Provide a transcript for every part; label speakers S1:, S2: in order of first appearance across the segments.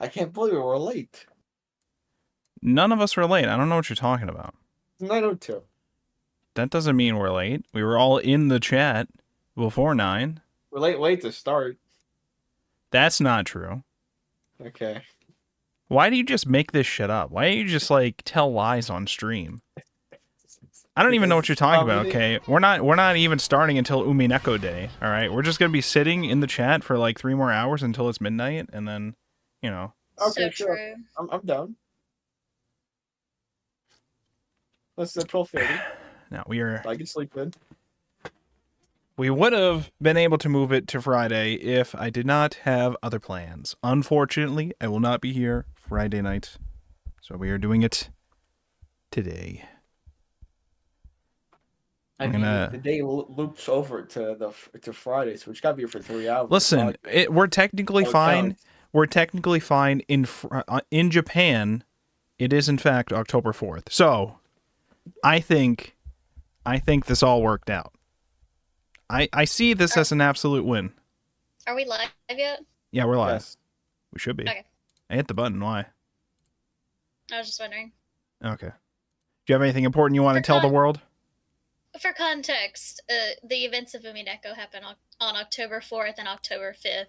S1: I can't believe we're late.
S2: None of us were late. I don't know what you're talking about.
S1: It's 9:02.
S2: That doesn't mean we're late. We were all in the chat before 9.
S1: We're late to start.
S2: That's not true.
S1: Okay.
S2: Why do you just make this shit up? Why don't you just, like, tell lies on stream? I don't even know what you're talking about, okay? We're not even starting until Umineko Day, alright? We're just gonna be sitting in the chat for, like, 3 more hours until it's midnight, and then, you know.
S1: Okay,
S3: So
S1: sure.
S3: true.
S1: I'm down. Let's do 12:30.
S2: Now, we are...
S1: I can sleep in.
S2: We would have been able to move it to Friday if I did not have other plans. Unfortunately, I will not be here Friday night, so we are doing it today.
S1: I mean, the day loops over to Friday, so we just gotta be here for 3 hours.
S2: Listen, we're technically fine. We're technically fine in Japan. It is in fact October 4th. So, I think this all worked out. I see this as an absolute win.
S3: Are we live yet?
S2: Yeah, we're live.
S1: Yes.
S2: We should be.
S3: Okay.
S2: I hit the button. Why?
S3: I was just wondering.
S2: Okay. Do you have anything important you want to tell the world?
S3: For context, the events of Umineko happened on October 4th and October 5th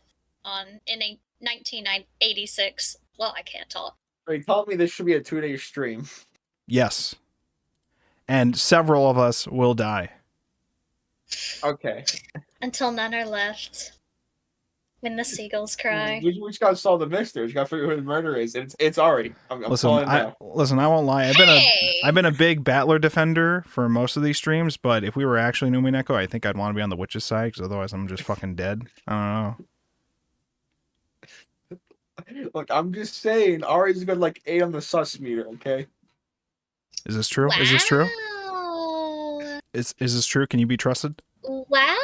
S3: in 1986. Well, I can't talk.
S1: Wait, tell me this should be a 2-day stream.
S2: Yes. And several of us will die.
S1: Okay.
S3: Until none are left. When the seagulls cry.
S1: We just gotta solve the mystery. We gotta figure out who the murderer is. It's Ari. I'm
S2: Listen,
S1: calling it now.
S2: I won't lie. I've been a big Battler defender for most of these streams, but if we were actually in Umineko, I think I'd want to be on the witch's side, because otherwise I'm just fucking dead. I don't know.
S1: Look, I'm just saying, Ari's got like 8 on the sus meter. Okay.
S2: Is this true?
S3: Wow.
S2: Is this true? Is this true? Can you be trusted?
S3: Wow.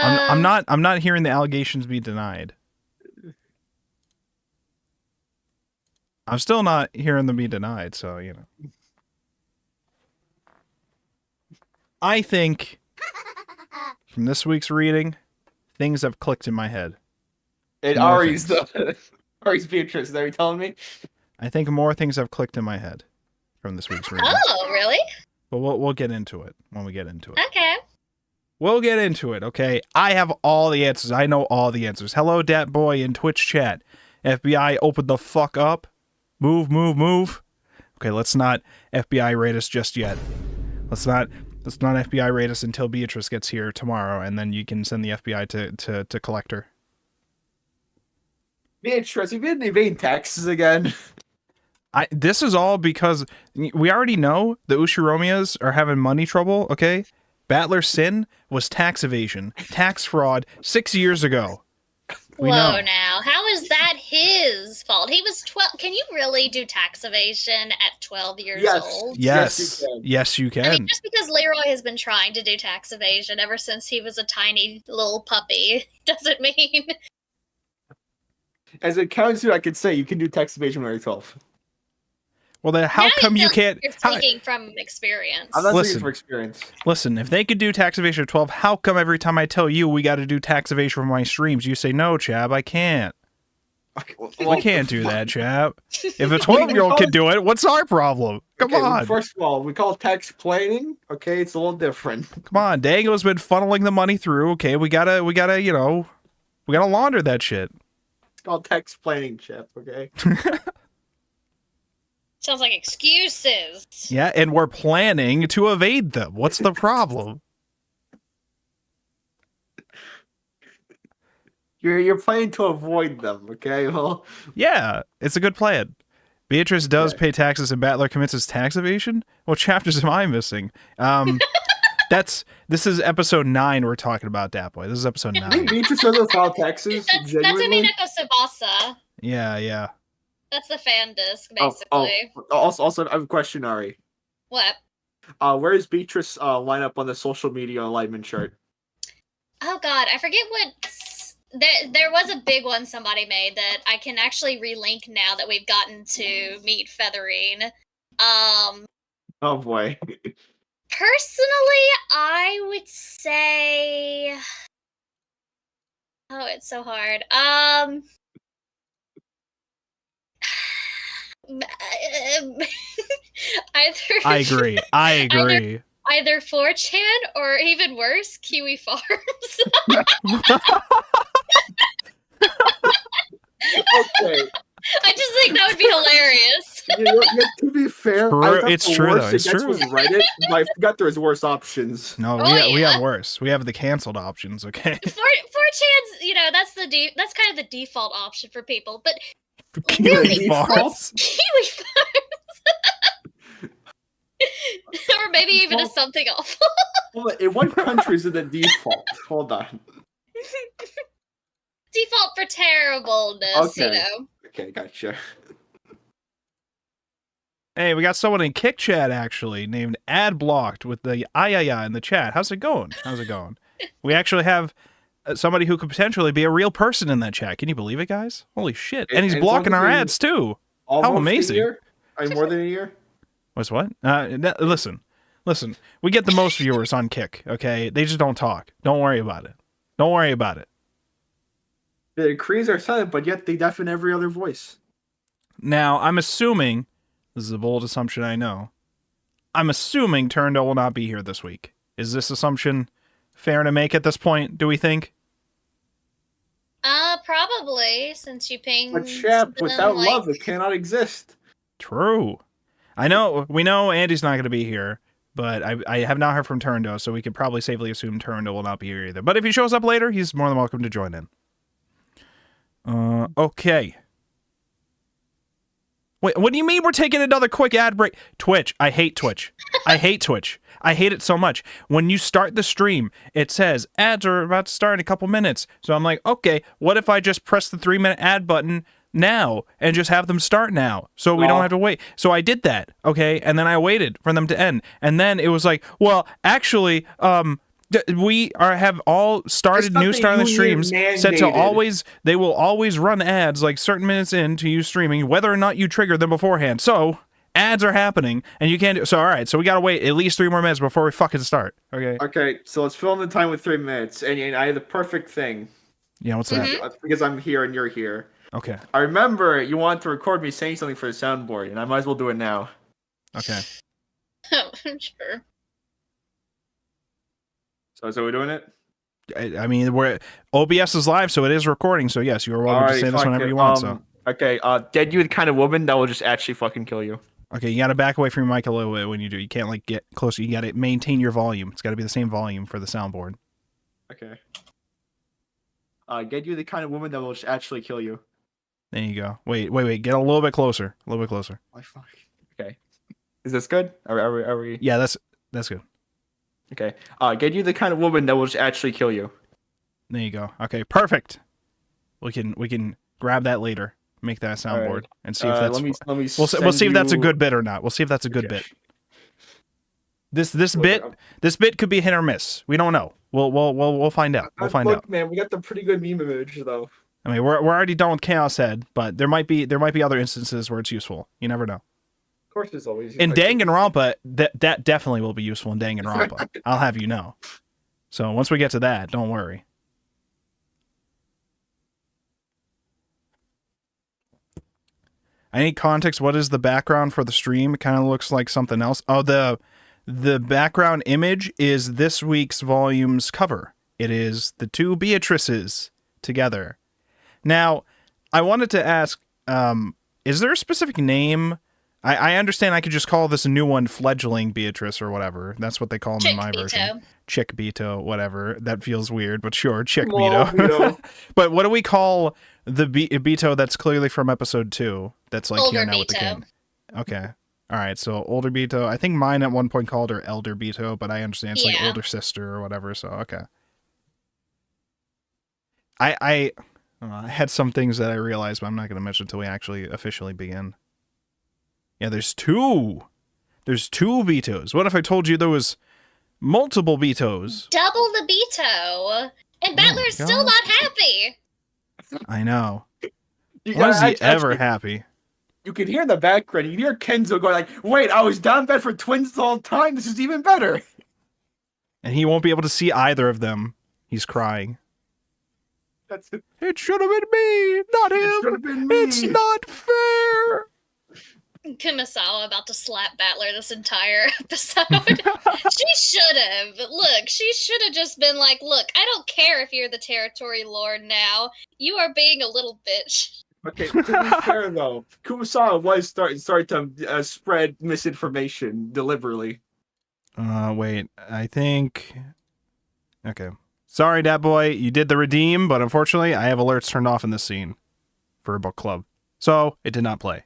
S2: I'm not hearing the allegations be denied. I'm still not hearing them be denied, so, you know. I think from this week's reading, things have clicked in my head.
S1: And Ari's Beatrice, is that what you're telling me?
S2: I think more things have clicked in my head from this week's reading.
S3: Oh, really?
S2: But we'll get into it when we get into it.
S3: Okay.
S2: We'll get into it, okay? I have all the answers. I know all the answers. Hello, Dat Boy in Twitch chat. FBI, open the fuck up. Move, move, move. Okay, let's not FBI raid us just yet. Let's not FBI raid us until Beatrice gets here tomorrow, and then you can send the FBI to collect her.
S1: Beatrice, have you been evading taxes again?
S2: This is all because we already know the Ushiromias are having money trouble, okay? Battler's sin was tax evasion, tax fraud 6 years ago.
S3: Whoa, now. How is that his fault? He was 12. Can you really do tax evasion at 12 years old?
S2: Yes. Yes, you can.
S3: I mean, just because Leroy has been trying to do tax evasion ever since he was a tiny little puppy doesn't mean...
S1: As a counselor, I could say you can do tax evasion when you're 12.
S2: Well, then how come you can't?
S3: You're speaking from experience.
S1: I'm not speaking from experience.
S2: Listen, if they could do tax evasion at 12, how come every time I tell you we got to do tax evasion for my streams, you say, no, Chab, I can't.
S1: Okay,
S2: I can't do that, Chab. If a 12-year-old can do it, what's our problem? Come on.
S1: First of all, we call it tax planning. Okay, it's a little different.
S2: Come on, Dango's been funneling the money through. Okay, we gotta, you know, we gotta launder that shit.
S1: It's called tax planning, Chip. Okay.
S3: Sounds like excuses.
S2: Yeah, and we're planning to evade them. What's the problem?
S1: You're planning to avoid them, okay? Well,
S2: yeah, it's a good plan. Beatrice does pay taxes and Battler commits his tax evasion? What chapters am I missing? This is episode 9 we're talking about, Dapoy. This is episode 9.
S1: Beatrice doesn't file taxes.
S3: That's Umineko Tsubasa.
S2: Yeah.
S3: That's the fan disc, basically.
S1: Also, I have a question, Ari.
S3: What?
S1: Where is Beatrice line up on the social media alignment chart?
S3: Oh god, I forget what... There was a big one somebody made that I can actually relink now that we've gotten to meet Featherine.
S1: Oh boy.
S3: Personally, I would say... Oh, it's so hard. either
S2: I agree. I agree.
S3: either 4chan or even worse, Kiwi Farms.
S1: Okay.
S3: I just think that would be hilarious.
S1: Yeah, to be fair, I thought
S2: It's
S1: the
S2: true,
S1: worst
S2: though.
S1: it
S2: It's
S1: gets
S2: true.
S1: was Reddit, but I forgot there was worse options.
S2: No,
S3: Oh,
S2: we
S3: yeah.
S2: have worse. We have the canceled options. Okay.
S3: 4chan's, that's that's kind of the default option for people, but
S2: Kiwi
S3: Really?
S2: Farms.
S3: Kiwi Farms. Or maybe even a something awful.
S1: Hold on, in what country is it the default? Hold on.
S3: Default for terribleness,
S1: Okay. Okay, gotcha.
S2: Hey, we got someone in Kick Chat actually named Ad Blocked with the ayaya in the chat. How's it going? How's it going? We actually have somebody who could potentially be a real person in that chat. Can you believe it, guys? Holy shit! And he's
S1: And
S2: blocking our
S1: something-
S2: ads too.
S1: Almost
S2: amazing.
S1: A year? More than a year?
S2: What's what? Listen. We get the most viewers on Kick. Okay, they just don't talk. Don't worry about it. Don't worry about it.
S1: The Krees are silent, but yet they deafen every other voice.
S2: Now, I'm assuming, this is a bold assumption I know, I'm assuming Turndo will not be here this week. Is this assumption fair to make at this point, do we think?
S3: Probably, since you pinged
S1: But chap,
S3: them,
S1: without
S3: like-
S1: love, it cannot exist.
S2: True. We know Andy's not going to be here, but I have not heard from Turndo, so we could probably safely assume Turndo will not be here either. But if he shows up later, he's more than welcome to join in. Okay. Wait, what do you mean we're taking another quick ad break? Twitch. I hate Twitch. I hate Twitch. I hate it so much. When you start the stream, it says ads are about to start in a couple minutes. So I'm like, okay, what if I just press the 3-minute ad button now and just have them start now so we don't have to wait? So I did that, okay? And then I waited for them to end. And then it was like, well, actually, we have all started new starting streams set to
S1: mandated.
S2: they will always run ads like certain minutes into you streaming, whether or not you trigger them beforehand. So ads are happening and you can't do so. All right, so we gotta wait at least 3 more minutes before we fucking start. Okay.
S1: Okay, so let's fill in the time with 3 minutes, and I have the perfect thing.
S2: Yeah, what's that?
S3: Mhm.
S1: That's because I'm here and you're here.
S2: Okay.
S1: I remember you wanted to record me saying something for the soundboard, and I might as well do it now.
S2: Okay.
S3: Sure.
S1: So we're doing it?
S2: I mean, OBS is live, so it is recording. So yes, you are welcome to say this whenever you want. So
S1: Okay, get you the kind of woman that will just actually fucking kill you.
S2: okay, you gotta back away from your mic a little bit when you do. You can't like get closer. You gotta maintain your volume. It's gotta be the same volume for the soundboard.
S1: Okay. Get you the kind of woman that will just actually kill you.
S2: There you go. Wait. Get a little bit closer. A little bit closer.
S1: My fuck. Okay. Is this good? Are we?
S2: Yeah, that's good.
S1: Okay. Get you the kind of woman that will just actually kill you.
S2: There you go. Okay, perfect. We can grab that later. Make that a soundboard
S1: Alright.
S2: and see if that's.
S1: Let me
S2: We'll see if that's a good bit or not. We'll see if that's a good bit. This bit could be hit or miss. We don't know. We'll find out. We'll find out.
S1: Man, we got the pretty good meme image though.
S2: I mean, we're already done with Chaos Head, but there might be other instances where it's useful. You never know.
S1: Of course, there's always.
S2: In Danganronpa, that definitely will be useful in Danganronpa. I'll have you know. So once we get to that, don't worry. I need context. What is the background for the stream? It kind of looks like something else. Oh, the background image is this week's volume's cover. It is the two Beatrices together. Now, I wanted to ask, is there a specific name? I understand I could just call this a new one Fledgling Beatrice or whatever. That's what they call them in my version. Chick Beto, whatever. That feels weird, but sure, Chick Beto. But what do we call the Beto that's clearly from episode 2? That's like
S3: Older
S2: here now with the king. Okay. All right, so older Beto. I think mine at one point called her Elder Beto, but I understand it's like older sister or whatever, so okay. I had some things that I realized, but I'm not going to mention until we actually officially begin. Yeah, there's two. There's two Betos. What if I told you there was multiple Betos?
S3: Double the Beto. And Battler's still not happy.
S2: I know. When is he ever happy?
S1: You can hear in the background, you can hear Kenzo going like, wait, I was down bad for twins the whole time. This is even better.
S2: And he won't be able to see either of them. He's crying.
S1: That's it.
S2: It should have been me, not him.
S1: It should have been me.
S2: It's not fair.
S3: Kumasawa about to slap Battler this entire episode. She should have. Look, she should have just been like, look, I don't care if you're the territory lord now. You are being a little bitch.
S1: Okay, to be fair though, Kumasawa was starting to spread misinformation deliberately.
S2: Wait, I think... Okay. Sorry, Dat Boy, you did the redeem, but unfortunately, I have alerts turned off in this scene for a book club. So, it did not play.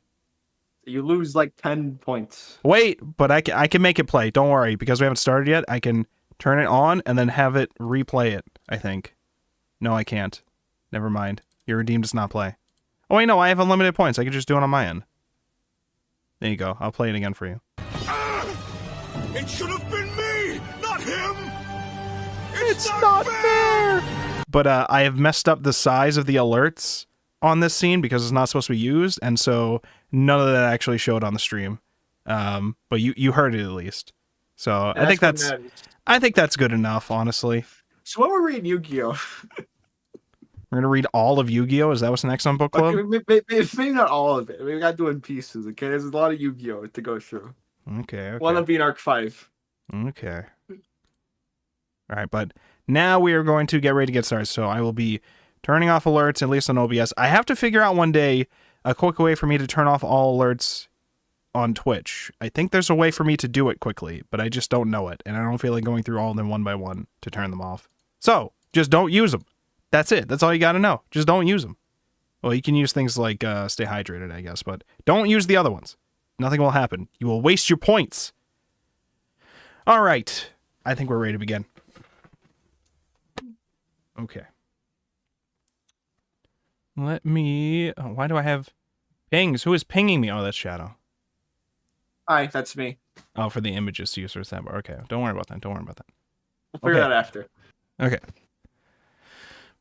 S1: You lose like 10 points.
S2: Wait, but I can make it play. Don't worry, because we haven't started yet. I can turn it on and then have it replay it, I think. No, I can't. Never mind. Your redeem does not play. Oh, wait, no, I have unlimited points. I can just do it on my end. There you go. I'll play it again for you.
S4: It should have been me, not him!
S2: It's not fair! But I have messed up the size of the alerts on this scene because it's not supposed to be used, and so none of that actually showed on the stream. But you heard it at least. So I think that's good enough, honestly.
S1: So what we're reading Yu-Gi-Oh!
S2: We're gonna read all of Yu-Gi-Oh! Is that what's next on book club?
S1: Okay, maybe not all of it. We got to do it in pieces, okay? There's a lot of Yu-Gi-Oh! To go through.
S2: Okay.
S1: One of being Arc 5.
S2: Okay. All right, but now we are going to get ready to get started. So I will be turning off alerts, at least on OBS. I have to figure out one day a quick way for me to turn off all alerts on Twitch. I think there's a way for me to do it quickly, but I just don't know it, and I don't feel like going through all of them one by one to turn them off. So just don't use them. That's it. That's all you got to know. Just don't use them. Well, you can use things like stay hydrated, I guess, but don't use the other ones. Nothing will happen. You will waste your points. All right. I think we're ready to begin. Okay. Let me... Oh, why do I have pings? Who is pinging me? Oh, that's Shadow.
S1: Hi, that's me.
S2: Oh, for the images to use for that. Okay, don't worry about that. Don't worry about that.
S1: We'll figure that after.
S2: Okay.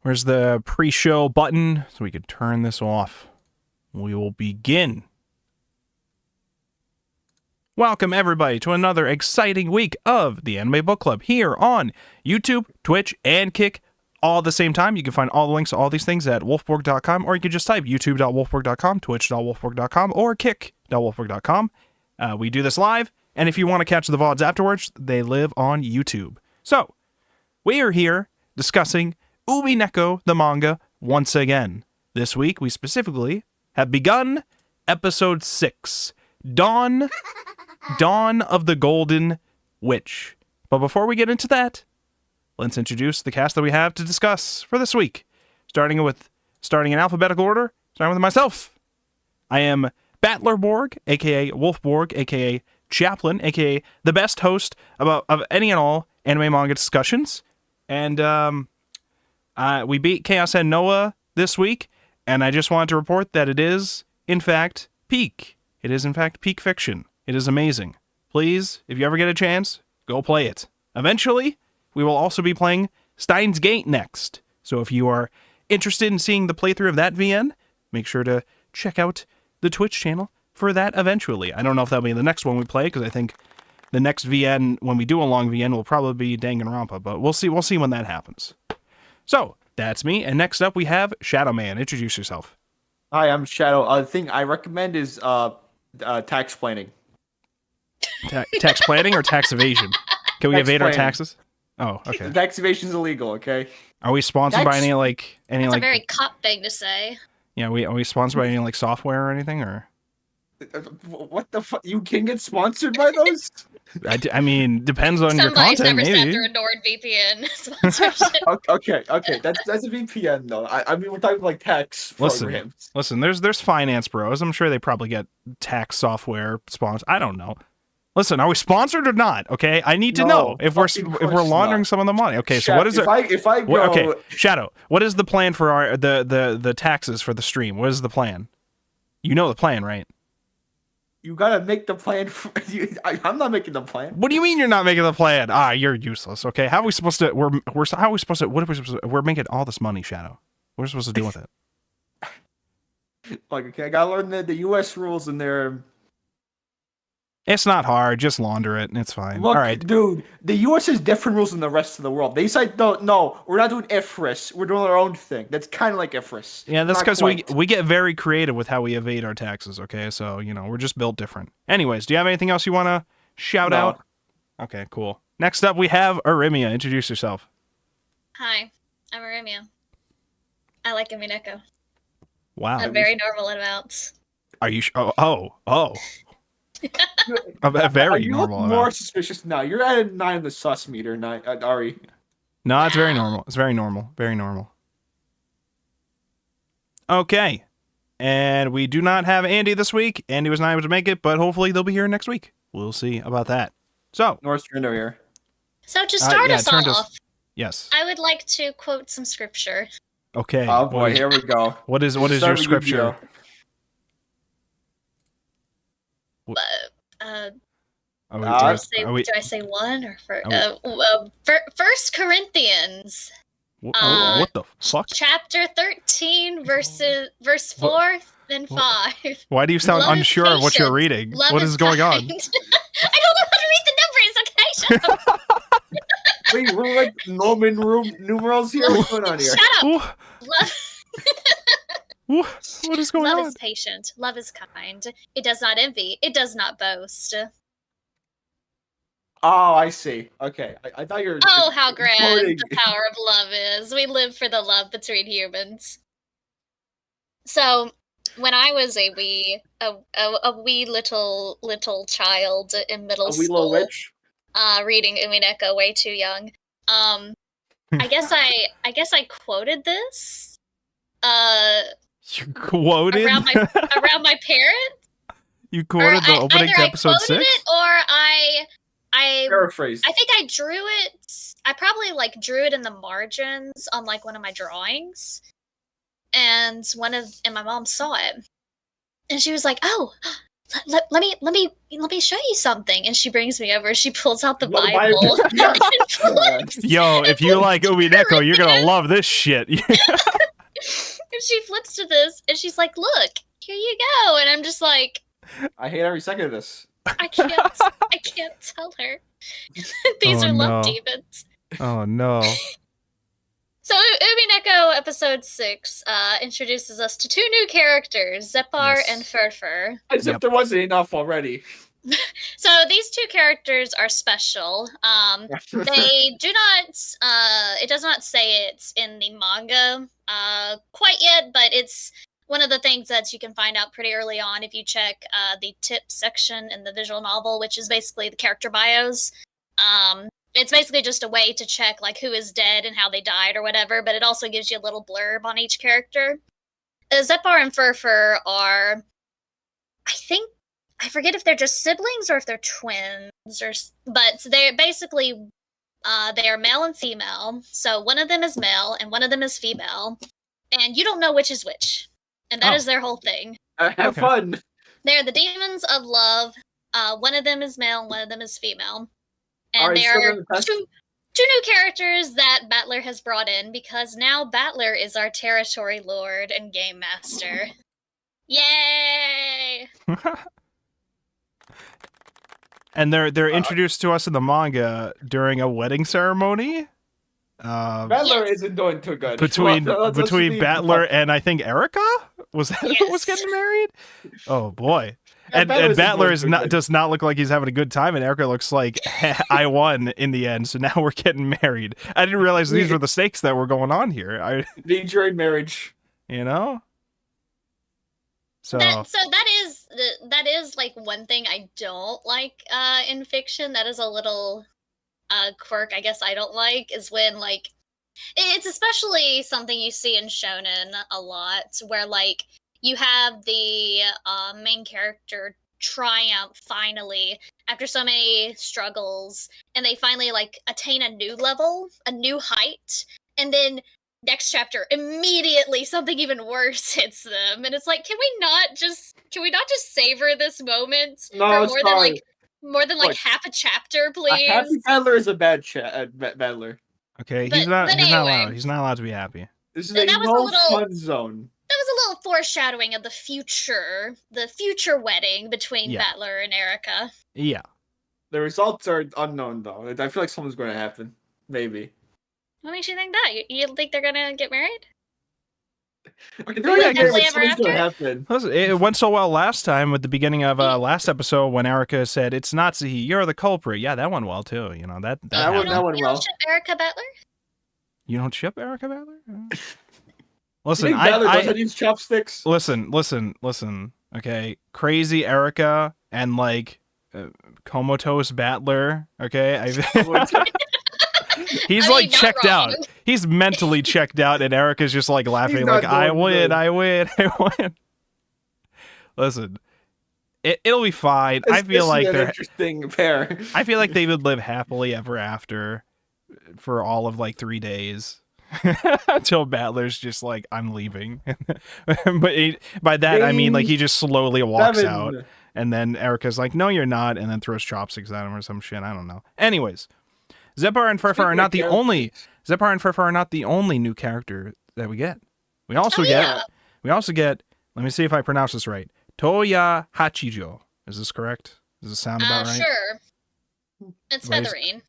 S2: Where's the pre-show button so we can turn this off? We will begin. Welcome, everybody, to another exciting week of the Anime Book Club here on YouTube, Twitch, and Kick all at the same time. You can find all the links to all these things at wolfborg.com, or you can just type youtube.wolfborg.com, twitch.wolfborg.com, or kick.wolfborg.com. We do this live, and if you want to catch the VODs afterwards, they live on YouTube. So, we are here discussing Umineko, the manga, once again. This week, we specifically have begun episode 6, Dawn of the Golden Witch. But before we get into that, let's introduce the cast that we have to discuss for this week. Starting in alphabetical order, starting with myself. I am Battlerborg, aka Wolfborg, aka Chaplain, aka the best host of any and all anime manga discussions. And we beat Chaos and Noah this week, and I just wanted to report that it is, in fact, peak. It is, in fact, peak fiction. It is amazing. Please, if you ever get a chance, go play it. Eventually, we will also be playing Steins Gate next. So if you are interested in seeing the playthrough of that VN, make sure to check out the Twitch channel for that eventually. I don't know if that'll be the next one we play, because I think the next VN, when we do a long VN, will probably be Danganronpa, but we'll see when that happens. So, that's me, and next up we have Shadow Man. Introduce yourself.
S1: Hi, I'm Shadow. The thing I recommend is tax planning.
S2: Tax planning or tax evasion? Can we evade our taxes? Oh, okay.
S1: Tax evasion is illegal, okay?
S2: Are we sponsored by any
S3: That's a very cop thing to say.
S2: Yeah, are we sponsored by any software or anything, or?
S1: What the fuck? You can get sponsored by those?
S2: I mean, depends on your content.
S3: Somebody's never
S2: maybe.
S3: sat through a NordVPN sponsorship.
S1: Okay. That's a VPN though. I mean, we're talking tax programs.
S2: Listen. There's finance bros. I'm sure they probably get tax software sponsored. I don't know. Listen, are we sponsored or not? Okay, I need to know if we're laundering some of the money. Okay, so what is it?
S1: If I go,
S2: okay, Shadow, what is the plan for the taxes for the stream? What is the plan? You know the plan, right?
S4: You gotta make the plan. I'm not making the plan.
S2: What do you mean you're not making the plan? You're useless. Okay, how are we supposed to? What are we supposed to? We're making all this money, Shadow. What are we supposed to do with it?
S4: Okay, I gotta learn the U.S. rules and their.
S2: It's not hard. Just launder it, and it's fine.
S4: Look,
S2: All right.
S4: dude, the U.S. has different rules than the rest of the world. They say, no, we're not doing IFRS. We're doing our own thing. That's kind of like IFRS.
S2: Yeah, that's
S4: Not
S2: because
S4: quite.
S2: we get very creative with how we evade our taxes. Okay, so we're just built different. Anyways, do you have anything else you want to shout
S4: No.
S2: out? Okay, cool. Next up, we have Arimia. Introduce yourself.
S3: Hi, I'm Arimia. I like Umineko.
S2: Wow.
S3: I'm very normal in amounts.
S2: Are you? Oh. Very
S4: You
S2: normal.
S4: look more suspicious now. You're at a 9 on the sus meter, Ari.
S2: No, it's very normal. It's very normal. Very normal. Okay. And we do not have Andy this week. Andy was not able to make it, but hopefully they'll be here next week. We'll see about that. So,
S4: North Trendo here.
S3: So to start us
S2: turn to-
S3: off,
S2: yes.
S3: I would like to quote some scripture.
S2: Okay.
S4: Oh boy, here we go.
S2: What is
S4: Start
S2: your
S4: with
S2: scripture?
S4: Yu-Gi-Oh.
S2: Are
S3: Do I say one or First Corinthians,
S2: what the fuck?
S3: chapter 13, verse 4 and 5.
S2: Why do you sound
S3: Love is
S2: unsure of what you're
S3: patient.
S2: reading?
S3: Love
S2: What is going on?
S3: kind. I don't know how to read the numbers. Okay, shut up.
S4: Wait, we're like Roman numerals here. What's going on here?
S3: Shut up.
S2: Ooh,
S3: Love,
S2: what is going
S3: love
S2: on?
S3: is patient. Love is kind. It does not envy. It does not boast.
S4: Oh, I see. Okay, I thought you were.
S3: Oh, how grand
S4: quoting.
S3: the power of love is. We live for the love between humans. So, when I was a wee little child in middle
S4: A wee little
S3: school,
S4: witch.
S3: reading Umineko way too young, I guess I quoted this
S2: You quoted?
S3: around my parents.
S2: You quoted the opening
S3: Either
S2: to
S3: I
S2: episode
S3: quoted
S2: 6?
S3: it or I
S4: Paraphrase.
S3: I think I drew it. I probably drew it in the margins on one of my drawings, and my mom saw it, and she was like, "Oh, let me show you something." And she brings me over. She pulls out the
S4: Well, the
S3: Bible.
S4: Bible.
S3: and flips,
S2: Yo, if you like Umineko, you're gonna love this shit.
S3: and she flips to this, and she's like, "Look, here you go." And I'm just like,
S4: I hate every second of this.
S3: I can't tell her. These
S2: Oh,
S3: are love
S2: no.
S3: demons.
S2: Oh no.
S3: So Umineko episode 6 introduces us to 2 new characters, Zepar
S2: Yes.
S3: and Furfur.
S4: As
S2: Yep.
S4: if there wasn't enough already.
S3: So these 2 characters are special. They do not. It does not say it in the manga quite yet, but it's one of the things that you can find out pretty early on if you check the tips section in the visual novel, which is basically the character bios. It's basically just a way to check who is dead and how they died or whatever, but it also gives you a little blurb on each character. Zepar and Furfur are, I forget if they're just siblings or if they're twins, but they're basically they are male and female. So one of them is male and one of them is female, and you don't know which is which, and that is their whole thing.
S4: Have
S2: Okay.
S4: fun.
S3: They're the demons of love. One of them is male and one of them is female. And
S4: Alright,
S3: there
S4: so
S3: are
S4: then that's-
S3: two new characters that Battler has brought in because now Battler is our territory lord and game master. Yay!
S2: And they're introduced to us in the manga during a wedding ceremony.
S4: Battler
S3: Yes.
S4: isn't doing too good.
S2: Between
S4: Let's be-
S2: Battler and I think Erica? Was that who was
S3: Yes.
S2: getting married? Oh boy.
S4: Yeah,
S2: And
S4: isn't
S2: Battler
S4: doing
S2: is
S4: too
S2: not
S4: good.
S2: does not look like he's having a good time, and Erica looks like I won in the end, so now we're getting married. I didn't realize these were the stakes that were going on here.
S4: Being during marriage.
S2: You know? So
S3: That is one thing I don't like in fiction. That is a little quirk I guess I don't like is when it's especially something you see in shonen a lot where you have the main character triumph finally after so many struggles, and they finally attain a new level, a new height, and then next chapter immediately something even worse hits them, and it's can we not just savor this moment
S4: No,
S3: for
S4: sorry.
S3: more than
S4: Look,
S3: half a chapter,
S4: A
S3: please?
S4: happy Battler is a bad Battler.
S2: okay,
S3: But
S2: he's not
S3: anyway.
S2: allowed. He's not allowed to be happy.
S4: This is
S3: That
S4: a
S3: was a
S4: no
S3: little-
S4: fun zone.
S3: was a little foreshadowing of the future wedding between
S2: Yeah.
S3: Battler and Erica.
S2: Yeah.
S1: The results are unknown though. I feel like something's going to happen. Maybe.
S3: What makes you think that? You think they're gonna get married?
S1: Okay,
S3: Well, yeah,
S1: they're
S3: happily
S1: like,
S3: ever
S1: something's going to
S3: after?
S1: happen.
S2: Listen, it went so well last time at the beginning of last episode when Erica said, "It's Natsuhi, you're the culprit." Yeah, that went well too. You know that.
S1: That
S3: You
S1: one-
S2: happened.
S1: went
S3: don't
S1: well.
S3: ship Erica Battler?
S2: You don't ship Erica Battler?
S1: You
S2: Listen,
S1: think Battler
S2: I
S1: doesn't use chopsticks?
S2: listen. Okay, crazy Erica and like comatose Battler. Okay, he's
S3: I mean,
S2: like
S3: not
S2: checked
S3: wrong.
S2: out. He's mentally checked out, and Erica's just like laughing,
S1: He's
S2: like
S1: not
S2: I
S1: doing
S2: win,
S1: good.
S2: I win, I win. Listen, it'll be fine. I feel like
S1: an
S2: they're.
S1: interesting pair.
S2: I feel like they would live happily ever after for all of like 3 days. Until Battler's just like, I'm leaving. But by that, I mean like he just slowly walks
S1: Seven.
S2: out. And then Erica's like, no, you're not. And then throws chopsticks at him or some shit. I don't know. Anyways, Zephyr and Furfur are not the only. Zephyr and Furfur are not the only new character that we get. We also
S3: yeah.
S2: get. Let me see if I pronounce this right. Toya Hachijo. Is this correct? Does it sound about right?
S3: Sure. It's
S2: Right.
S3: Featherine.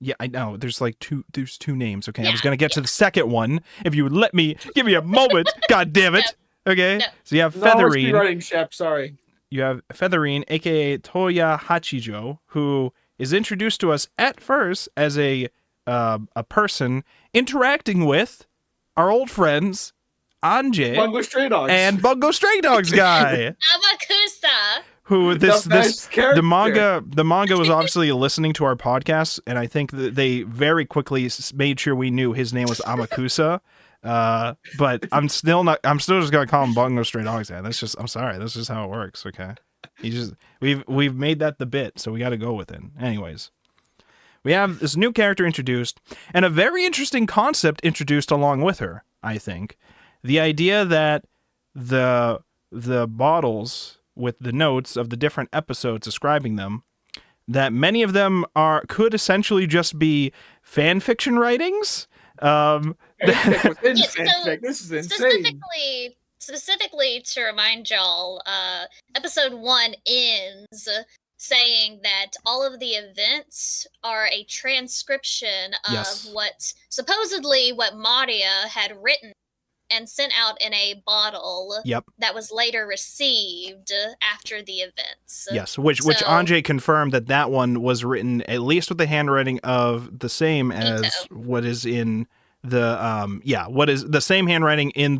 S2: Yeah, I know. There's like two names. Okay, I
S3: Yeah,
S2: was gonna get to the second one. If you would let me, give me a moment. God damn it. Okay.
S3: No.
S2: So you have
S1: No, we're
S2: Featherine.
S1: writing Shep, sorry.
S2: You have Featherine, aka Toya Hachijo, who is introduced to us at first as a person interacting with our old friends Anje
S1: Bungo Stray Dogs.
S2: and Bungo Stray Dogs guy.
S3: Amakusa.
S2: Who
S1: The best character.
S2: the manga was obviously listening to our podcast, and I think that they very quickly made sure we knew his name was Amakusa. But I'm still just gonna call him Bungo Stray Dogs. Man. I'm sorry, that's just how it works. Okay, we've made that the bit, so we got to go with it. Anyways, we have this new character introduced, and a very interesting concept introduced along with her. I think the idea that the bottles with the notes of the different episodes describing them, that many of them could essentially just be fan fiction writings.
S1: Fanfic within
S3: Yeah, so
S1: fanfic. This is insane.
S3: Specifically to remind y'all, episode 1 ends saying that all of the events are a transcription of
S2: Yes.
S3: what Maria had written and sent out in a bottle
S2: Yep.
S3: that was later received after the events.
S2: Yes, which
S3: So-
S2: Anjay confirmed that one was written at least with the handwriting of the same as
S3: Ito.
S2: what is in the what is the same handwriting in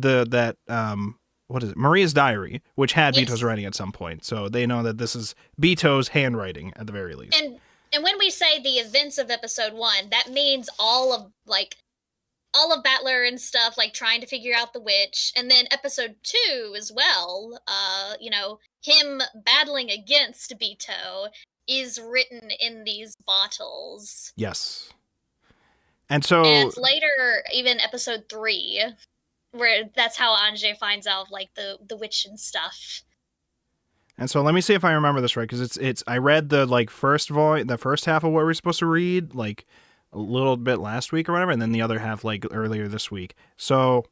S2: what is it, Maria's diary, which had
S3: Yes.
S2: Bito's writing at some point. So they know that this is Bito's handwriting at the very least.
S3: And when we say the events of episode 1, that means all of Battler and stuff, like trying to figure out the witch, and then episode 2 as well. Him battling against Bito is written in these bottles.
S2: Yes. And so
S3: And later, even episode 3, where that's how Anjay finds out like the witch and stuff.
S2: And so let me see if I remember this right, because it's I read the first half of what we're supposed to read like a little bit last week or whatever, and then the other half like earlier this week. So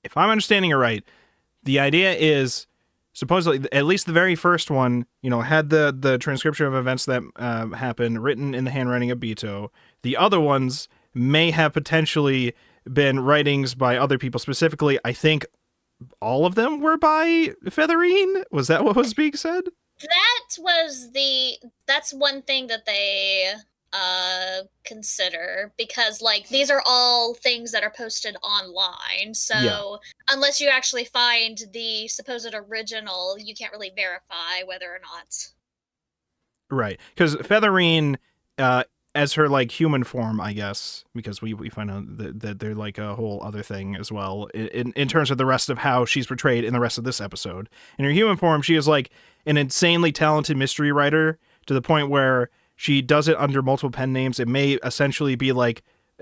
S2: if I'm understanding it right, the idea is supposedly at least the very first one, had the transcription of events that happened written in the handwriting of Bito. The other ones may have potentially been writings by other people. Specifically, I think all of them were by Featherine. Was that what was being said?
S3: That's one thing that they consider, because these are all things that are posted online, so
S2: Yeah.
S3: unless you actually find the supposed original, you can't really verify whether or not.
S2: Right, because Featherine, as her human form, I guess, because we find out that they're like a whole other thing as well in terms of the rest of how she's portrayed in the rest of this episode. In her human form, she is like an insanely talented mystery writer to the point where she does it under multiple pen names. It may essentially be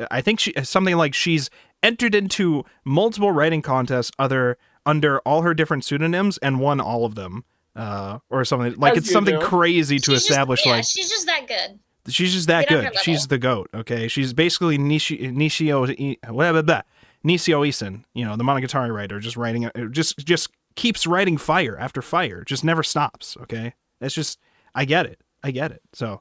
S2: I think something like she's entered into multiple writing contests under all her different pseudonyms and won all of them, or something
S1: As
S2: it's
S1: you
S2: something
S1: do.
S2: crazy to establish
S3: She's just that good.
S2: she's just that
S3: Get on
S2: good.
S3: her
S2: She's
S3: level.
S2: the goat. Okay, she's basically Nishio, whatever that Nisio Isin, the Monogatari writer, just writing, just keeps writing fire after fire, just never stops. Okay, that's just, I get it. So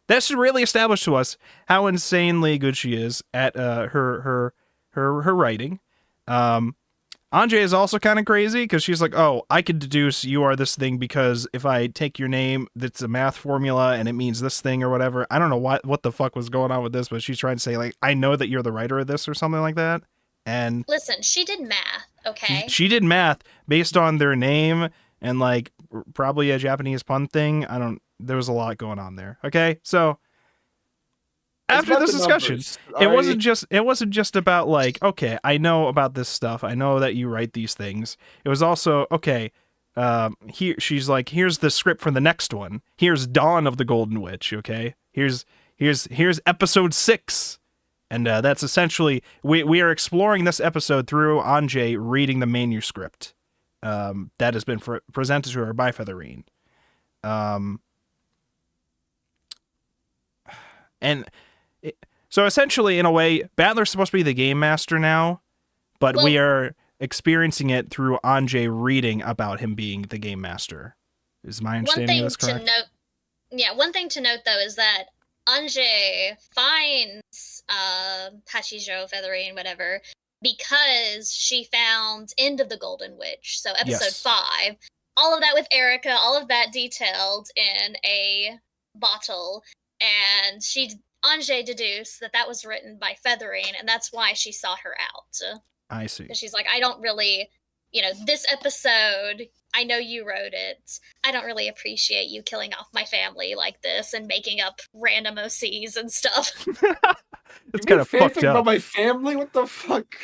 S2: that should really establish to us how insanely good she is at her writing. Anjay is also kind of crazy because she's like, oh, I could deduce you are this thing because if I take your name, that's a math formula and it means this thing or whatever. I don't know what the fuck was going on with this, but she's trying to say, like, I know that you're the writer of this or something like that. And
S3: listen, she did math, okay?
S2: She did math based on their name and, like, probably a Japanese pun thing. There was a lot going on there. Okay, so after this discussion, it wasn't just about, like, okay, I know about this stuff. I know that you write these things. It was also, okay, she's like, here's the script for the next one. Here's Dawn of the Golden Witch, okay? Here's episode 6. And that's essentially, we are exploring this episode through Anjay reading the manuscript that has been presented to her by Featherine. So essentially, in a way, Battler's supposed to be the game master now, but we are experiencing it through Anjay reading about him being the game master. Is my understanding of this correct?
S3: One thing to note, though, is that Anjay finds Hachijo, Featherine, whatever, because she found End of the Golden Witch, so episode 5. All of that with Erica, all of that detailed in a bottle, and Anjay deduced that was written by Featherine, and that's why she sought her out.
S2: I see.
S3: She's like, I don't really, this episode, I know you wrote it. I don't really appreciate you killing off my family like this and making up random OCs and stuff.
S2: It's kind of fucked up.
S4: About my family? What the fuck?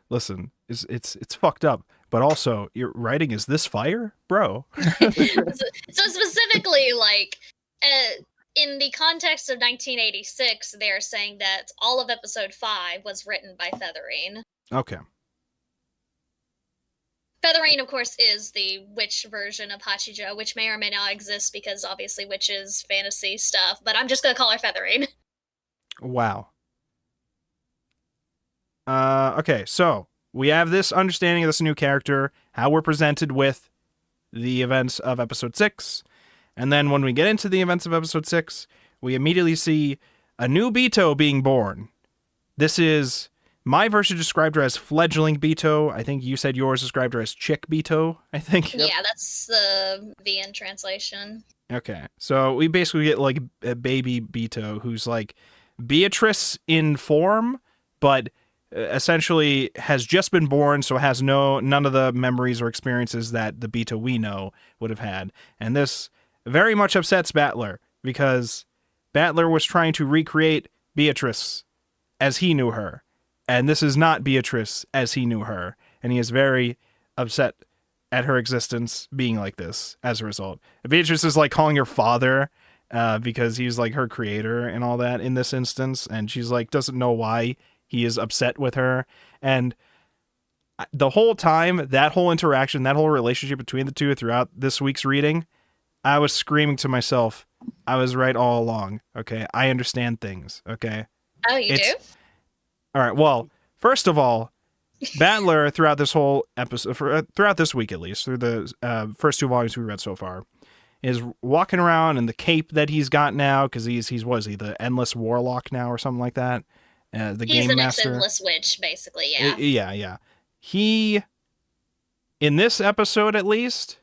S2: Listen, it's fucked up. But also, your writing is this fire, bro.
S3: So specifically, like, in the context of 1986, they're saying that all of episode 5 was written by Featherine.
S2: Okay.
S3: Featherine, of course, is the witch version of Hachijo, which may or may not exist because obviously witch is fantasy stuff, but I'm just going to call her Featherine.
S2: Wow. Okay, so we have this understanding of this new character, how we're presented with the events of episode 6. And then when we get into the events of episode 6, we immediately see a new Bito being born. This is, my version described her as fledgling Bito. I think you said yours described her as chick Bito, I think.
S3: Yeah, that's the VN translation.
S2: Okay, so we basically get like a baby Bito who's like Beatrice in form, but essentially has just been born, so has none of the memories or experiences that the Bito we know would have had. And this very much upsets Battler, because Battler was trying to recreate Beatrice as he knew her, and this is not Beatrice as he knew her, and he is very upset at her existence being like this as a result. Beatrice is like calling her father because he's like her creator and all that in this instance, and she's like doesn't know why he is upset with her. And the whole time, that whole interaction, that whole relationship between the two throughout this week's reading, I was screaming to myself, I was right all along, okay? I understand things, okay?
S3: Oh, you do?
S2: All right, well, first of all, Battler, throughout this whole episode, throughout this week at least, through the first 2 volumes we read so far, is walking around in the cape that he's got now, because he's the Endless Warlock now or something like that. The
S3: he's
S2: Game
S3: the
S2: Master.
S3: Endless Witch, basically, yeah.
S2: Yeah. He, in this episode at least,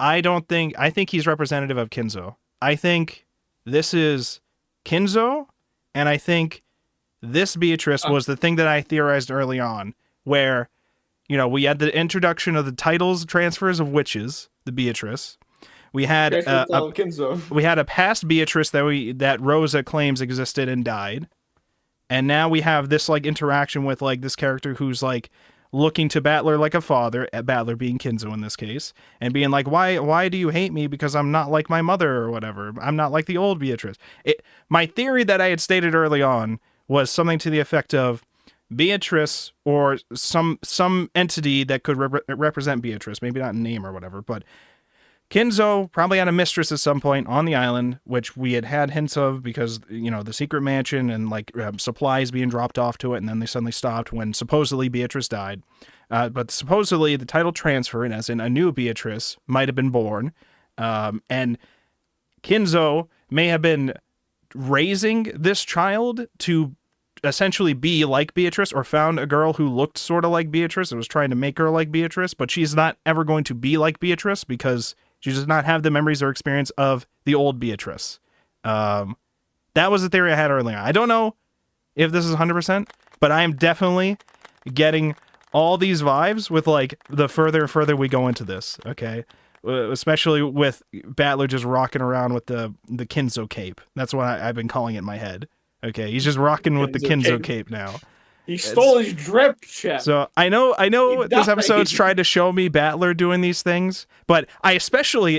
S2: I think he's representative of Kinzo. I think this is Kinzo, and I think this Beatrice was the thing that I theorized early on, where, we had the introduction of the titles transfers of witches, the Beatrice. We had a past Beatrice that Rosa claims existed and died, and now we have this like interaction with like this character who's like looking to Battler like a father, Battler being Kinzo in this case, and being like, why do you hate me because I'm not like my mother or whatever? I'm not like the old Beatrice. My theory that I had stated early on was something to the effect of Beatrice or some entity that could represent Beatrice, maybe not in name or whatever, but Kinzo probably had a mistress at some point on the island, which we had hints of because, the secret mansion and like supplies being dropped off to it, and then they suddenly stopped when supposedly Beatrice died. But supposedly the title transferred, as in a new Beatrice, might have been born. And Kinzo may have been raising this child to essentially be like Beatrice, or found a girl who looked sort of like Beatrice and was trying to make her like Beatrice, but she's not ever going to be like Beatrice because she does not have the memories or experience of the old Beatrice. That was the theory I had earlier. I don't know if this is 100%, but I am definitely getting all these vibes with like the further and further we go into this, okay? Especially with Battler just rocking around with the Kinzo cape. That's what I've been calling it in my head. Okay, he's just rocking with the Kinzo cape now.
S1: He stole his drip, Chet.
S2: So I know this episode's tried to show me Battler doing these things, but I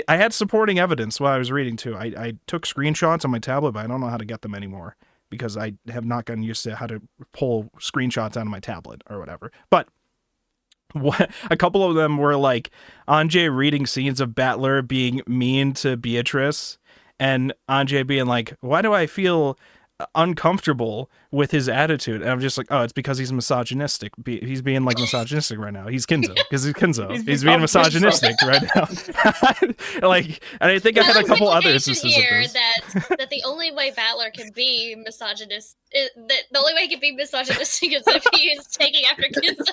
S2: had supporting evidence while I was reading too. I took screenshots on my tablet, but I don't know how to get them anymore because I have not gotten used to how to pull screenshots out of my tablet or whatever. But a couple of them were like Anjay reading scenes of Battler being mean to Beatrice, and Anjay being like, "Why do I feel uncomfortable with his attitude?" And I'm just like, oh, it's because he's misogynistic. He's being like misogynistic right now. He's Kinzo because he's Kinzo. He's being misogynistic right now. Like, and I think I had a couple other instances
S3: here
S2: of this.
S3: that the only way Battler can be misogynist, the only way he can be misogynistic is if he is taking after Kinzo.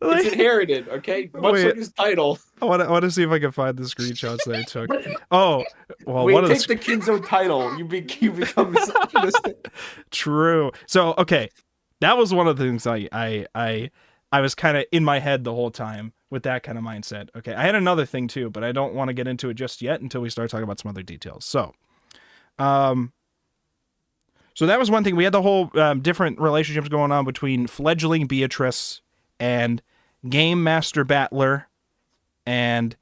S1: It's inherited, okay? Much like his title.
S2: I want to see if I can find the screenshots that I took. Oh, well,
S4: Wait,
S2: one of
S4: take the Kinzo title. You become misogynistic.
S2: True. So, okay, that was one of the things I was kind of in my head the whole time with that kind of mindset. Okay, I had another thing too, but I don't want to get into it just yet until we start talking about some other details. So, so that was one thing. We had the whole different relationships going on between fledgling Beatrice and Game Master Battler, and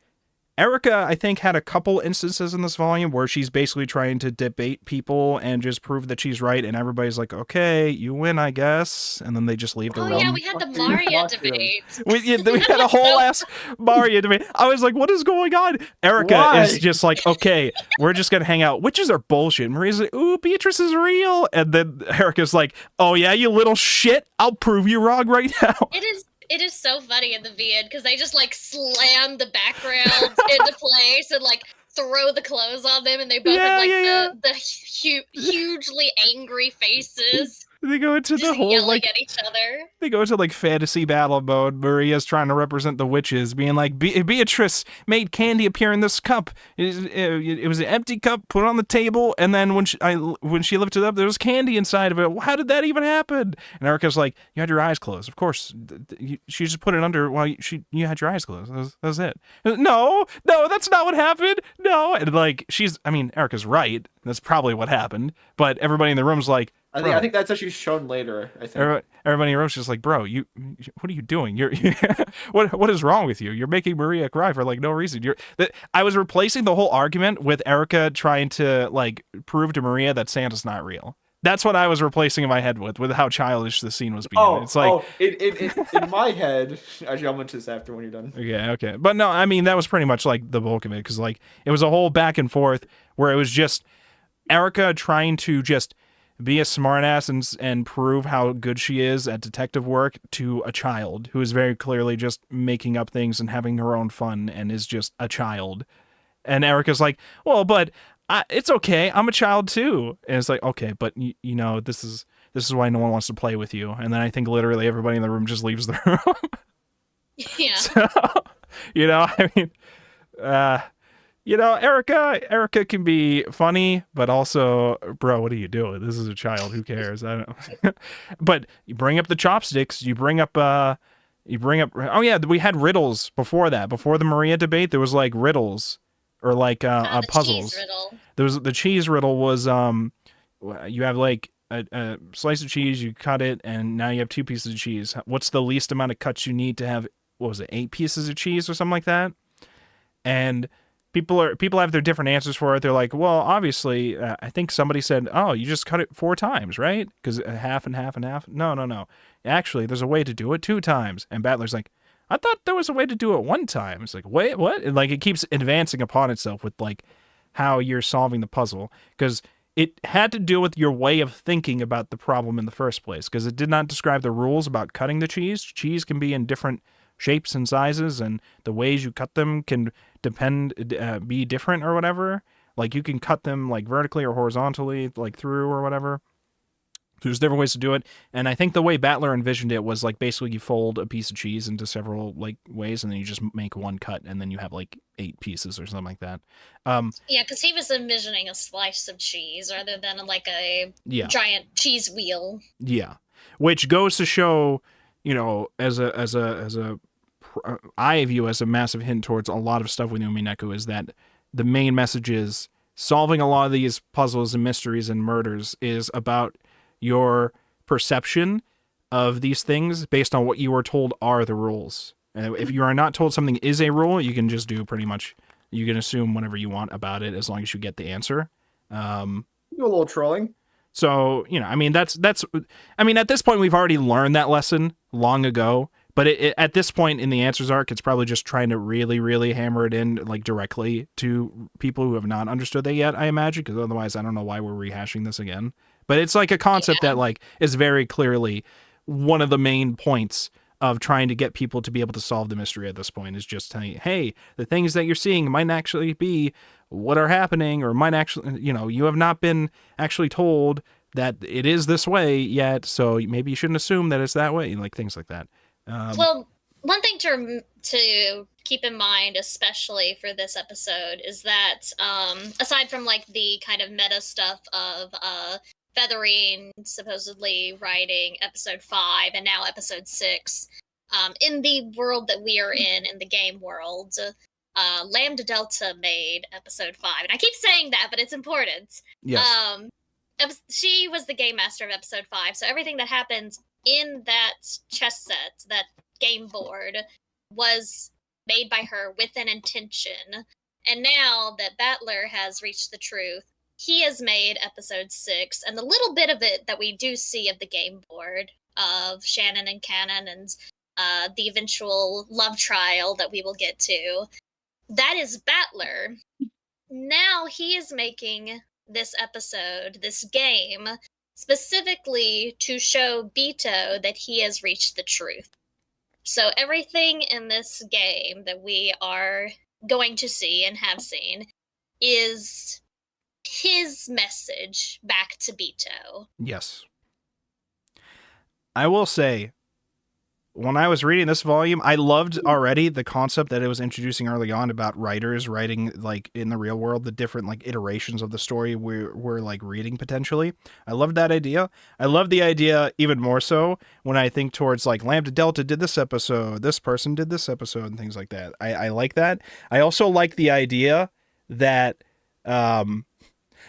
S2: Erica, I think, had a couple instances in this volume where she's basically trying to debate people and just prove that she's right, and everybody's like, okay, you win, I guess, and then they just leave the room.
S3: Oh yeah, we had the Maria debate.
S2: We had a whole ass Mario debate. I was like, what is going on? Erica is just like, okay, we're just gonna hang out. Witches are bullshit. Maria's like, ooh, Beatrice is real. And then Erica's like, oh yeah, you little shit, I'll prove you wrong right now.
S3: It is so funny in the VN because they just like slam the backgrounds into place and like throw the clothes on them, and they both have like the hugely angry faces.
S2: They go into the whole
S3: yelling
S2: like
S3: at each other.
S2: They go into like fantasy battle mode. Maria's trying to represent the witches, being like, Beatrice made candy appear in this cup. It was an empty cup put on the table, and then when she lifted it up, there was candy inside of it. How did that even happen? And Erica's like, you had your eyes closed. Of course, she just put it under while you had your eyes closed. That was it. No, that's not what happened. No, and like Erica's right. That's probably what happened. But everybody in the room's like,
S4: I think that's actually shown later. I think
S2: everybody in the room's just like, bro, what are you doing? What is wrong with you? You're making Maria cry for like no reason. I was replacing the whole argument with Erica trying to like prove to Maria that Santa's not real. That's what I was replacing in my head with how childish the scene was being. It's like
S4: in my head. Actually, I'll mention this after when you're done.
S2: Okay. But no, I mean that was pretty much like the bulk of it, because like it was a whole back and forth where it was just Erica trying to just be a smartass and prove how good she is at detective work to a child who is very clearly just making up things and having her own fun and is just a child. And Erica's like, well, but it's okay. I'm a child too. And it's like, okay, but you know, this is why no one wants to play with you. And then I think literally everybody in the room just leaves the room.
S3: Yeah.
S2: So, Erica can be funny, but also, bro, what are you doing? This is a child. Who cares? I don't. But you bring up the chopsticks. You bring up. Oh yeah, we had riddles before that. Before the Maria debate, there was like riddles or like
S3: the
S2: puzzles.
S3: Cheese riddle.
S2: There was the cheese riddle was you have like a slice of cheese, you cut it, and now you have 2 pieces of cheese. What's the least amount of cuts you need to have? What was it? 8 pieces of cheese or something like that? And people have their different answers for it. They're like, well, obviously, I think somebody said, oh, you just cut it 4 times, right? Because half and half and half. No. Actually, there's a way to do it 2 times. And Battler's like, I thought there was a way to do it one time. It's like, wait, what? And, like, it keeps advancing upon itself with, like, how you're solving the puzzle. Because it had to do with your way of thinking about the problem in the first place. Because it did not describe the rules about cutting the cheese. Cheese can be in different shapes and sizes, and the ways you cut them can be different or whatever. Like, you can cut them, like, vertically or horizontally, like, through or whatever. There's different ways to do it, and I think the way Battler envisioned it was, like, basically you fold a piece of cheese into several, like, ways, and then you just make one cut, and then you have, like, 8 pieces or something like that.
S3: Yeah, because he was envisioning a slice of cheese rather than, like, a giant cheese wheel.
S2: Yeah, which goes to show, you know, I view as a massive hint towards a lot of stuff with Umineko is that the main message is solving a lot of these puzzles and mysteries and murders is about your perception of these things based on what you are told are the rules. And if you are not told something is a rule, you can just do pretty much, you can assume whatever you want about it as long as you get the answer.
S4: Do a little trolling.
S2: So, you know, I mean, I mean, at this point, we've already learned that lesson long ago. But at this point in the Answers arc, it's probably just trying to really, really hammer it in, like, directly to people who have not understood that yet, I imagine, because otherwise I don't know why we're rehashing this again. But it's like a concept that, like, is very clearly one of the main points of trying to get people to be able to solve the mystery at this point, is just telling you, hey, the things that you're seeing might actually be what are happening, or might actually, you know, you have not been actually told that it is this way yet, so maybe you shouldn't assume that it's that way, like, things like that.
S3: Well, one thing to keep in mind, especially for this episode, is that aside from, like, the kind of meta stuff of Feathering supposedly writing episode 5 and now episode 6, in the world that we are in the game world, Lambda Delta made episode 5, and I keep saying that, but it's important.
S2: Yes.
S3: She was the game master of episode 5, so everything that happens in that chess set, that game board, was made by her with an intention. And now that Battler has reached the truth, he has made episode 6, and the little bit of it that we do see of the game board of Shannon and Cannon and the eventual love trial that we will get to, that is Battler. Now he is making this episode, this game, specifically to show Bito that he has reached the truth. So everything in this game that we are going to see and have seen is his message back to Bito.
S2: Yes. I will say, when I was reading this volume, I loved already the concept that it was introducing early on about writers writing, like, in the real world, the different, like, iterations of the story we're like reading potentially. I loved that idea. I love the idea even more so when I think towards, like, Lambda Delta did this episode, this person did this episode, and things like that. I like that. I also like the idea that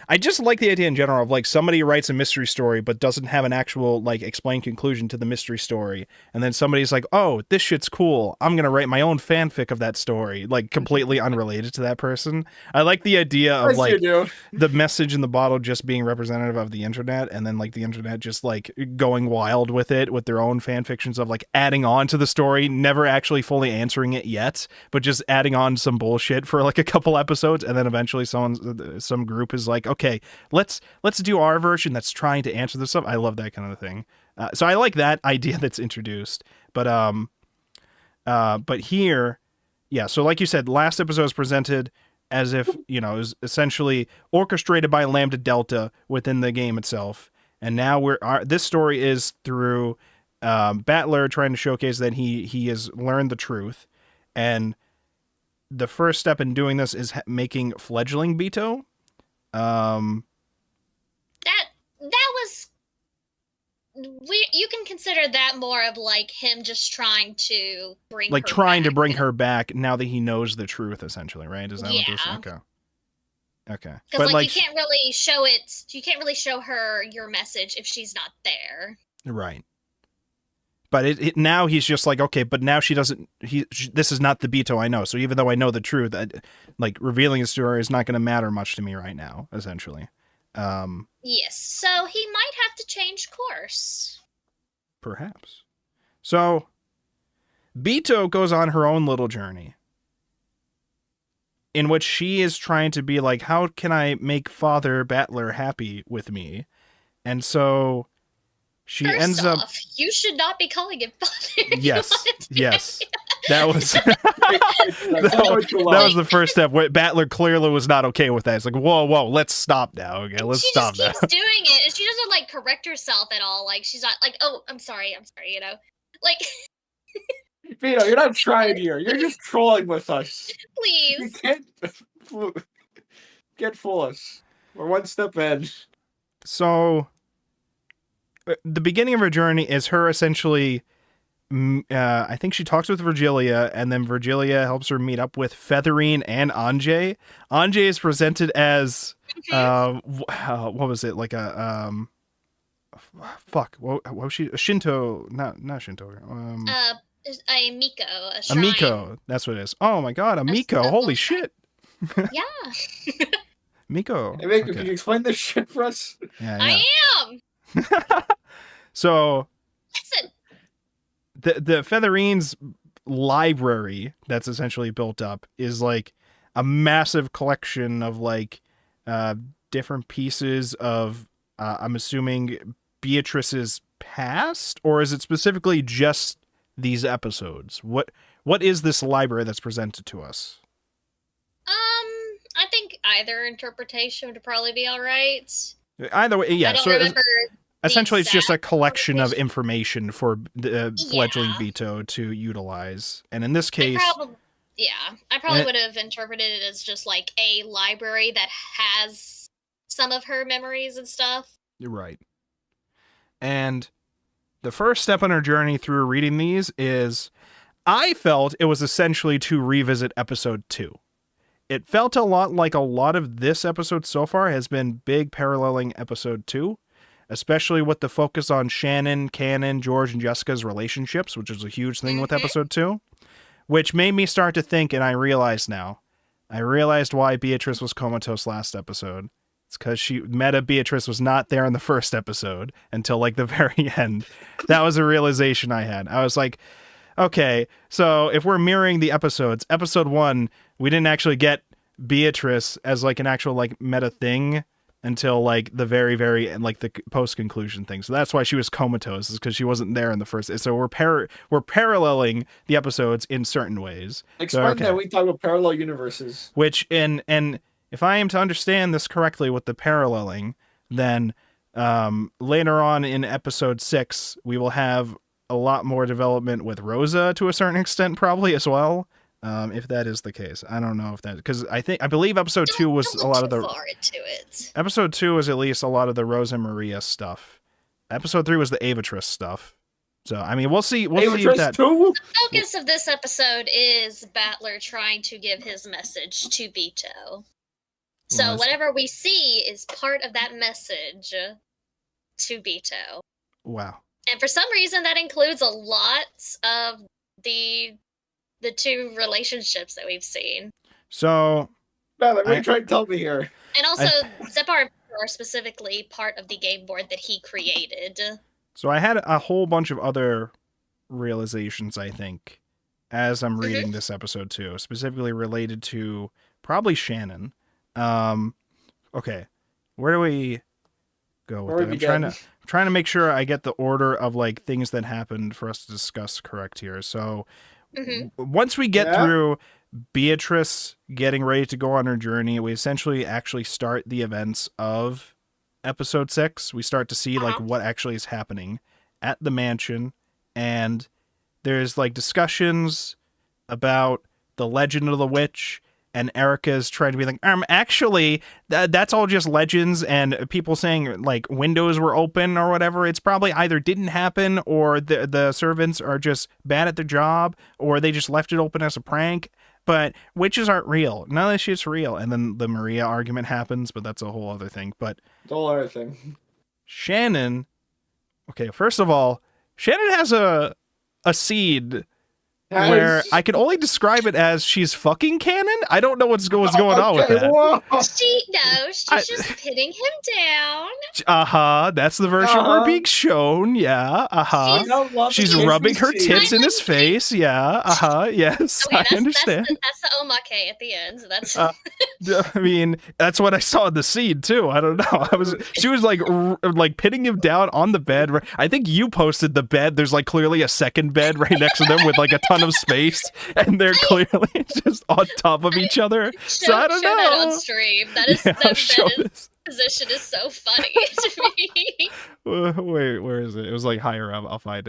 S2: I just like the idea in general of, like, somebody writes a mystery story but doesn't have an actual, like, explained conclusion to the mystery story, and then somebody's like, oh, this shit's cool, I'm gonna write my own fanfic of that story, like, completely unrelated to that person. I like the idea of, like, the message in the bottle just being representative of the internet, and then, like, the internet just, like, going wild with it with their own fanfictions of, like, adding on to the story, never actually fully answering it yet, but just adding on some bullshit for, like, a couple episodes, and then eventually some group is like, okay, let's do our version that's trying to answer this stuff. I love that kind of thing. So I like that idea that's introduced. But here, yeah. So like you said, last episode was presented as if, you know, it was essentially orchestrated by Lambda Delta within the game itself, and now this story is through Battler trying to showcase that he has learned the truth, and the first step in doing this is making fledgling Bito.
S3: That was, you can consider that more of, like, him just trying to bring
S2: like
S3: her
S2: trying
S3: back.
S2: to bring her back now that he knows the truth, essentially, right? Is that what this? Okay.
S3: Because, like, you can't really show it. You can't really show her your message if she's not there.
S2: Right. But now he's just like, okay, but now she doesn't. This is not the Bito I know. So even though I know the truth, like, revealing his story is not going to matter much to me right now. Essentially.
S3: Yes. So he might have to change course.
S2: Perhaps. So Bito goes on her own little journey in which she is trying to be like, how can I make Father Battler happy with me? And so she
S3: First
S2: ends
S3: off,
S2: up...
S3: you should not be calling him father. if you
S2: Yes,
S3: want it to be
S2: yes.
S3: happy.
S2: That was that was the first step. Battler clearly was not okay with that. It's like, whoa, let's stop now. Okay, let's
S3: She
S2: stop
S3: just
S2: now.
S3: keeps doing it, and she doesn't like correct herself at all. Like she's not like, oh, I'm sorry, you know, like
S4: Vito, you're not trying here. You're just trolling with us. You
S3: please.
S4: can't fool us. We're one step in.
S2: So, the beginning of her journey is her essentially... I think she talks with Virgilia, and then Virgilia helps her meet up with Featherine and Anjay. Anjay is presented as what was it, like a what was she? A Shinto, not Shinto.
S3: A Miko, a
S2: a
S3: shrine.
S2: Miko. That's what it is. Oh my god, a Miko!
S3: a
S2: Holy
S3: little shrine.
S2: shit,
S3: Yeah,
S2: Miko.
S4: Hey, Miko,
S2: Okay.
S4: can you explain this shit for us?
S2: Yeah.
S3: I am.
S2: So
S3: Listen,
S2: the Featherine's library that's essentially built up is like a massive collection of like different pieces of I'm assuming Beatrice's past, or is it specifically just these episodes? What is this library that's presented to us?
S3: I think either interpretation would probably be all right.
S2: Either way, yeah.
S3: I don't
S2: So
S3: remember.
S2: essentially, it's just a
S3: exact
S2: collection of
S3: interpretation.
S2: information for the fledgling
S3: Yeah.
S2: Bito to utilize, and in this case,
S3: I probably
S2: And-
S3: would have interpreted it as just like a library that has some of her memories and stuff.
S2: you're right. And the first step on our journey through reading these is, I felt it was essentially to revisit episode 2. It felt a lot like a lot of this episode so far has been big paralleling episode 2, especially with the focus on Shannon, Cannon, George, and Jessica's relationships, which is a huge thing with episode 2, which made me start to think, and I realized why Beatrice was comatose last episode. It's because Meta Beatrice was not there in the first episode until like the very end. That was a realization I had. I was like, okay, so if we're mirroring the episodes, episode 1, we didn't actually get Beatrice as like an actual like meta thing until like the very, very end, like the post-conclusion thing. So that's why she was comatose, is because she wasn't there in the first. So we're paralleling the episodes in certain ways.
S4: Explain that we talk about parallel universes.
S2: Which and if I am to understand this correctly with the paralleling, then later on in episode 6, we will have a lot more development with Rosa to a certain extent, probably as well. If that is the case, I don't know if that, because I believe episode 2 was
S3: Don't
S2: a
S3: look
S2: lot of
S3: too
S2: the
S3: far into it.
S2: episode 2 was at least a lot of the Rosa Maria stuff. Episode 3 was the Avatrice stuff. So I mean, we'll see. We'll see if that.
S4: Too?
S3: The focus of this episode is Battler trying to give his message to Bito. So
S2: Well,
S3: whatever we see is part of that message to Bito.
S2: Wow.
S3: And for some reason that includes a lot of the two relationships that we've seen.
S2: So
S4: Man, what are you trying to tell me here?
S3: And also Zepar and Peter are specifically part of the game board that he created.
S2: So I had a whole bunch of other realizations, I think, as I'm reading this episode too, specifically related to probably Shannon. Okay, where do we go with
S4: Where
S2: that?
S4: we
S2: I'm trying to make sure I get the order of like things that happened for us to discuss correct here. So once we get through Beatrice getting ready to go on her journey, we essentially actually start the events of episode 6. We start to see like what actually is happening at the mansion, and there's like discussions about the legend of the witch, and Erica's trying to be like, actually, that's all just legends, and people saying like windows were open or whatever. It's probably either didn't happen, or the servants are just bad at their job, or they just left it open as a prank. But witches aren't real. None of this shit's real. And then the Maria argument happens, but that's a whole other thing. But
S4: The whole other thing.
S2: Shannon, okay, first of all, Shannon has a seed where I can only describe it as she's fucking canon. I don't know what's going on with that.
S4: Whoa.
S3: She's just pinning him down.
S2: That's the version we're being shown. Yeah. She's rubbing her tits in his face. Yeah. Yes.
S3: Okay,
S2: I understand.
S3: That's the omake at the end. So that's.
S2: I mean, that's what I saw in the scene too. I don't know. She was like pinning him down on the bed. I think you posted the bed. There's like clearly a second bed right next to them with like a ton of space, and they're clearly just on top of each other. So I don't know.
S3: That on stream. That is position is so funny to me.
S2: Wait, where is it? It was like higher up. I'll find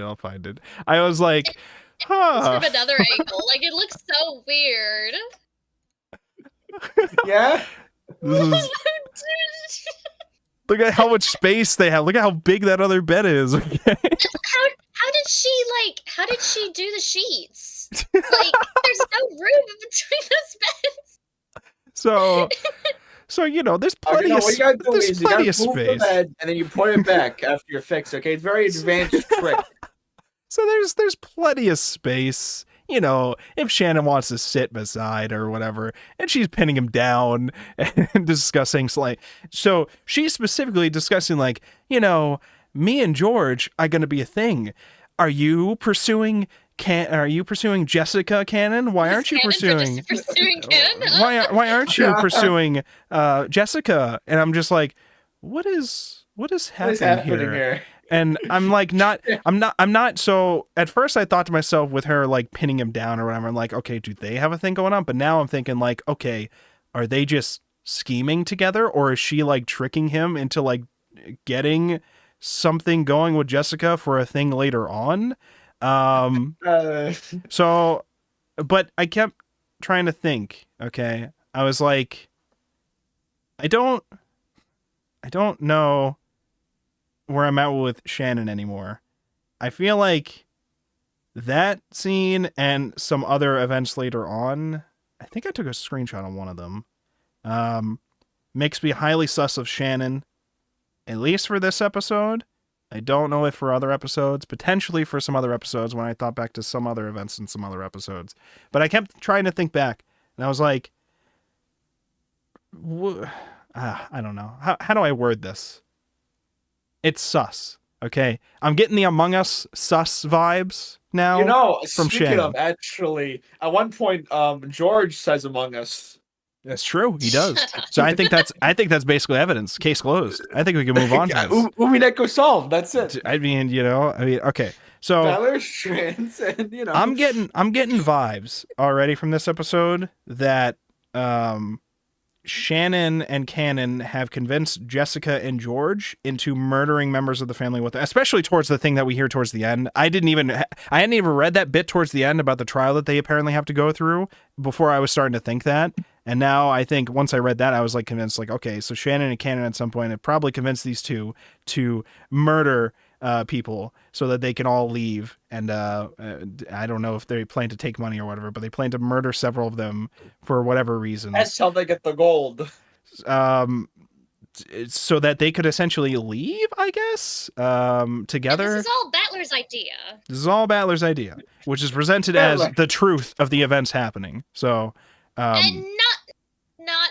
S2: it. I was like,
S3: It's from another angle. Like it looks so weird.
S4: Yeah.
S2: Look at how much space they have. Look at how big that other bed is. Okay.
S3: How did she do the sheets? Like there's no room between those beds.
S2: So there's plenty of
S4: what you gotta do
S2: there's
S4: is you
S2: plenty
S4: gotta
S2: of
S4: move the
S2: space.
S4: bed and then you put it back after you're fixed. Okay, it's a very advanced trick.
S2: So there's plenty of space. If Shannon wants to sit beside or whatever, and she's pinning him down and discussing so she's specifically discussing me and George are going to be a thing. Are you pursuing Jessica Cannon? Why aren't you pursuing
S3: Cannon?
S2: Why aren't you pursuing Jessica? And I'm just like, what is happening here? And I'm like, I'm not. So at first I thought to myself with her like pinning him down or whatever, I'm like, okay, do they have a thing going on? But now I'm thinking like, okay, are they just scheming together, or is she like tricking him into like getting something going with Jessica for a thing later on? So, but I kept trying to think, okay, I was like, I don't know where I'm at with Shannon anymore. I feel like that scene and some other events later on, I think I took a screenshot on one of them, makes me highly sus of Shannon, at least for this episode. I don't know if for other episodes, potentially for some other episodes when I thought back to some other events in some other episodes. But I kept trying to think back, and I was like, I don't know. How do I word this? It's sus. Okay, I'm getting the Among Us sus vibes now. From
S4: speaking
S2: Shannon.
S4: of, actually, at one point, George says Among Us.
S2: That's true. He does. So I think that's basically evidence. Case closed. I think we can move on to this.
S4: Umineko solved. That's it.
S2: I mean, okay. So
S4: Valor's trans, and
S2: I'm getting vibes already from this episode that Shannon and Cannon have convinced Jessica and George into murdering members of the family with them, especially towards the thing that we hear towards the end. I hadn't even read that bit towards the end about the trial that they apparently have to go through before I was starting to think that. And now I think once I read that, I was like convinced, like, okay, so Shannon and Cannon at some point have probably convinced these two to murder people so that they can all leave. And I don't know if they plan to take money or whatever, but they plan to murder several of them for whatever reason.
S4: That's how they get the gold.
S2: So that they could essentially leave, I guess, together.
S3: And this is all Battler's idea.
S2: This is all Battler's idea, which is presented as the truth of the events happening. So,
S3: and not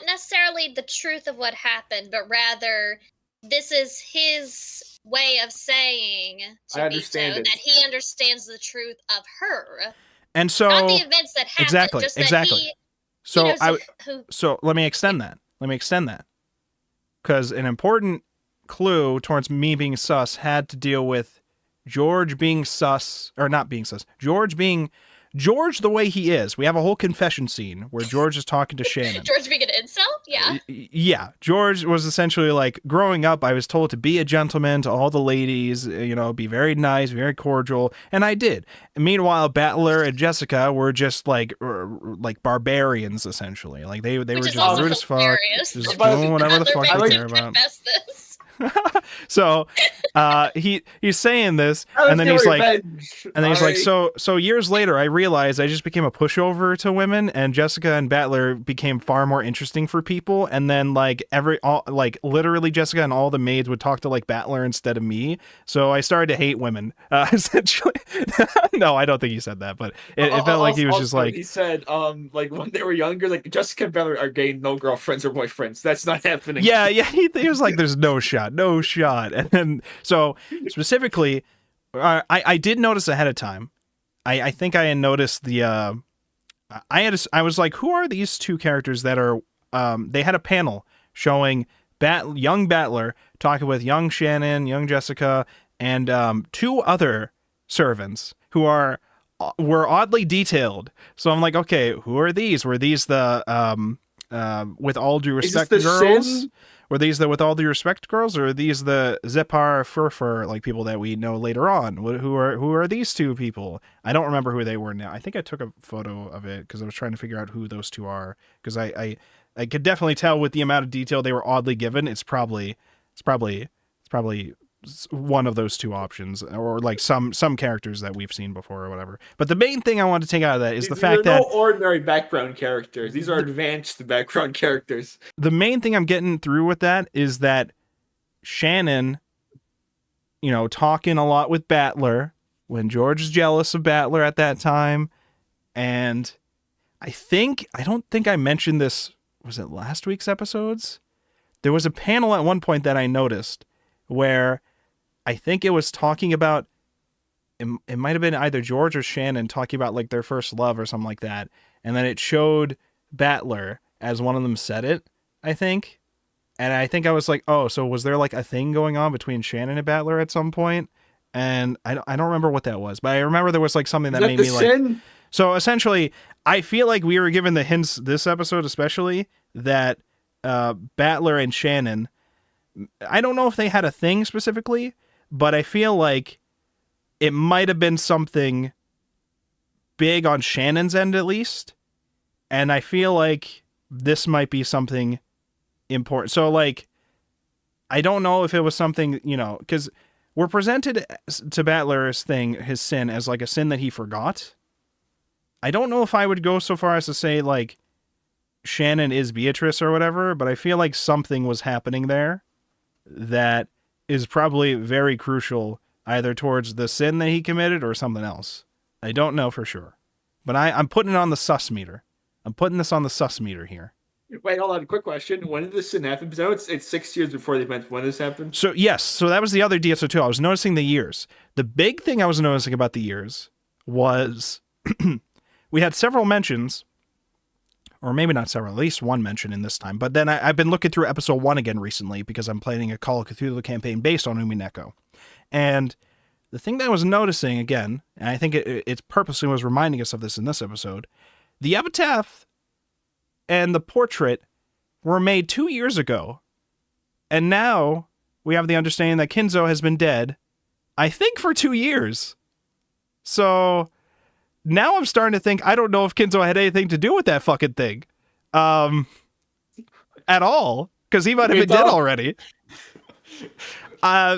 S3: necessarily the truth of what happened, but rather this is his way of saying to Vito that he understands the truth of her.
S2: And so
S3: not the events that happened,
S2: exactly. So let me extend that. Because an important clue towards me being sus had to deal with George being sus, or not being sus. George the way he is. We have a whole confession scene where George is talking to Shannon.
S3: George being an incel? Yeah.
S2: Yeah. George was essentially like, growing up, I was told to be a gentleman to all the ladies, be very nice, very cordial, and I did. Meanwhile, Battler and Jessica were just like barbarians, essentially. Like they were just rude as fuck, just doing whatever the fuck they care about. So he's saying this, and then he's like, so years later I realized I just became a pushover to women, and Jessica and Battler became far more interesting for people. people, and then like literally Jessica and all the maids would talk to like Battler instead of me. So I started to hate women. Essentially, no, I don't think he said that, but it felt like he was just like
S1: he said like when they were younger, like Jessica and Bella are getting no girlfriends or boyfriends. That's not happening.
S2: Yeah, he was like, there's no shot. And then so specifically, I did notice ahead of time. I think I had noticed the I was like, who are these two characters that are they had a panel showing young Battler talking with young Shannon, young Jessica, and two other servants who were oddly detailed. So I'm like, okay, who are these? Were these the with all due respect girls?
S1: Sin?
S2: Were these the with all due respect girls, or are these the Zepar Furfur like people that we know later on? Who are these two people? I don't remember who they were now. I think I took a photo of it because I was trying to figure out who those two are, because I could definitely tell with the amount of detail they were oddly given. It's probably one of those two options, or like some characters that we've seen before or whatever. But the main thing I want to take out of that is the fact that
S1: no ordinary background characters. These are advanced background characters.
S2: The main thing I'm getting through with that is that Shannon, talking a lot with Battler when George is jealous of Battler at that time. And I don't think I mentioned this, was it last week's episodes? There was a panel at one point that I noticed where I think it was talking about, it might have been either George or Shannon talking about like their first love or something like that. And then it showed Battler as one of them said it, I think. And I think I was like, oh, so was there like a thing going on between Shannon and Battler at some point? And I don't remember what that was, but I remember there was like something that made me like, so essentially I feel like we were given the hints this episode, especially that Battler and Shannon, I don't know if they had a thing specifically, but I feel like it might have been something big on Shannon's end at least. And I feel like this might be something important. So like, I don't know if it was something, because we're presented to Battler's thing, his sin, as like a sin that he forgot. I don't know if I would go so far as to say like Shannon is Beatrice or whatever, but I feel like something was happening there that is probably very crucial either towards the sin that he committed or something else. I don't know for sure, but I'm putting it on the sus meter. I'm putting this on the sus meter here.
S1: Wait, hold on. Quick question. When did this sin happen? Because I know it's 6 years before the event. When this happened?
S2: So yes, so that was the other DSO too. I was noticing the years. The big thing I was noticing about the years was we had several mentions, or maybe not several, at least one mention in this time. But then I've been looking through episode 1 again recently because I'm playing a Call of Cthulhu campaign based on Umineko. And the thing that I was noticing again, and I think it purposely was reminding us of this in this episode, the epitaph and the portrait were made 2 years ago. And now we have the understanding that Kinzo has been dead, I think, for 2 years. So now I'm starting to think, I don't know if Kinzo had anything to do with that fucking thing. At all. Because he might have been dead already.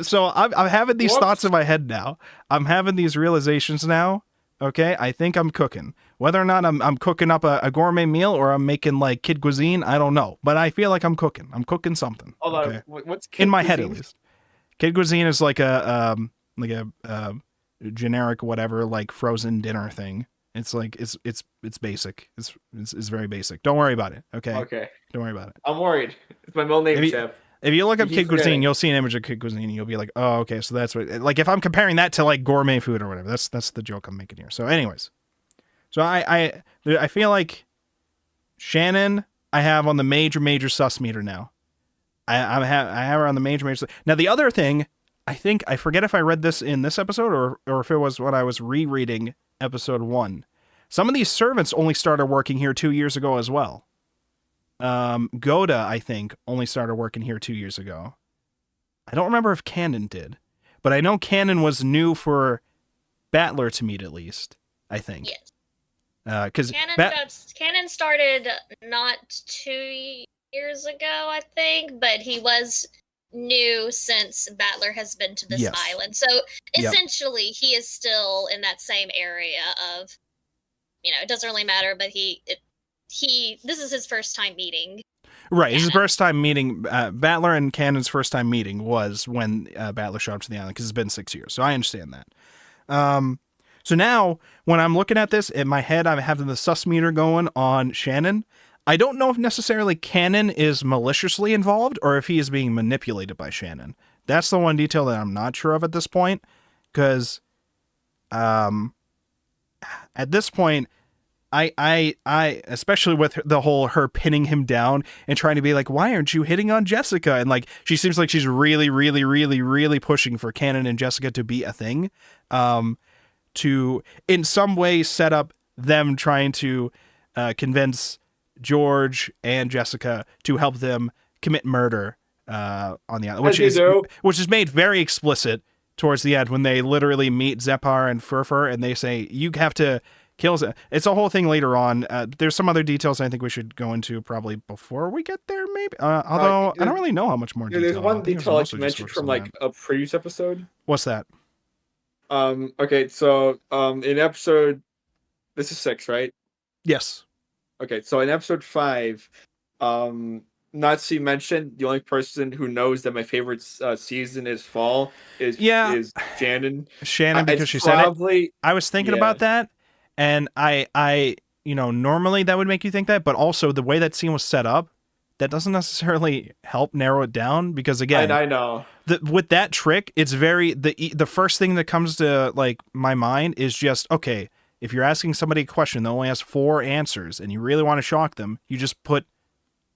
S2: So I'm having these thoughts in my head now. I'm having these realizations now. Okay, I think I'm cooking. Whether or not I'm cooking up a gourmet meal or I'm making like kid cuisine, I don't know. But I feel like I'm cooking. I'm cooking something.
S1: Hold on. What's kid
S2: in my
S1: cuisine?
S2: head at least? Kid cuisine is like a generic whatever like frozen dinner thing. It's like it's basic. It's very basic. Don't worry about it. Okay.
S1: Okay.
S2: Don't worry about it.
S1: I'm worried. It's my middle name, Chef.
S2: If you look up
S1: He's
S2: kid cuisine,
S1: forgetting.
S2: you'll see an image of kid cuisine, and you'll be like, "Oh, okay, so that's what." Like, if I'm comparing that to like gourmet food or whatever, that's the joke I'm making here. So, anyways, so I feel like Shannon I have on the major sus meter now. I have her on the major. Now, the other thing, I forget if I read this in this episode or if it was when I was rereading episode 1. Some of these servants only started working here 2 years ago as well. Goda, I think, only started working here 2 years ago. I don't remember if Cannon did, but I know Cannon was new for Battler to meet at least, I think.
S3: Yes.
S2: Because
S3: Cannon started not 2 years ago, I think, but he was new since Battler has been to this island. So essentially, he is still in that same area of, it doesn't really matter, but this is his first time meeting.
S2: Right. His first time meeting, Battler and Cannon's first time meeting was when Battler showed up to the island, because it's been 6 years. So I understand that. So now, when I'm looking at this, in my head, I'm having the sus meter going on Shannon. I don't know if necessarily Cannon is maliciously involved or if he is being manipulated by Shannon. That's the one detail that I'm not sure of at this point, because at this point, I especially with the whole her pinning him down and trying to be like, why aren't you hitting on Jessica? And like, she seems like she's really, really, really, really pushing for Cannon and Jessica to be a thing, to in some way set up them trying to convince George and Jessica to help them commit murder on the island, which is made very explicit towards the end when they literally meet Zepar and Furfur and they say, you have to kill Zepar. It's a whole thing later on. There's some other details I think we should go into probably before we get there, maybe. Although I don't really know how much more detail.
S1: There's one detail I mentioned from like a previous episode.
S2: What's that?
S1: Okay, so in episode, this is 6, right?
S2: Yes.
S1: Okay, so in episode 5, Natsu mentioned the only person who knows that my favorite season is fall is Shannon.
S2: Shannon, because she said it. I was thinking about that, and I normally that would make you think that, but also the way that scene was set up, that doesn't necessarily help narrow it down, because again,
S1: I know
S2: with that trick, it's very the first thing that comes to like my mind is just, okay, if you're asking somebody a question that only has 4 answers and you really want to shock them, you just put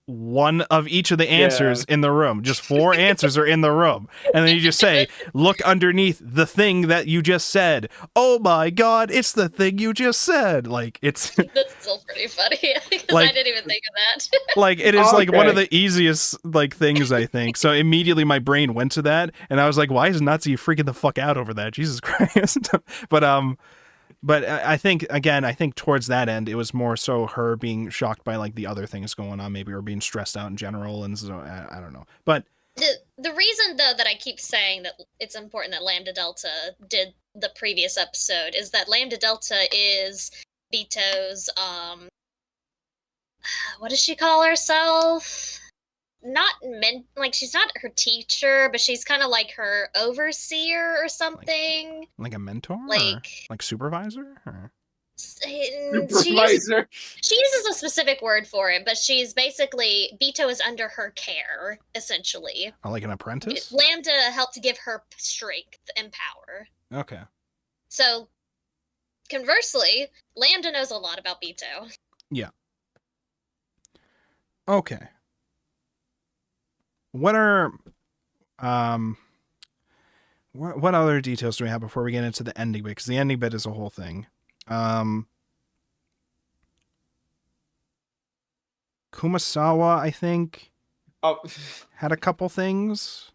S2: one of each of the answers in the room. Just 4 answers are in the room. And then you just say, look underneath the thing that you just said. Oh my God, it's the thing you just said. Like, it's...
S3: That's still pretty funny. Because I didn't even think of that.
S2: Like, it is like one of the easiest like things, I think. So immediately my brain went to that. And I was like, why is Natsu freaking the fuck out over that? Jesus Christ. But I think, again, towards that end, it was more so her being shocked by like the other things going on, maybe, or being stressed out in general. And so I don't know. But
S3: the reason, though, that I keep saying that it's important that Lambda Delta did the previous episode is that Lambda Delta is Bito's, what does she call herself? She's not her teacher, but she's kind of like her overseer or something.
S2: Like a mentor? Like supervisor? Or?
S1: Supervisor.
S3: She uses a specific word for it, but she's basically, Bito is under her care, essentially.
S2: Oh, like an apprentice?
S3: Lambda helped give her strength and power.
S2: Okay.
S3: So, conversely, Lambda knows a lot about Bito.
S2: Yeah. Okay. What are what other details do we have before we get into the ending bit? Because the ending bit is a whole thing. Kumasawa, I think, had a couple things.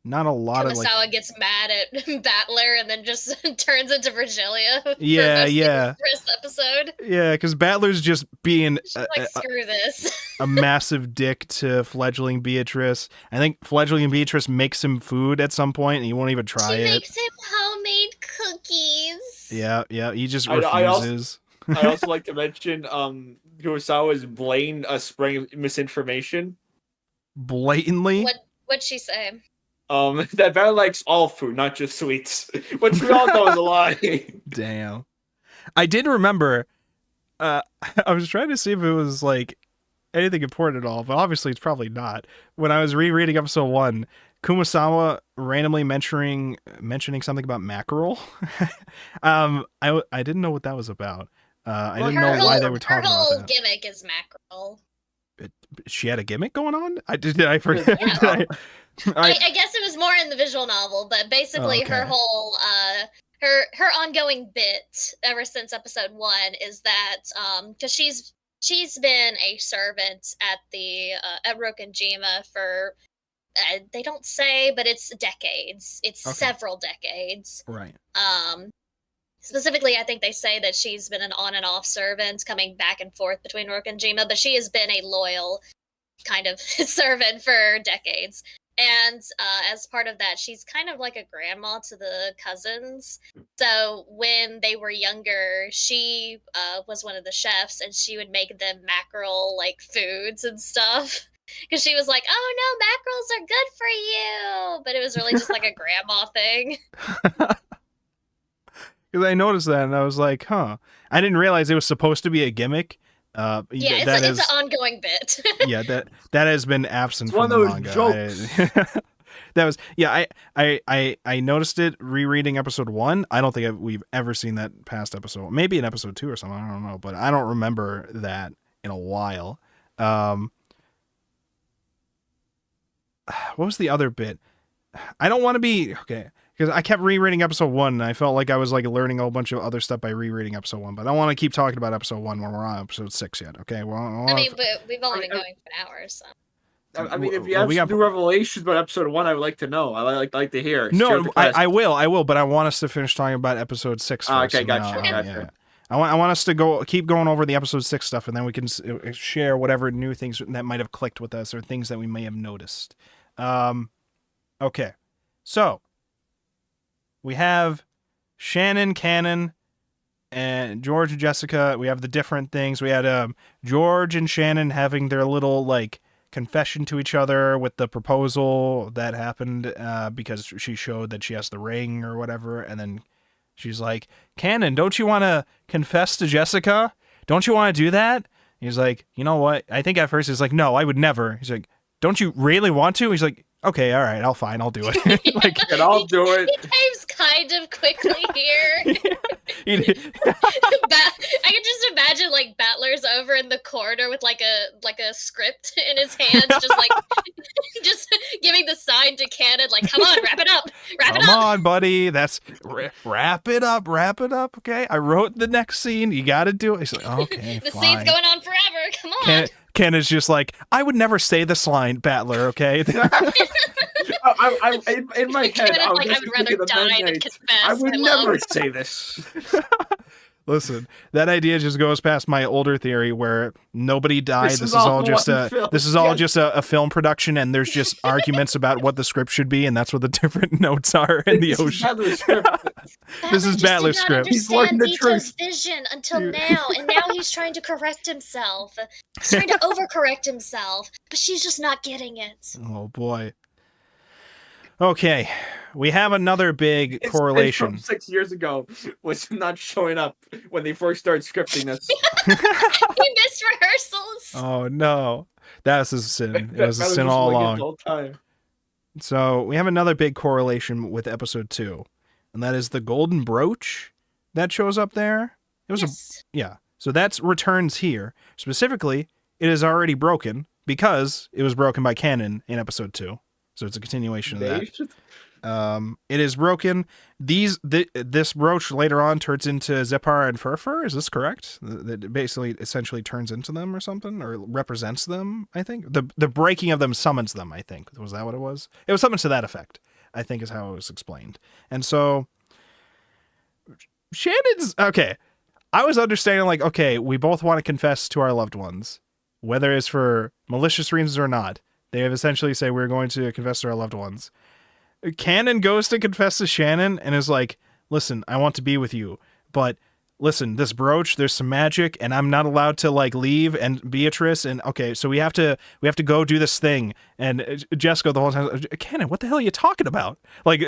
S2: Not a lot of like...
S3: Kumasawa gets mad at Battler and then just turns into Virgilia.
S2: Yeah.
S3: The first episode.
S2: Yeah, because Battler's just being
S3: screw this.
S2: a massive dick to fledgling Beatrice. I think fledgling Beatrice makes him food at some point, and he won't even try it.
S3: She makes him homemade cookies.
S2: Yeah, he just refuses.
S1: I also like to mention Kurosawa's blatant spreading misinformation.
S2: Blatantly?
S3: What'd she say?
S1: That Battler likes all food, not just sweets. Which we all know is a lie.
S2: Damn. I did remember, I was trying to see if it was like anything important at all, but obviously it's probably not. When I was rereading episode 1, Kumasawa randomly mentioning something about mackerel. I didn't know what that was about. I didn't know why they were talking about that.
S3: Her whole gimmick is mackerel.
S2: She had a gimmick going on? Did I forget?
S3: Yeah. I guess it was more in the visual novel, but basically her whole her ongoing bit ever since episode 1 is that because she's been a servant at the at Rokenjima for they don't say, but it's decades. It's several decades.
S2: Right.
S3: Specifically, I think they say that she's been an on and off servant coming back and forth between Rokenjima, but she has been a loyal kind of servant for decades. And as part of that, she's kind of like a grandma to the cousins. So when they were younger, she was one of the chefs, and she would make them mackerel like foods and stuff. Because she was like, "Oh no, mackerels are good for you," but it was really just like a grandma thing.
S2: Because I noticed that and I was like, huh. I didn't realize it was supposed to be a gimmick.
S3: Yeah, it's an ongoing bit.
S2: Yeah, that has been absent
S4: It's
S2: from
S4: one
S2: the
S4: of those
S2: manga.
S4: jokes.
S2: That was I noticed it rereading episode 1. I don't think we've ever seen that past episode. Maybe in episode 2 or something. I don't know, but I don't remember that in a while. What was the other bit? I don't want to be okay because I kept rereading episode 1 and I felt like I was like learning a whole bunch of other stuff by rereading episode 1, but I don't want to keep talking about episode 1 when we're on episode 6 yet. Okay,
S3: But we've only been going for an hour, so.
S4: I mean, if you have some new revelations about episode 1, I would like to know. I like to hear.
S2: No, I will, but I want us to finish talking about episode 6 first.
S4: Okay, gotcha.
S2: Yeah. I want us to keep going over the episode 6 stuff, and then we can share whatever new things that might have clicked with us or things that we may have noticed. Okay, so we have Shannon, Cannon, and George and Jessica. We have the different things. We had George and Shannon having their little like confession to each other with the proposal that happened because she showed that she has the ring or whatever, and then she's like, Cannon, don't you want to confess to Jessica? Don't you want to do that? He's like, you know what? I think at first he's like, no, I would never. He's like, don't you really want to? He's like, okay, all right, I'll do it.
S4: Like, and I'll do it.
S3: He behaves kind of quickly here. I can just imagine like Battler's over in the corner with like a script in his hands, just like just giving the sign to Cannon, like, come on, wrap it up.
S2: Come on, buddy. That's wrap it up. Okay, I wrote the next scene. You got to do it. He's like, okay,
S3: the
S2: fine.
S3: scene's going on forever. Come on.
S2: Ken is just like, I would never say this line, Battler, okay?
S4: In my head,
S3: I would rather die than confess.
S4: I would never say this.
S2: Listen, that idea just goes past my older theory where nobody died. This is all just a film production, and there's just arguments about what the script should be, and that's what the different notes are in the ocean. This is Battler's script.
S3: He's learning the truth. Vision until now, and now he's trying to correct himself. He's trying to overcorrect himself, but she's just not getting it.
S2: Oh boy. Okay, we have another big correlation.
S4: From 6 years ago was not showing up when they first started scripting this.
S3: He missed rehearsals.
S2: Oh no, that was a sin. It was a sin all along. So we have another big correlation with episode 2, and that is the golden brooch that shows up there. It was So that's returns here. Specifically, it is already broken because it was broken by Cannon in episode 2. So it's a continuation of that. It is broken. This brooch later on turns into Zepar and Furfur. Is this correct? That basically essentially turns into them or something, or represents them, I think. The breaking of them summons them, I think. Was that what it was? It was something to that effect, I think is how it was explained. And so Shannon's okay. I was understanding like, okay, we both want to confess to our loved ones, whether it's for malicious reasons or not. They have essentially say we're going to confess to our loved ones. Cannon goes to confess to Shannon and is like, listen, I want to be with you, but listen, this brooch, there's some magic and I'm not allowed to like leave, and Beatrice, and okay, so we have to go do this thing. And Jessica the whole time, Cannon, what the hell are you talking about? Like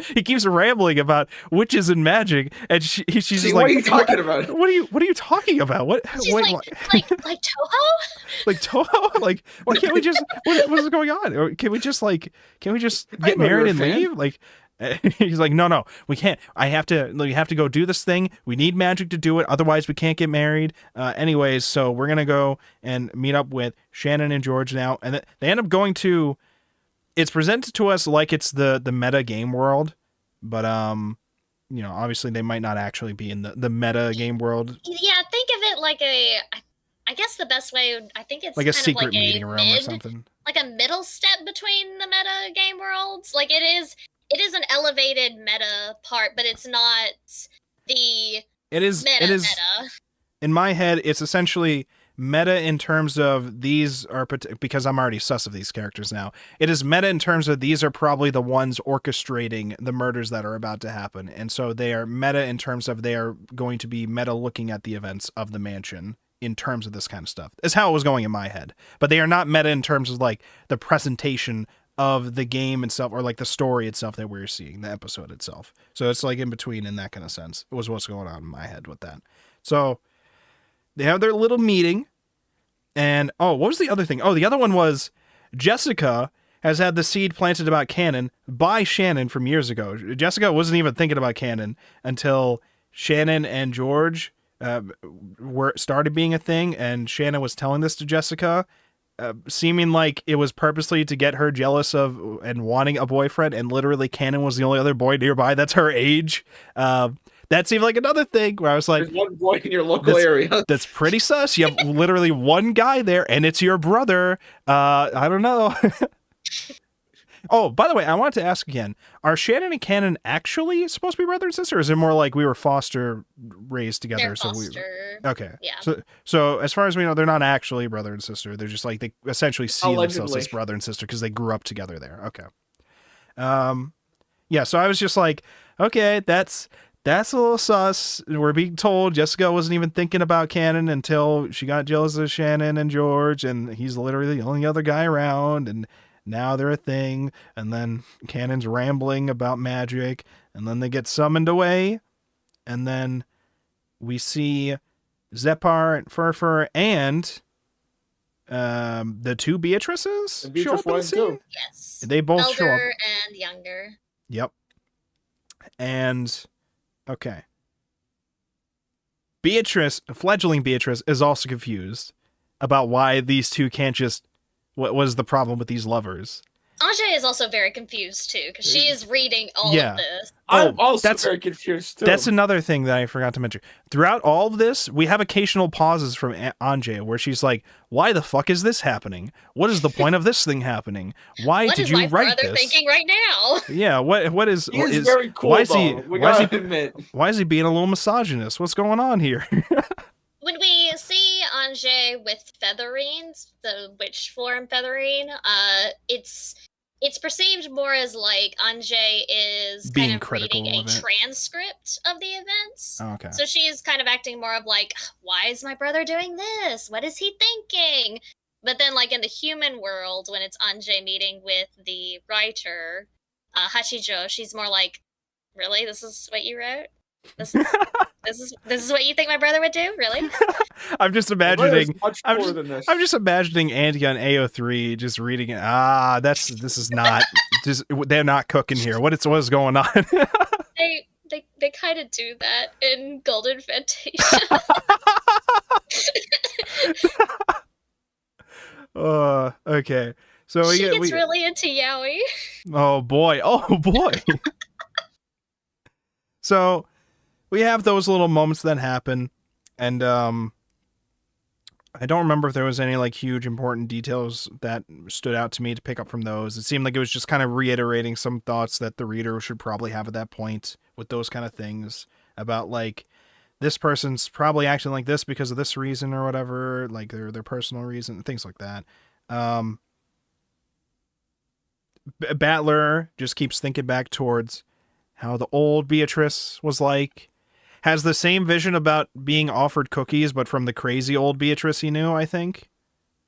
S2: he keeps rambling about witches and magic, and she's just like,
S4: what are you talking about?
S2: What are you talking about? What?
S3: She's
S2: wait,
S3: like Toho?
S2: Like Toho? Like why can't we just what's going on? Or can we just get married and leave? Like he's like, no, we can't. We have to go do this thing. We need magic to do it. Otherwise, we can't get married. Anyways, so we're going to go and meet up with Shannon and George now. And they end up going to, it's presented to us like it's the meta game world. But, obviously they might not actually be in the meta game world.
S3: Yeah, think of it like I guess the best way, I think it's
S2: like
S3: kind
S2: a secret
S3: of like
S2: meeting room or something.
S3: Like a middle step between the meta game worlds. Like it is an elevated meta part, but it's not the meta.
S2: In my head, it's essentially meta in terms of these are, because I'm already sus of these characters now, it is meta in terms of these are probably the ones orchestrating the murders that are about to happen. And so they are meta in terms of they are going to be meta looking at the events of the mansion in terms of this kind of stuff. Is how it was going in my head. But they are not meta in terms of like the presentation of the game itself or like the story itself that we're seeing, the episode itself. So it's like in between in that kind of sense. It was what's going on in my head with that. So they have their little meeting. And, what was the other thing? Oh, the other one was Jessica has had the seed planted about canon by Shannon from years ago. Jessica wasn't even thinking about canon until Shannon and George started being a thing, and Shannon was telling this to Jessica, seeming like it was purposely to get her jealous of and wanting a boyfriend, and literally Cannon was the only other boy nearby that's her age. That seemed like another thing where I was like,
S1: there's one boy in your local area.
S2: That's pretty sus. You have literally one guy there, and it's your brother. I don't know. Oh, by the way, I wanted to ask again, are Shannon and Cannon actually supposed to be brother and sister, or is it more like we were foster raised together?
S3: They're foster.
S2: Okay.
S3: Yeah.
S2: So as far as we know, they're not actually brother and sister. They're just like, they essentially see themselves as brother and sister because they grew up together there. Okay. Yeah, so I was just like, okay, that's a little sus. We're being told Jessica wasn't even thinking about Cannon until she got jealous of Shannon and George, and he's literally the only other guy around, and now they're a thing, and then Cannon's rambling about magic, and then they get summoned away, and then we see Zepar and Furfur and the two Beatrices show up in the scene.
S3: Yes.
S2: They both show up.
S3: Elder and younger.
S2: Yep. And okay. Beatrice, fledgling Beatrice, is also confused about why these two can't just... What was the problem with these lovers?
S3: Ajay is also very confused too, because she is reading all of this.
S1: I'm also very confused too.
S2: That's another thing that I forgot to mention. Throughout all of this, we have occasional pauses from Anjay where she's like, "Why the fuck is this happening? What is the point of this thing happening? Why did you write this?" What is my brother thinking
S3: right now?
S2: Yeah, what is?
S1: He is very cool. Why
S2: is he being a little misogynist? What's going on here?
S3: When we see Anjay with Featherine, the witch form Featherine, it's perceived more as like Anjay is
S2: being
S3: kind of reading a transcript of the events.
S2: Oh, okay.
S3: So she is kind of acting more of like, why is my brother doing this? What is he thinking? But then like in the human world, when it's Anjay meeting with the writer, Hachijo, she's more like, really? This is what you wrote? This is what you think my brother would do? Really?
S2: I'm just imagining. I'm just imagining Andy on AO3 just reading it. This is not. They're not cooking here. What is going on?
S3: They kind of do that in Golden Fantasia.
S2: Okay. So
S3: she gets really into yaoi.
S2: Oh boy. So we have those little moments that happen, and I don't remember if there was any like huge important details that stood out to me to pick up from those. It seemed like it was just kind of reiterating some thoughts that the reader should probably have at that point with those kind of things about like this person's probably acting like this because of this reason or whatever, like their personal reason, things like that. Battler just keeps thinking back towards how the old Beatrice was like. Has the same vision about being offered cookies, but from the crazy old Beatrice he knew, I think.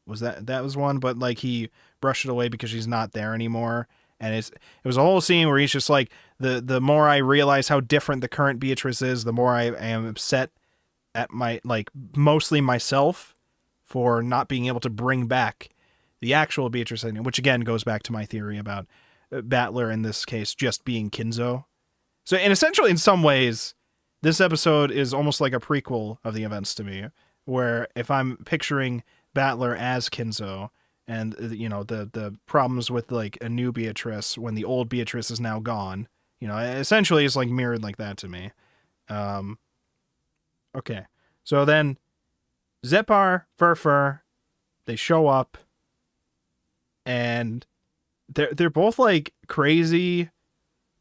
S2: That was one, but like he brushed it away because she's not there anymore. And it was a whole scene where he's just like, the more I realize how different the current Beatrice is, the more I am upset at mostly myself for not being able to bring back the actual Beatrice I knew, which again goes back to my theory about Battler in this case just being Kinzo. So, and essentially in some ways, this episode is almost like a prequel of the events to me, where if I'm picturing Battler as Kinzo and, you know, the problems with like a new Beatrice when the old Beatrice is now gone, you know, essentially it's like mirrored like that to me. Okay. So then Zepar, Furfur, they show up and they're both like crazy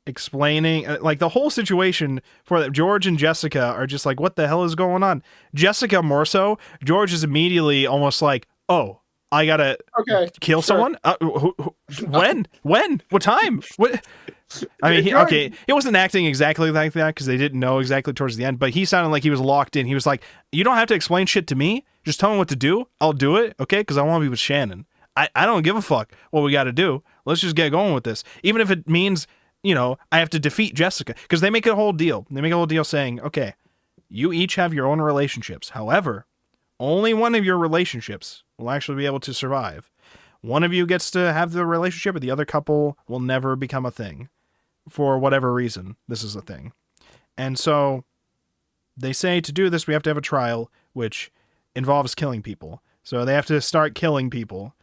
S2: explaining like the whole situation for that. George and Jessica are just like, what the hell is going on? Jessica more so. George is immediately almost like, oh, I gotta kill someone? When? What time? What? I mean, he wasn't acting exactly like that because they didn't know exactly towards the end, but he sounded like he was locked in. He was like, you don't have to explain shit to me. Just tell me what to do. I'll do it, okay? Because I want to be with Shannon. I don't give a fuck what we got to do. Let's just get going with this. Even if it means, I have to defeat Jessica. Because they make a whole deal. They make a whole deal saying, okay, you each have your own relationships. However, only one of your relationships will actually be able to survive. One of you gets to have the relationship, but the other couple will never become a thing. For whatever reason, this is a thing. And so they say to do this, we have to have a trial, which involves killing people. So they have to start killing people.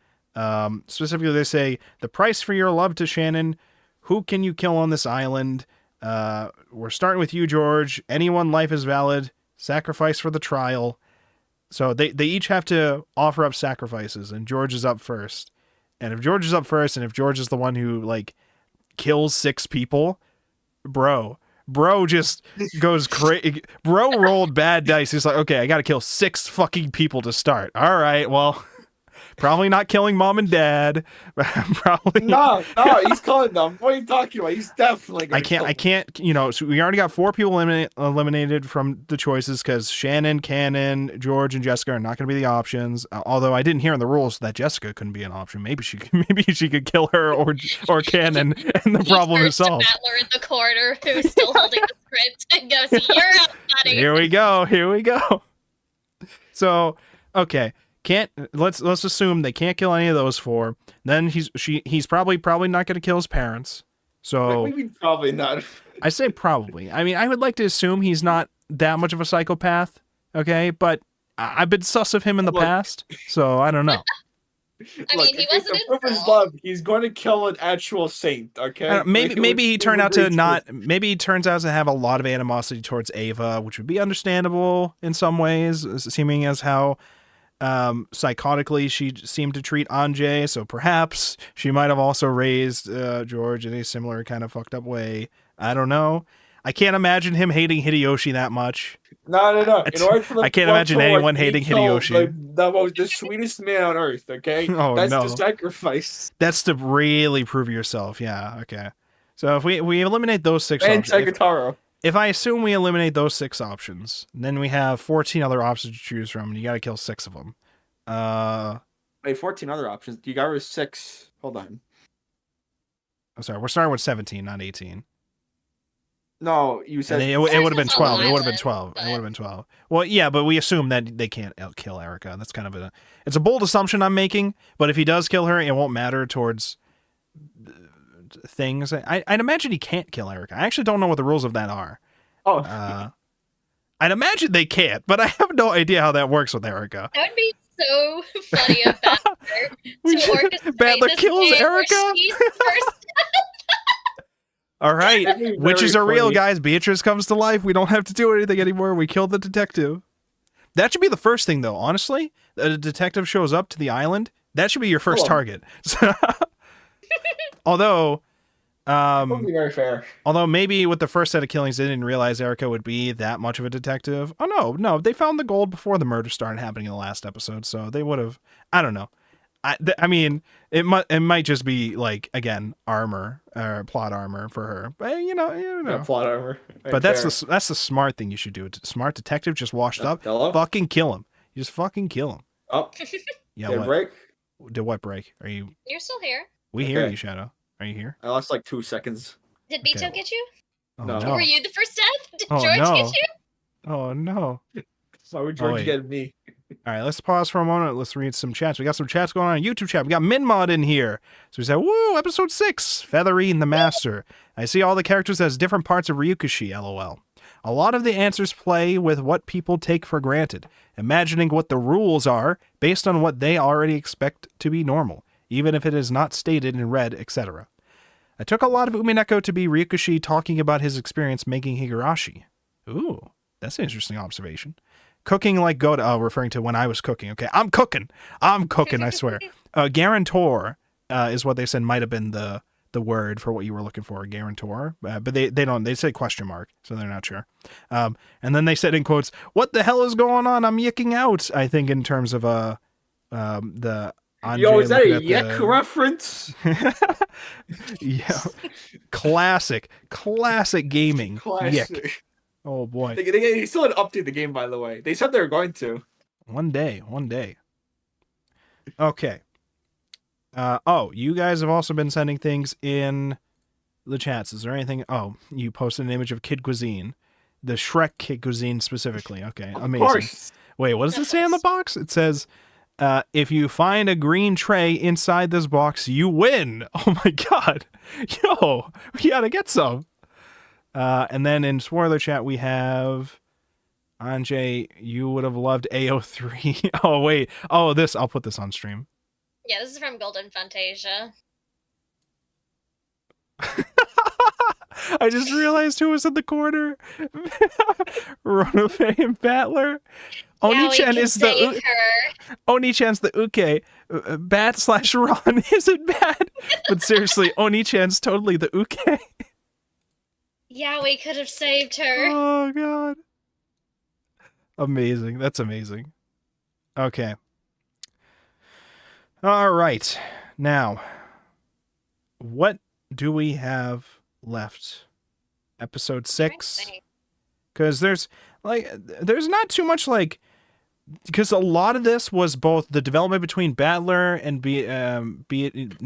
S2: Specifically, they say, the price for your love to Shannon, who can you kill on this island? We're starting with you, George. Anyone life is valid. Sacrifice for the trial. So they each have to offer up sacrifices, and George is up first. And if George is up first, and if George is the one who, kills 6 people, bro just goes crazy. Bro rolled bad dice. He's like, okay, I gotta kill 6 fucking people to start. All right, well, probably not killing mom and dad. Probably
S4: no, he's killing them. What are you talking about? He's definitely gonna
S2: I can't, so we already got 4 people eliminated from the choices because Shannon, Cannon, George, and Jessica are not going to be the options. Although I didn't hear in the rules that Jessica couldn't be an option. Maybe she could kill her or Cannon, and the problem is solved.
S3: Battler in the corner who's still holding the script and goes, "You're out, buddy."
S2: Here we go. So, okay. Let's assume they can't kill any of those 4. Then he's probably not going to kill his parents. So
S4: what do you mean probably not?
S2: I say probably. I mean, I would like to assume he's not that much of a psychopath. Okay, but I've been sus of him in the past, so I don't know.
S3: I mean, he wasn't
S4: in his love. He's going to kill an actual saint. Okay.
S2: Maybe he turned out to not. Maybe he turns out to have a lot of animosity towards Ava, which would be understandable in some ways, seeming as how psychotically she seemed to treat Anjay, so perhaps she might have also raised George in a similar kind of fucked up way. I don't know. I can't imagine him hating Hideyoshi that much.
S4: No. In order for
S2: I can't imagine anyone hating Hideyoshi.
S4: The sweetest man on earth, okay?
S2: Oh,
S4: that's
S2: no.
S4: the sacrifice.
S2: That's to really prove yourself, yeah, okay. So if we eliminate those 6
S4: and
S2: options...
S4: Sagataro.
S2: If I assume we eliminate those 6 options, then we have 14 other options to choose from, and you gotta kill 6 of them.
S4: Wait, 14 other options. You got rid of 6. Hold on.
S2: I'm sorry, we're starting with 17, not 18.
S4: No, you said...
S2: It would have been 12. It would have been 12.
S3: But...
S2: It would have been 12. Well, yeah, but we assume that they can't kill Erica. That's kind of it's a bold assumption I'm making, but if he does kill her, it won't matter towards things. I'd imagine he can't kill Erica. I actually don't know what the rules of that are. I'd imagine they can't, but I have no idea how that works with Erica.
S3: That would be so funny if
S2: Battler kills Erica? All right, witches are real, guys. Beatrice comes to life. We don't have to do anything anymore. We killed the detective. That should be the first thing, though. Honestly, a detective shows up to the island. That should be your first target. Although,
S4: would be very fair.
S2: Although maybe with the first set of killings, they didn't realize Erica would be that much of a detective. Oh no, they found the gold before the murder started happening in the last episode, so they would have. I don't know. I mean, it might just be again armor or plot armor for her, but you know.
S4: Yeah, plot armor. Right,
S2: but that's the smart thing you should do. A smart detective just washed up.
S4: Hello?
S2: Fucking kill him. You just fucking kill him.
S4: Oh,
S2: yeah.
S4: Did
S2: what
S4: break?
S2: Did what break? Are you?
S3: You're still here.
S2: We hear you, Shadow. Are you here?
S4: I lost 2 seconds.
S3: Did Bito get you?
S2: Oh,
S4: No.
S3: Were you the first death? Did George
S2: no.
S3: get you?
S2: Oh no.
S4: Why would George get me?
S2: All right, let's pause for a moment. Let's read some chats. We got some chats going on YouTube chat. We got Minmod in here. So we said, woo, episode 6, Featherine the Master. I see all the characters as different parts of Ryukushi, lol. A lot of the answers play with what people take for granted, imagining what the rules are based on what they already expect to be normal, even if it is not stated in red, etc. I took a lot of Umineko to be Ryukushi talking about his experience making Higurashi. Ooh, that's an interesting observation. Cooking like Goda, referring to when I was cooking. Okay, I'm cooking, I swear. Guarantor is what they said might have been the word for what you were looking for, guarantor. But they don't, they say question mark, so they're not sure. And then they said in quotes, what the hell is going on? I'm yicking out, I think in terms of the
S4: Yo, is that a Yek reference?
S2: Yeah, classic gaming.
S1: Classic.
S2: Yek. Oh boy.
S1: They still had to update the game, by the way. They said they were going to.
S2: One day. Okay. You guys have also been sending things in the chats. Is there anything? Oh, you posted an image of Kid Cuisine. The Shrek Kid Cuisine specifically. Okay, amazing.
S4: Of course.
S2: Wait, what does it say on the box? It says, if you find a green tray inside this box, you win. Oh my god. Yo, we gotta get some. And then in spoiler chat, we have... Anjay, you would have loved AO3. Oh, wait. Oh, I'll put this on stream.
S3: Yeah, this is from Golden Fantasia.
S2: I just realized who was in the corner. Ronofe and Battler. Oni-chan is the Oni-chan's the uke. Bat/Ron isn't bad. But seriously, Oni-chan's totally the uke.
S3: Yeah, we could have saved her.
S2: Oh god. Amazing. That's amazing. Okay. All right. Now, what do we have left? Episode 6? Because there's not too much because a lot of this was both the development between Battler and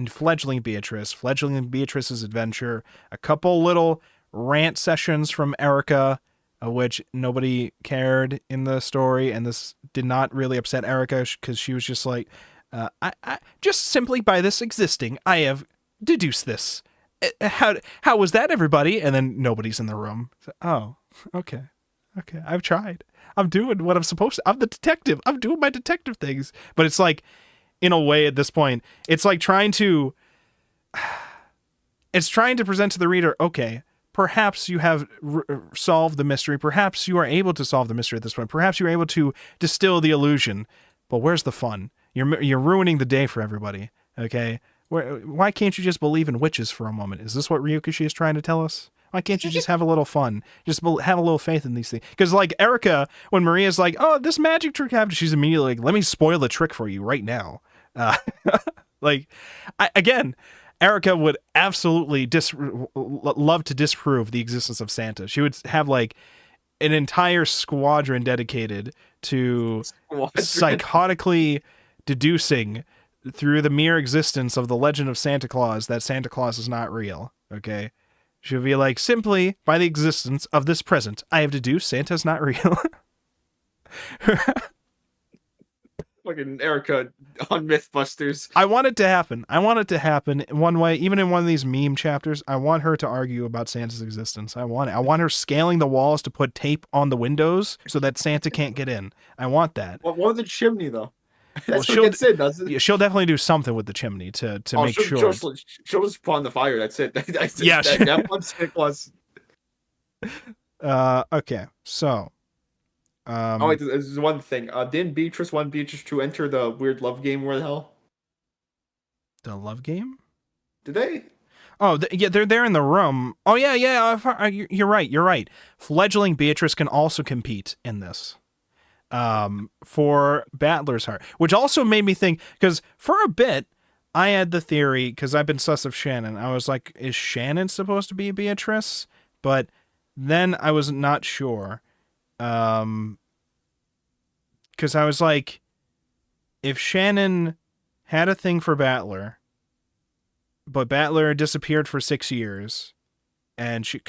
S2: fledgling Beatrice's adventure, a couple little rant sessions from Erica, which nobody cared in the story, and this did not really upset Erica because she was just like, I just simply by this existing, I have deduced this. How was that, everybody? And then nobody's in the room. So, oh, okay, I've tried. I'm doing what I'm supposed to. I'm the detective. I'm doing my detective things. But it's like, in a way, at this point, it's like trying to present to the reader, okay, perhaps you have solved the mystery. Perhaps you are able to solve the mystery at this point. Perhaps you're able to distill the illusion. But where's the fun? You're ruining the day for everybody. Okay, why can't you just believe in witches for a moment? Is this what Ryukishi is trying to tell us? Why can't you just have a little fun? Just have a little faith in these things. Because like Erica, when Maria's like, "Oh, this magic trick happened," she's immediately like, "Let me spoil the trick for you right now." Again. Erica would absolutely love to disprove the existence of Santa. She would have like an entire squadron dedicated to psychotically deducing through the mere existence of the legend of Santa Claus that Santa Claus is not real. Okay. She would be like, simply by the existence of this present, I have deduced Santa's not real.
S1: Fucking Erica on Mythbusters.
S2: I want it to happen. I want it to happen in one way, even in one of these meme chapters. I want her to argue about Santa's existence. I want it. I want her scaling the walls to put tape on the windows so that Santa can't get in. I want that.
S1: What with the chimney, though?
S2: That's
S1: what gets in, doesn't it?
S2: Yeah, she'll definitely do something with the chimney to make sure.
S1: She'll just put on the fire. That's it.
S2: Yeah.
S1: That one Santa Claus.
S2: Okay, so.
S1: Oh wait, there's one thing. Didn't Beatrice 1, Beatrice 2 enter the weird love game? Where the hell?
S2: The love game?
S1: Did they?
S2: Oh, yeah, they're there in the room. Oh yeah. You're right. Fledgling Beatrice can also compete in this. For Battler's heart, which also made me think, because for a bit I had the theory, because I've been sus of Shannon. I was like, is Shannon supposed to be Beatrice? But then I was not sure. Because I was like, if Shannon had a thing for Battler, but Battler disappeared for 6 years, and she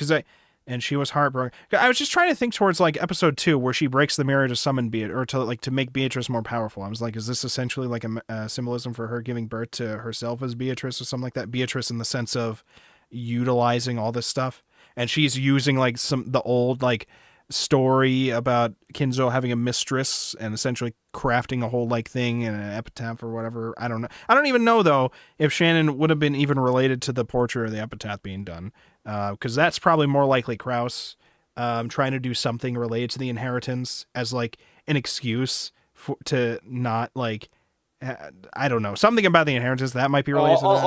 S2: was heartbroken. I was just trying to think towards like episode 2, where she breaks the mirror to summon to make Beatrice more powerful. I was like, is this essentially like a symbolism for her giving birth to herself as Beatrice or something like that? Beatrice in the sense of utilizing all this stuff, and she's using like the old like story about Kinzo having a mistress and essentially crafting a whole like thing and an epitaph or whatever. I don't know. I don't even know though if Shannon would have been even related to the portrait or the epitaph being done, because that's probably more likely Kraus trying to do something related to the inheritance as like an excuse to not like, I don't know, something about the inheritance that might be related to that.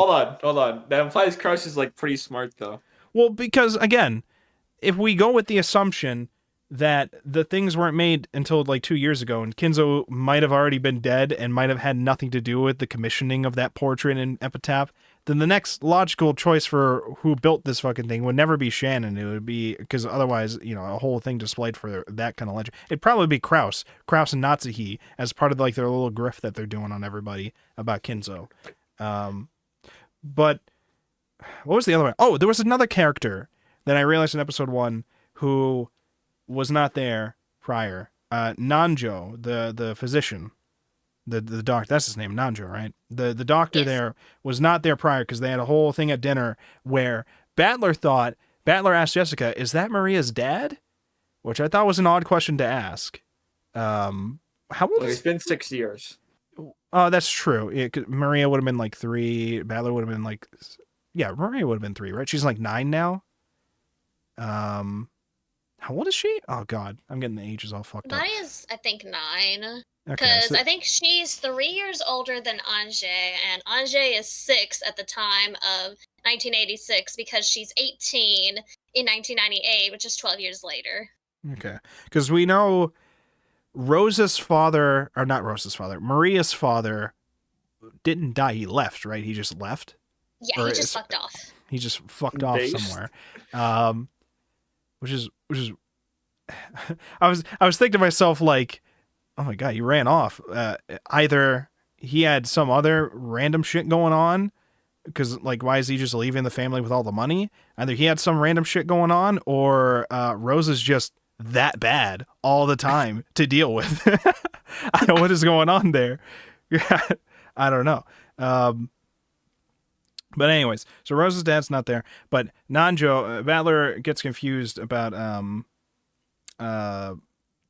S1: Hold on. That implies Kraus is like pretty smart though.
S2: Well, because again, if we go with the assumption that the things weren't made until like 2 years ago, and Kinzo might have already been dead and might have had nothing to do with the commissioning of that portrait and epitaph, then the next logical choice for who built this fucking thing would never be Shannon. It would be, because otherwise, you know, a whole thing displayed for that kind of legend. It'd probably be Kraus and Natsuhi as part of like their little grift that they're doing on everybody about Kinzo. But what was the other one? Oh, there was another character that I realized in episode 1 who was not there prior. Nanjo, the physician, the doctor, that's his name, Nanjo, right? The doctor
S3: Yes.
S2: there was not there prior because they had a whole thing at dinner where Battler asked Jessica, is that Maria's dad? Which I thought was an odd question to ask. How old
S1: Well,
S2: is...
S1: it's been 6 years.
S2: Oh, that's true. Maria would have been like 3. Battler would have been like... Yeah, Maria would have been 3, right? She's like 9 now. How old is she? Oh, God. I'm getting the ages all fucked up.
S3: Maria's, I think, 9.
S2: Okay,
S3: Because
S2: so-
S3: I think she's 3 years older than Ange, and Ange is 6 at the time of 1986 because she's 18 in 1998, which is 12 years later.
S2: Okay. Because we know Maria's father didn't die. He left, right? He just left?
S3: Yeah,
S2: Or
S3: he just
S2: is-
S3: fucked off.
S2: He just fucked off
S1: Based.
S2: somewhere. Which is I was thinking to myself, like, oh my God, he ran off. Either he had some other random shit going on, because like, why is he just leaving the family with all the money? Either he had some random shit going on, or Rose is just that bad all the time to deal with. I don't know what is going on there. I don't know. But anyways, so Rose's dad's not there, but Nanjo, Battler gets confused about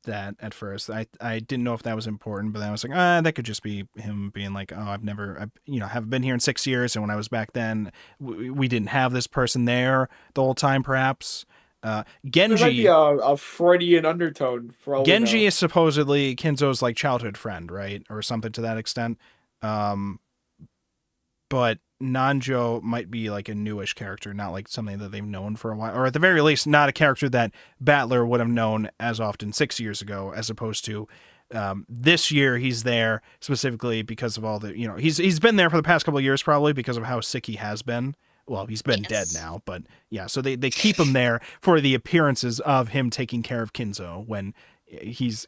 S2: that at first. I didn't know if that was important, but then I was like, that could just be him being like, oh, I haven't been here in 6 years, and when I was back then, we didn't have this person there the whole time, perhaps.
S1: There might be
S2: Genji
S1: a Freudian undertone for all we
S2: Genji
S1: know.
S2: is supposedly Kinzo's like childhood friend, right? Or something to that extent. But Nanjo might be like a newish character, not like something that they've known for a while, or at the very least, not a character that Battler would have known as often 6 years ago, as opposed to this year he's there specifically because of all the, you know, he's been there for the past couple of years probably because of how sick he has been. Well, he's been dead now, but yeah, so they keep him there for the appearances of him taking care of Kinzo when he's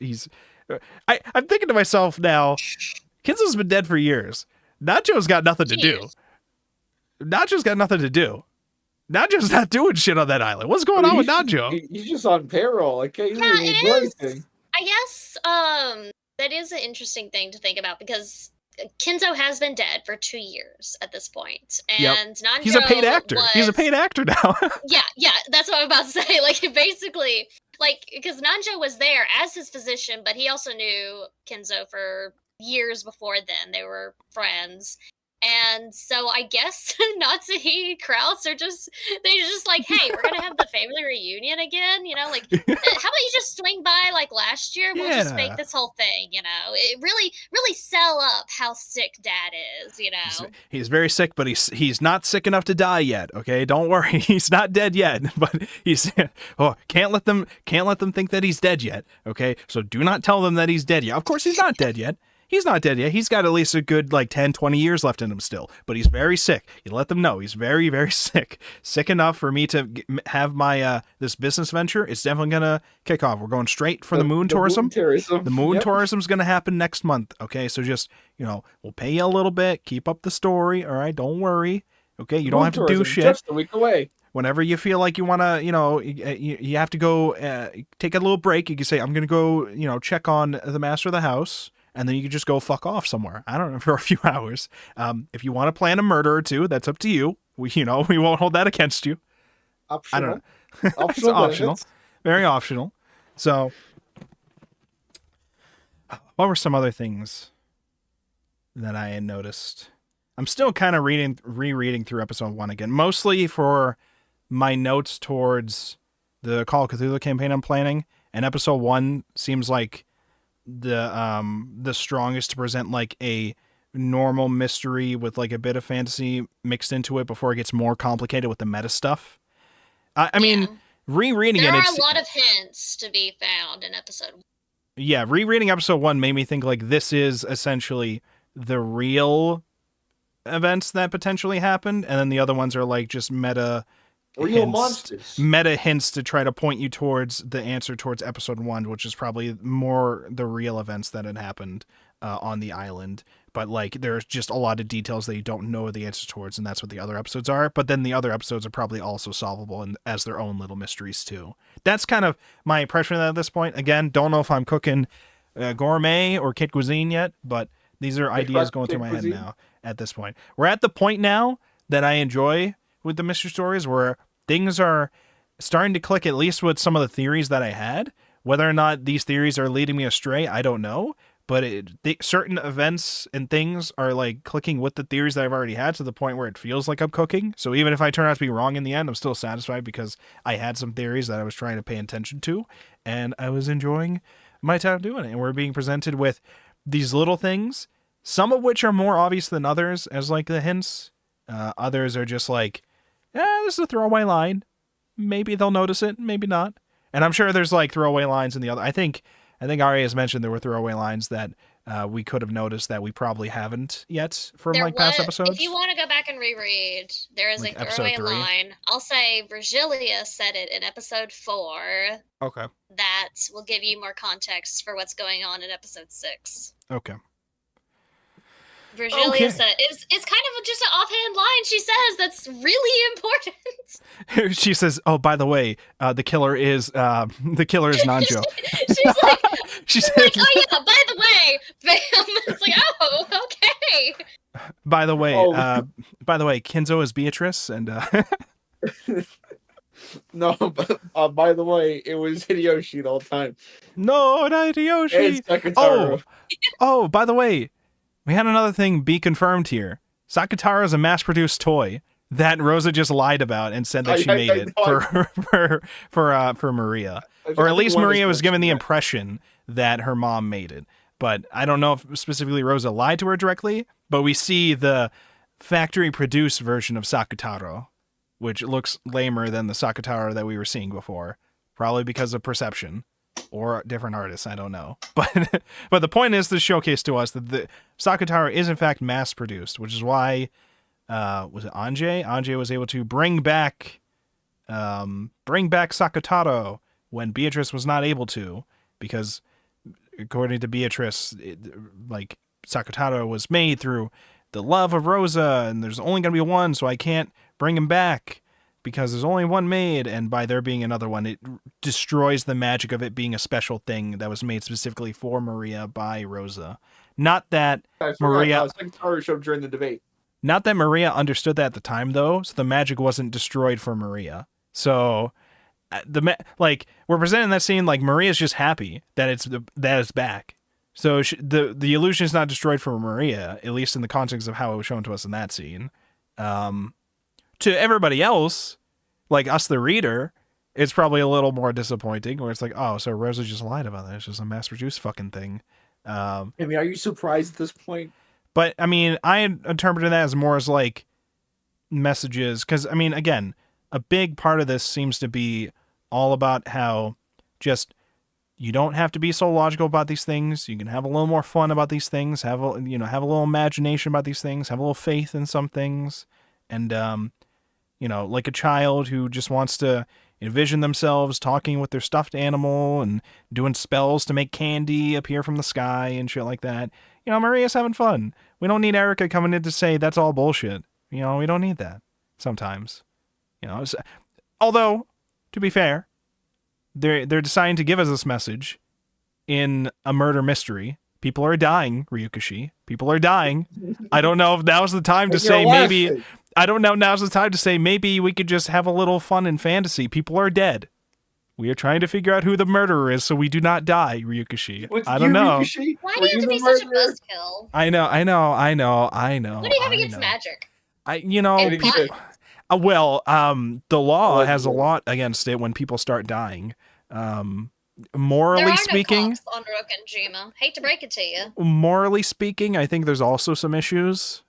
S2: I'm thinking to myself now, Kinzo's been dead for years. Nacho's got nothing to do. Nacho's got nothing to do. Nacho's not doing shit on that island. What's going on with Nacho?
S1: He's just on payroll. Like, he
S3: Yeah,
S1: doesn't even do
S3: it is.
S1: anything.
S3: I guess that is an interesting thing to think about because Kinzo has been dead for 2 years at this point, and Nanjo
S2: He's a paid actor. He's a paid actor now.
S3: yeah, that's what I'm about to say. Like, basically, like, because Nanjo was there as his physician, but he also knew Kinzo for years before then. They were friends. And so I guess Natsuhi, Kraus they're just like, hey, we're gonna have the family reunion again, you know, like how about you just swing by like last year? We'll just make this whole thing, you know. It really sell up how sick Dad is, you know.
S2: He's very sick, but he's not sick enough to die yet. Okay, don't worry, he's not dead yet. But he's can't let them think that he's dead yet. Okay, so do not tell them that he's dead yet. Of course, he's not dead yet. He's not dead yet. He's got at least a good like 10, 20 years left in him still, but he's very sick. You let them know he's very, very sick. Sick enough for me to have my this business venture. It's definitely going to kick off. We're going straight for the moon tourism. The moon tourism's going to happen next month. Okay, so just, you know, we'll pay you a little bit. Keep up the story. All right, don't worry. Okay, you don't have to do shit.
S1: Just a week away.
S2: Whenever you feel like you want to, you know, you have to go take a little break. You can say, I'm going to go, you know, check on the master of the house. And then you can just go fuck off somewhere. I don't know, for a few hours. If you want to plan a murder or two, that's up to you. We won't hold that against you.
S1: Optional.
S2: I don't know. It's optional. Very optional. So, what were some other things that I had noticed? I'm still kind of rereading through episode 1 again, mostly for my notes towards the Call of Cthulhu campaign I'm planning. And episode 1 seems like the strongest to present like a normal mystery with like a bit of fantasy mixed into it before it gets more complicated with the meta stuff. I mean, rereading
S3: there
S2: it,
S3: are a lot of hints to be found in episode 1.
S2: Yeah, rereading episode 1 made me think like this is essentially the real events that potentially happened, and then the other ones are like just meta hints to try to point you towards the answer towards episode 1, which is probably more the real events that had happened on the island. But like there's just a lot of details that you don't know the answer towards, and that's what the other episodes are. But then the other episodes are probably also solvable and as their own little mysteries too. That's kind of my impression of that at this point. Again, don't know if I'm cooking gourmet or kit cuisine yet, but these are ideas going through my head now at this point. We're at the point now that I enjoy with the mystery stories where things are starting to click, at least with some of the theories that I had. Whether or not these theories are leading me astray, I don't know. But certain events and things are like clicking with the theories that I've already had to the point where it feels like I'm cooking. So even if I turn out to be wrong in the end, I'm still satisfied because I had some theories that I was trying to pay attention to, and I was enjoying my time doing it. And we're being presented with these little things, some of which are more obvious than others as like the hints. Others are just like, this is a throwaway line. Maybe they'll notice it, maybe not. And I'm sure there's like throwaway lines in the other. I think Ari has mentioned there were throwaway lines that we could have noticed that we probably haven't yet from past episodes.
S3: If you want to go back and reread, there is like a throwaway line. I'll say Virgilia said it in episode 4.
S2: Okay.
S3: That will give you more context for what's going on in episode 6.
S2: Okay.
S3: Virgilia said it's kind of just an offhand line she says that's really important.
S2: She says, "Oh, by the way, the killer is Nanjo."
S3: she's like, "Oh yeah, by the way, bam." It's like, "Oh, okay."
S2: By the way, Kinzo is Beatrice, and
S1: no, but by the way, it was Hideyoshi the whole time.
S2: No, not Hideyoshi.
S1: It's Sakataro.
S2: Oh, by the way. We had another thing be confirmed here. Sakataro is a mass-produced toy that Rosa just lied about and said that she made it for Maria, or at least Maria was given the impression that her mom made it. But I don't know if specifically Rosa lied to her directly. But we see the factory-produced version of Sakataro, which looks lamer than the Sakataro that we were seeing before, probably because of perception. Or different artists, I don't know. But the point is to showcase to us that the Sakataro is in fact mass-produced, which is why, was it Anjay? Anjay was able to bring back Sakataro when Beatrice was not able to, because according to Beatrice, Sakataro was made through the love of Rosa, and there's only going to be one, so I can't bring him back. Because there's only one made, and by there being another one, it destroys the magic of it being a special thing that was made specifically for Maria by Rosa. Not that Maria
S1: showed during the debate.
S2: Not that Maria understood that at the time, though, so the magic wasn't destroyed for Maria. So, we're presenting that scene like Maria's just happy that it's back. So the illusion is not destroyed for Maria, at least in the context of how it was shown to us in that scene. To everybody else, like us, the reader, it's probably a little more disappointing, where it's like, oh, so Rosa just lied about that. It's just a mass-produced fucking thing.
S1: I mean, are you surprised at this point?
S2: But, I mean, I interpreted that as more as, like, messages. Because, I mean, again, a big part of this seems to be all about how just you don't have to be so logical about these things. You can have a little more fun about these things. Have a little imagination about these things. Have a little faith in some things. And, like a child who just wants to envision themselves talking with their stuffed animal and doing spells to make candy appear from the sky and shit like that. Maria's having fun. We don't need Erica coming in to say that's all bullshit. We don't need that sometimes. Although, to be fair, they're deciding to give us this message in a murder mystery. People are dying, Ryukishi. People are dying. I don't know if now's the time to say maybe... I don't know. Now's the time to say maybe we could just have a little fun and fantasy. People are dead. We are trying to figure out who the murderer is so we do not die, Ryukishi. I don't know.
S1: Ryukishi?
S3: Why do you have to be such a buzzkill?
S2: I know.
S3: What do you have against magic?
S2: The law has a lot against it when people start dying. Morally speaking,
S3: cops on Rokkenjima. Hate to break it to you.
S2: Morally speaking, I think there's also some issues.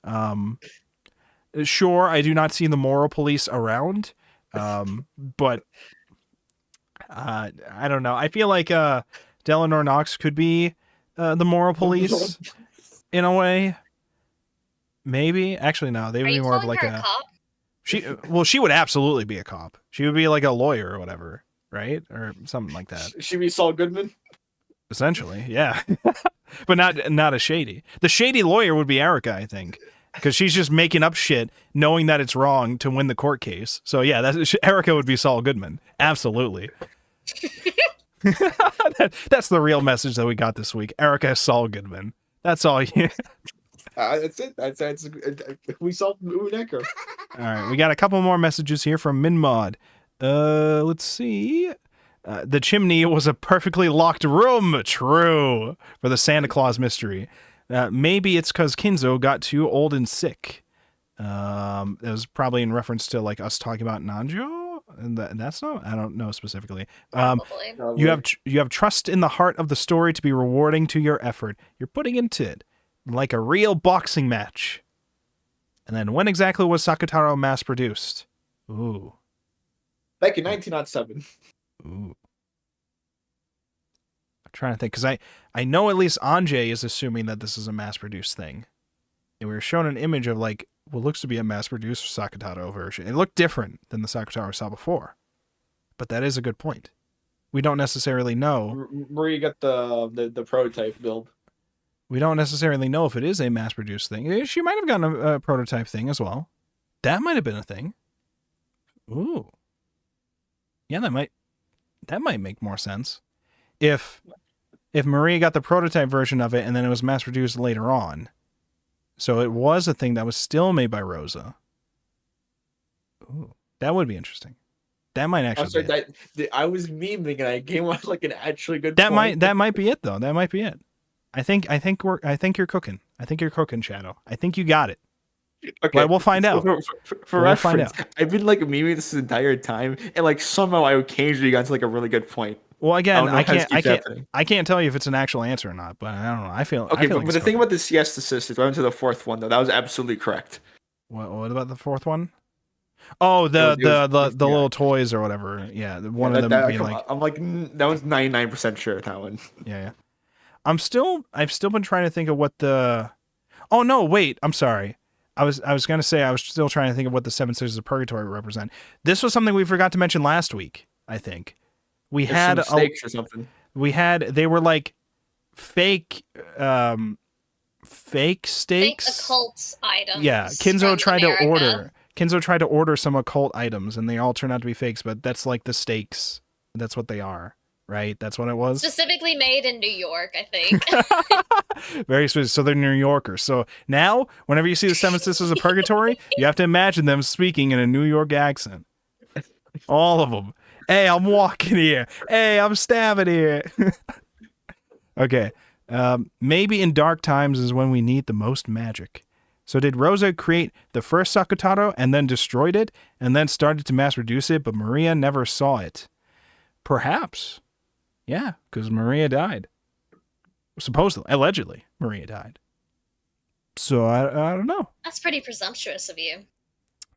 S2: Sure, I do not see the moral police around, but I don't know. I feel like Delanor Knox could be the moral police in a way. Maybe. Actually, no. They would be more of like
S3: a cop?
S2: She would absolutely be a cop. She would be like a lawyer or whatever, right? Or something like that.
S1: She'd be Saul Goodman?
S2: Essentially, yeah. But not a shady. The shady lawyer would be Erica, I think. Because she's just making up shit, knowing that it's wrong to win the court case. So yeah, Erica would be Saul Goodman. Absolutely. That's the real message that we got this week. Erica is Saul Goodman. That's all.
S1: That's it. That's we solved Umineko.
S2: All right, we got a couple more messages here from Minmod. Let's see. The chimney was a perfectly locked room. True. For the Santa Claus mystery. Maybe it's because Kinzo got too old and sick. It was probably in reference to like us talking about Nanjo. And that's not. I don't know specifically. You have trust in the heart of the story to be rewarding to your effort. You're putting into it like a real boxing match. And then when exactly was Sakutaro mass produced? Ooh.
S1: Back in 1907.
S2: Ooh. I'm trying to think, because I know at least Anjay is assuming that this is a mass-produced thing. And we were shown an image of, like, what looks to be a mass-produced Sakutaro version. It looked different than the Sakutaro we saw before. But that is a good point. We don't necessarily know.
S1: Marie got the prototype build.
S2: We don't necessarily know if it is a mass-produced thing. She might have gotten a prototype thing as well. That might have been a thing. Ooh. Yeah, that might make more sense. If Maria got the prototype version of it and then it was mass-produced later on. So it was a thing that was still made by Rosa. Ooh, that would be interesting. That might actually be it.
S1: I was memeing and I came up like an actually good
S2: point. That might be it though. That might be it. I think you're cooking. I think you're cooking, Shadow. I think you got it. Okay, but we'll find out.
S1: For reference, I've been like memeing this entire time, and like somehow I occasionally got to like a really good point.
S2: Well, again, I can't tell you if it's an actual answer or not, but I don't know. I feel
S1: but the thing about the siesta sisters, I went to the fourth one though. That was absolutely correct.
S2: What about the fourth one? Oh, the little toys or whatever. Yeah, one of them being like.
S1: I'm like that was 99% sure that one.
S2: Yeah. I've still been trying to think of what the. Oh no! Wait, I'm sorry. I was gonna say I was still trying to think of what the Seven Sisters of Purgatory represent. This was something we forgot to mention last week. I think we had
S1: stakes or something.
S2: They were like fake stakes.
S3: Fake occult items.
S2: Yeah, Kinzo tried to order some occult items, and they all turned out to be fakes. But that's like the stakes. That's what they are. Right? That's what it was?
S3: Specifically made in New York, I think.
S2: Very specific. So they're New Yorkers. So now, whenever you see the Seven Sisters of Purgatory, you have to imagine them speaking in a New York accent. All of them. Hey, I'm walking here. Hey, I'm stabbing here. Okay. Maybe in dark times is when we need the most magic. So did Rosa create the first Sakutaro and then destroyed it and then started to mass produce it, but Maria never saw it? Perhaps. Yeah, because Maria died. Supposedly, allegedly, Maria died. So I don't know.
S3: That's pretty presumptuous of you.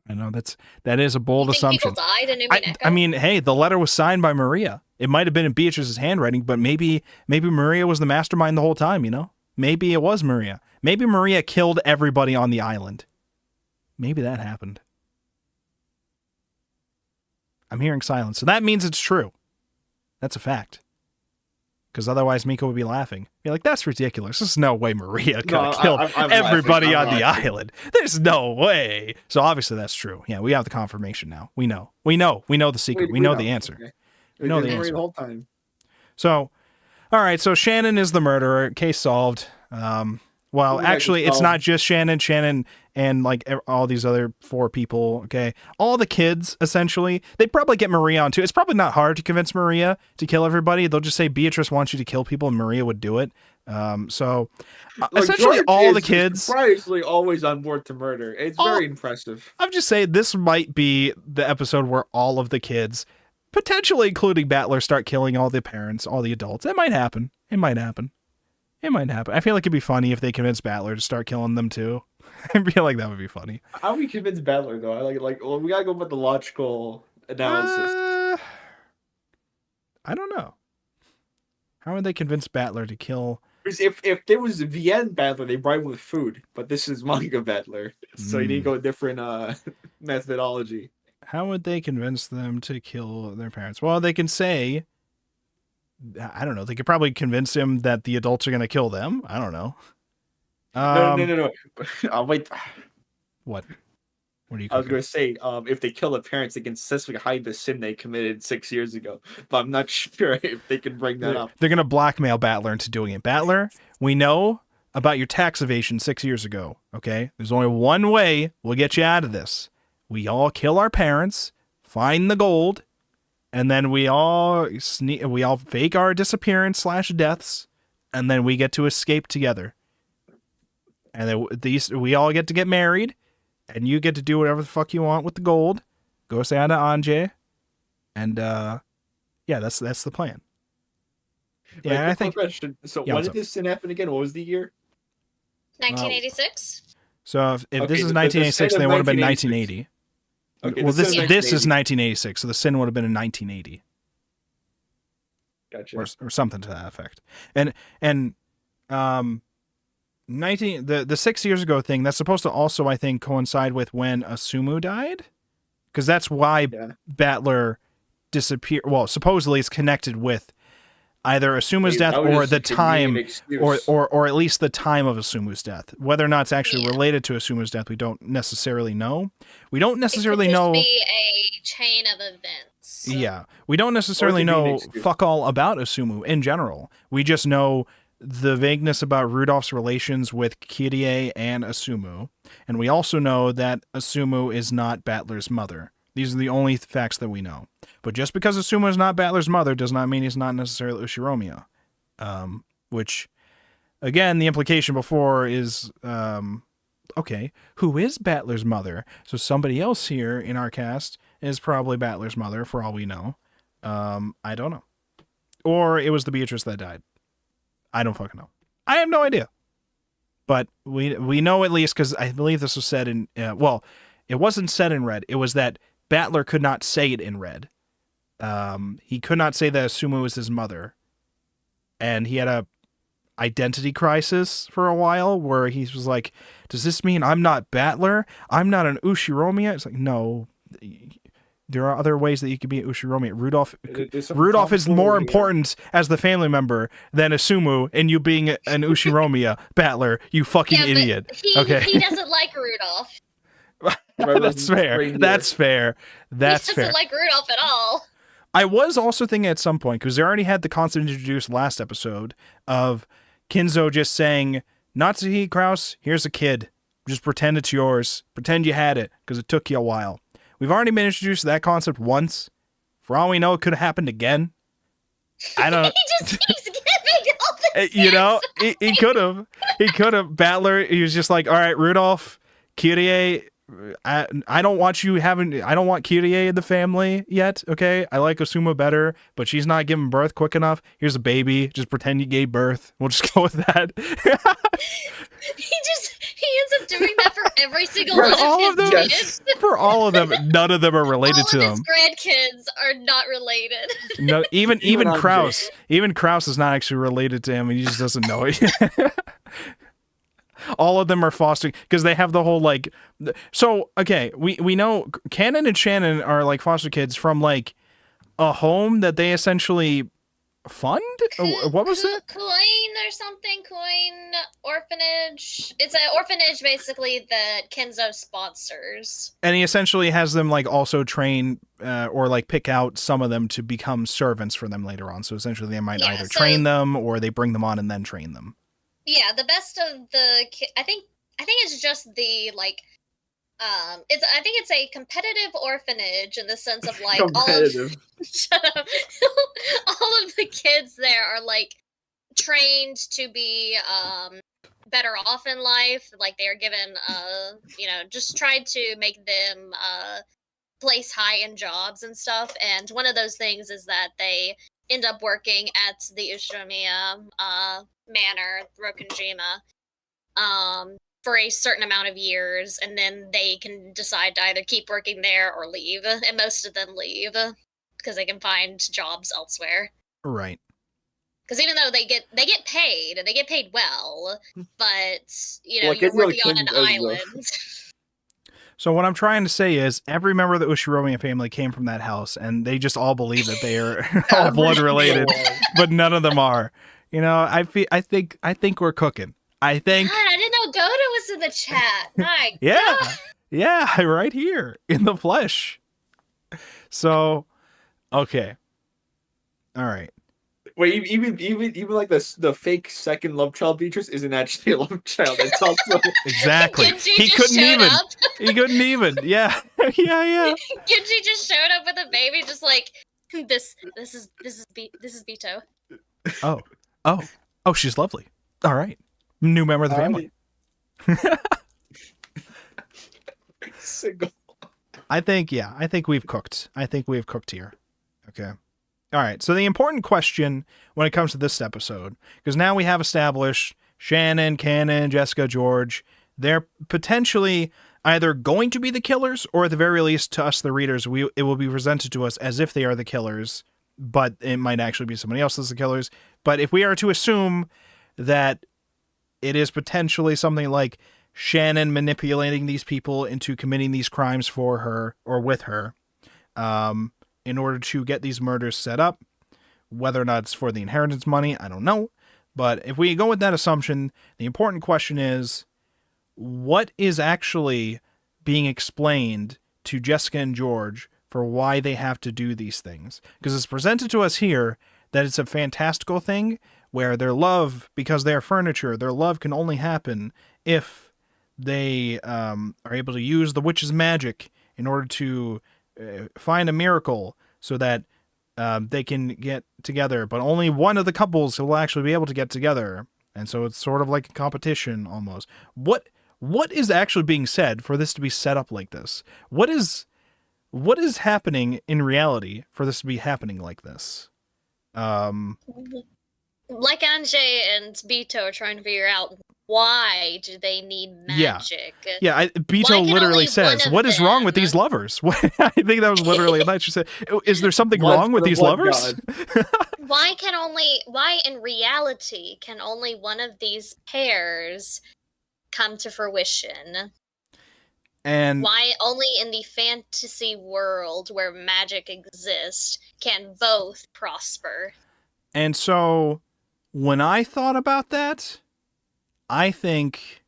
S2: I know that is a bold assumption.
S3: People died in Umineko?
S2: I mean, hey, the letter was signed by Maria. It might have been in Beatrice's handwriting, but maybe Maria was the mastermind the whole time. You know, maybe it was Maria. Maybe Maria killed everybody on the island. Maybe that happened. I'm hearing silence, so that means it's true. That's a fact. Because otherwise Miko would be laughing. Be like, that's ridiculous. There's no way Maria could have killed everybody on the island. There's no way. So obviously that's true. Yeah, we have the confirmation now. We know the secret. We know the answer.
S1: Okay. We know the answer the whole time.
S2: So, all right. So Shannon is the murderer. Case solved. Well, actually, it's not just Shannon. Shannon and like all these other 4 people. Okay, all the kids essentially. They probably get Maria on too. It's probably not hard to convince Maria to kill everybody. They'll just say Beatrice wants you to kill people, and Maria would do it. So essentially, George all the kids
S1: surprisingly always on board to murder. It's very impressive.
S2: I'm just saying this might be the episode where all of the kids, potentially including Battler, start killing all the parents, all the adults. It might happen. It might happen. I feel like it'd be funny if they convinced Battler to start killing them too. I feel like that would be funny.
S1: How do we convince Battler though? Well, we gotta go with the logical analysis.
S2: I don't know. How would they convince Battler to kill?
S1: Because if there was a VN Battler, they bribe with food, but this is Manga Battler, so you need to go a different methodology.
S2: How would they convince them to kill their parents? Well, they can say, I don't know. They could probably convince him that the adults are going to kill them. I don't know.
S1: No. Wait.
S2: What? What are you?
S1: I was going to say, if they kill the parents, they can successfully hide the sin they committed 6 years ago. But I'm not sure if they can bring that up.
S2: They're going to blackmail Battler into doing it. Battler, we know about your tax evasion 6 years ago. Okay, there's only one way we'll get you out of this. We all kill our parents, find the gold, and then we all fake our disappearance / deaths, and then we get to escape together. And then we all get to get married. And you get to do whatever the fuck you want with the gold. Go say hi to Anje. And, yeah, that's the plan. Yeah,
S1: Wait,
S2: I think...
S1: Question. So when did this sin happen again? What was the year?
S3: 1986?
S2: So if this is 1986, then it would have been 1980.
S1: Okay,
S2: well, this is 1986, so the sin would have been in 1980.
S1: Gotcha.
S2: Or something to that effect. And the 6 years ago thing, that's supposed to also, I think, coincide with when Asumu died, because that's why Battler disappeared. Well, supposedly it's connected with either Asumu's death or the time, or at least the time of Asumu's death. Whether or not it's actually related to Asumu's death, we don't necessarily know. We don't necessarily know.
S3: It could just be a chain of events.
S2: Yeah, we don't necessarily know fuck all about Asumu in general. We just know the vagueness about Rudolph's relations with Kirie and Asumu, and we also know that Asumu is not Battler's mother. These are the only facts that we know. But just because Asumu is not Battler's mother does not mean he's not necessarily Ushiromiya. Which, again, the implication before is, okay, who is Battler's mother? So somebody else here in our cast is probably Battler's mother, for all we know. I don't know. Or it was the Beatrice that died. I don't fucking know. I have no idea. But we know at least, because I believe this was said in... well, it wasn't said in red. It was that Battler could not say it in red. He could not say that Asumu was his mother. And he had a identity crisis for a while where he was like, does this mean I'm not Battler? I'm not an Ushiromiya? It's like, no... There are other ways that you could be an Ushiromiya. Rudolph is more important as the family member than Asumu, and you being an Ushiromiya Battler, you fucking idiot.
S3: He doesn't like Rudolph.
S2: That's fair. That's fair. That's fair.
S3: He doesn't like Rudolph at all.
S2: I was also thinking at some point, because they already had the concept introduced last episode of Kinzo just saying, Natsuhi Kraus, here's a kid. Just pretend it's yours. Pretend you had it, because it took you a while. We've already been introduced to that concept once. For all we know, it could have happened again. I don't know.
S3: He just keeps giving all the
S2: You know, he could have. He could have. Battler, he was just like, all right, Rudolph, Kirie, I don't want Kirie in the family yet, okay? I like Asuma better, but she's not giving birth quick enough. Here's a baby. Just pretend you gave birth. We'll just go with that.
S3: He ends up doing that for every single one of his kids.
S2: For all of them, none of them are related to him.
S3: All of his grandkids are not related.
S2: No, even Kraus. Even Kraus is not actually related to him, and he just doesn't know it. All of them are fostering, because they have the whole, like... So, okay, we know Canon and Shannon are, like, foster kids from, like, a home that they essentially fund? What was it?
S3: Coin or something? Coin orphanage. It's an orphanage, basically, that Kenzo sponsors.
S2: And he essentially has them, like, also train or, like, pick out some of them to become servants for them later on. So, essentially, they might either train them or they bring them on and then train them.
S3: Yeah, the best of the... I think it's just the, like... I think it's a competitive orphanage in the sense of, like, shut up. All of the kids there are, like, trained to be better off in life. Like, they are given, just tried to make them place high in jobs and stuff. And one of those things is that they end up working at the Ushiromiya Manor, Rokunjima, for a certain amount of years, and then they can decide to either keep working there or leave, and most of them leave because they can find jobs elsewhere.
S2: Right.
S3: Because even though they get paid, and they get paid well, but
S1: Well,
S3: you're working on
S1: King
S3: an
S1: as the-
S3: island.
S2: So what I'm trying to say is every member of the Ushiromiya family came from that house, and they just all believe that they are all blood related, but none of them are. I think we're cooking. I think.
S3: God, I didn't know Goda was in the chat. My
S2: Yeah.
S3: God.
S2: Yeah, right here in the flesh. So, okay. All right.
S1: Wait, even like the fake second love child Beatrice isn't actually a love child. It's also
S2: Exactly.
S3: Genji
S2: He
S3: just
S2: couldn't
S3: showed
S2: even.
S3: up.
S2: He couldn't even. Yeah. Yeah.
S3: Genji just showed up with a baby, just like this is Bito.
S2: Oh, she's lovely. All right. New member of the family.
S1: Single.
S2: I think we've cooked. I think we've cooked here. Okay. All right. So the important question when it comes to this episode, because now we have established Shannon, Cannon, Jessica, George, they're potentially either going to be the killers, or at the very least, to us, the readers, it will be presented to us as if they are the killers, but it might actually be somebody else as the killers. But if we are to assume that it is potentially something like Shannon manipulating these people into committing these crimes for her or with her, in order to get these murders set up, whether or not it's for the inheritance money, I don't know. But if we go with that assumption, the important question is, what is actually being explained to Jessica and George for why they have to do these things? Because it's presented to us here that it's a fantastical thing where their love, because they are furniture, their love can only happen if they are able to use the witch's magic in order to find a miracle so that they can get together. But only one of the couples will actually be able to get together. And so it's sort of like a competition almost. What is actually being said for this to be set up like this? What is happening in reality for this to be happening like this?
S3: Like Anjay and Bito are trying to figure out, why do they need magic?
S2: Yeah. Bito literally says, "What is wrong with these lovers?" I think that was literally a night. She said, "Is there something wrong with these lovers?"
S3: Why in reality can only one of these pairs come to fruition?
S2: And
S3: why only in the fantasy world where magic exists can both prosper?
S2: And so when I thought about that, I think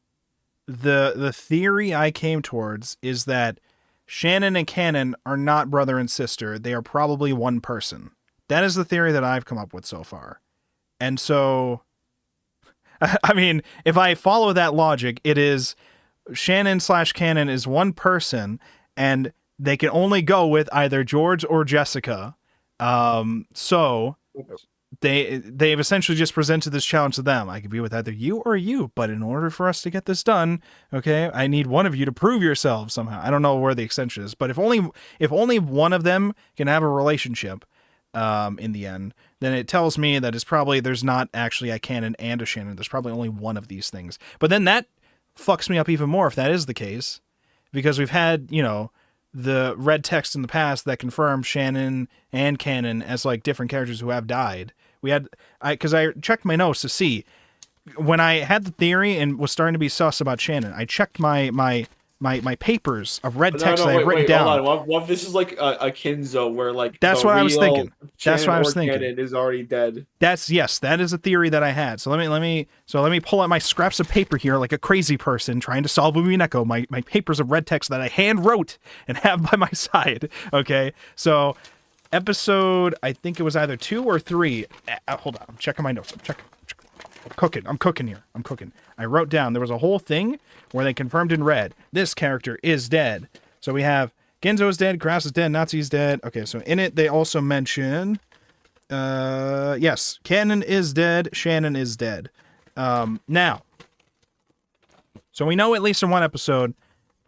S2: the theory I came towards is that Shannon and Cannon are not brother and sister. They are probably one person. That is the theory that I've come up with so far. And so, I mean, if I follow that logic, it is Shannon/Cannon is one person, and they can only go with either George or Jessica. So they've essentially just presented this challenge to them. I could be with either you or you, but in order for us to get this done, okay, I need one of you to prove yourselves somehow. I don't know where the extension is, but if only one of them can have a relationship in the end, then it tells me that there's not actually a Cannon and a Shannon. There's probably only one of these things. But then that fucks me up even more if that is the case, because we've had, the red text in the past that confirmed Shannon and Cannon as like different characters who have died. Because I checked my notes to see when I had the theory and was starting to be sus about Shannon. I checked my papers of red text that I've written down.
S1: Hold on. What if this is like a Kinzo where like
S2: that's what I was thinking. That's what I was thinking.
S1: Cannon is already dead.
S2: That is a theory that I had. So let me pull out my scraps of paper here like a crazy person trying to solve Umineko. My papers of red text that I hand wrote and have by my side. Okay, so episode, I think it was either 2 or 3. Hold on, I'm checking my notes. I'm cooking here. I wrote down, there was a whole thing where they confirmed in red, this character is dead. So we have Genzo is dead, Grass is dead, Nazi is dead. Okay, so in it, they also mention, yes, Cannon is dead, Shannon is dead. Now, so we know at least in one episode,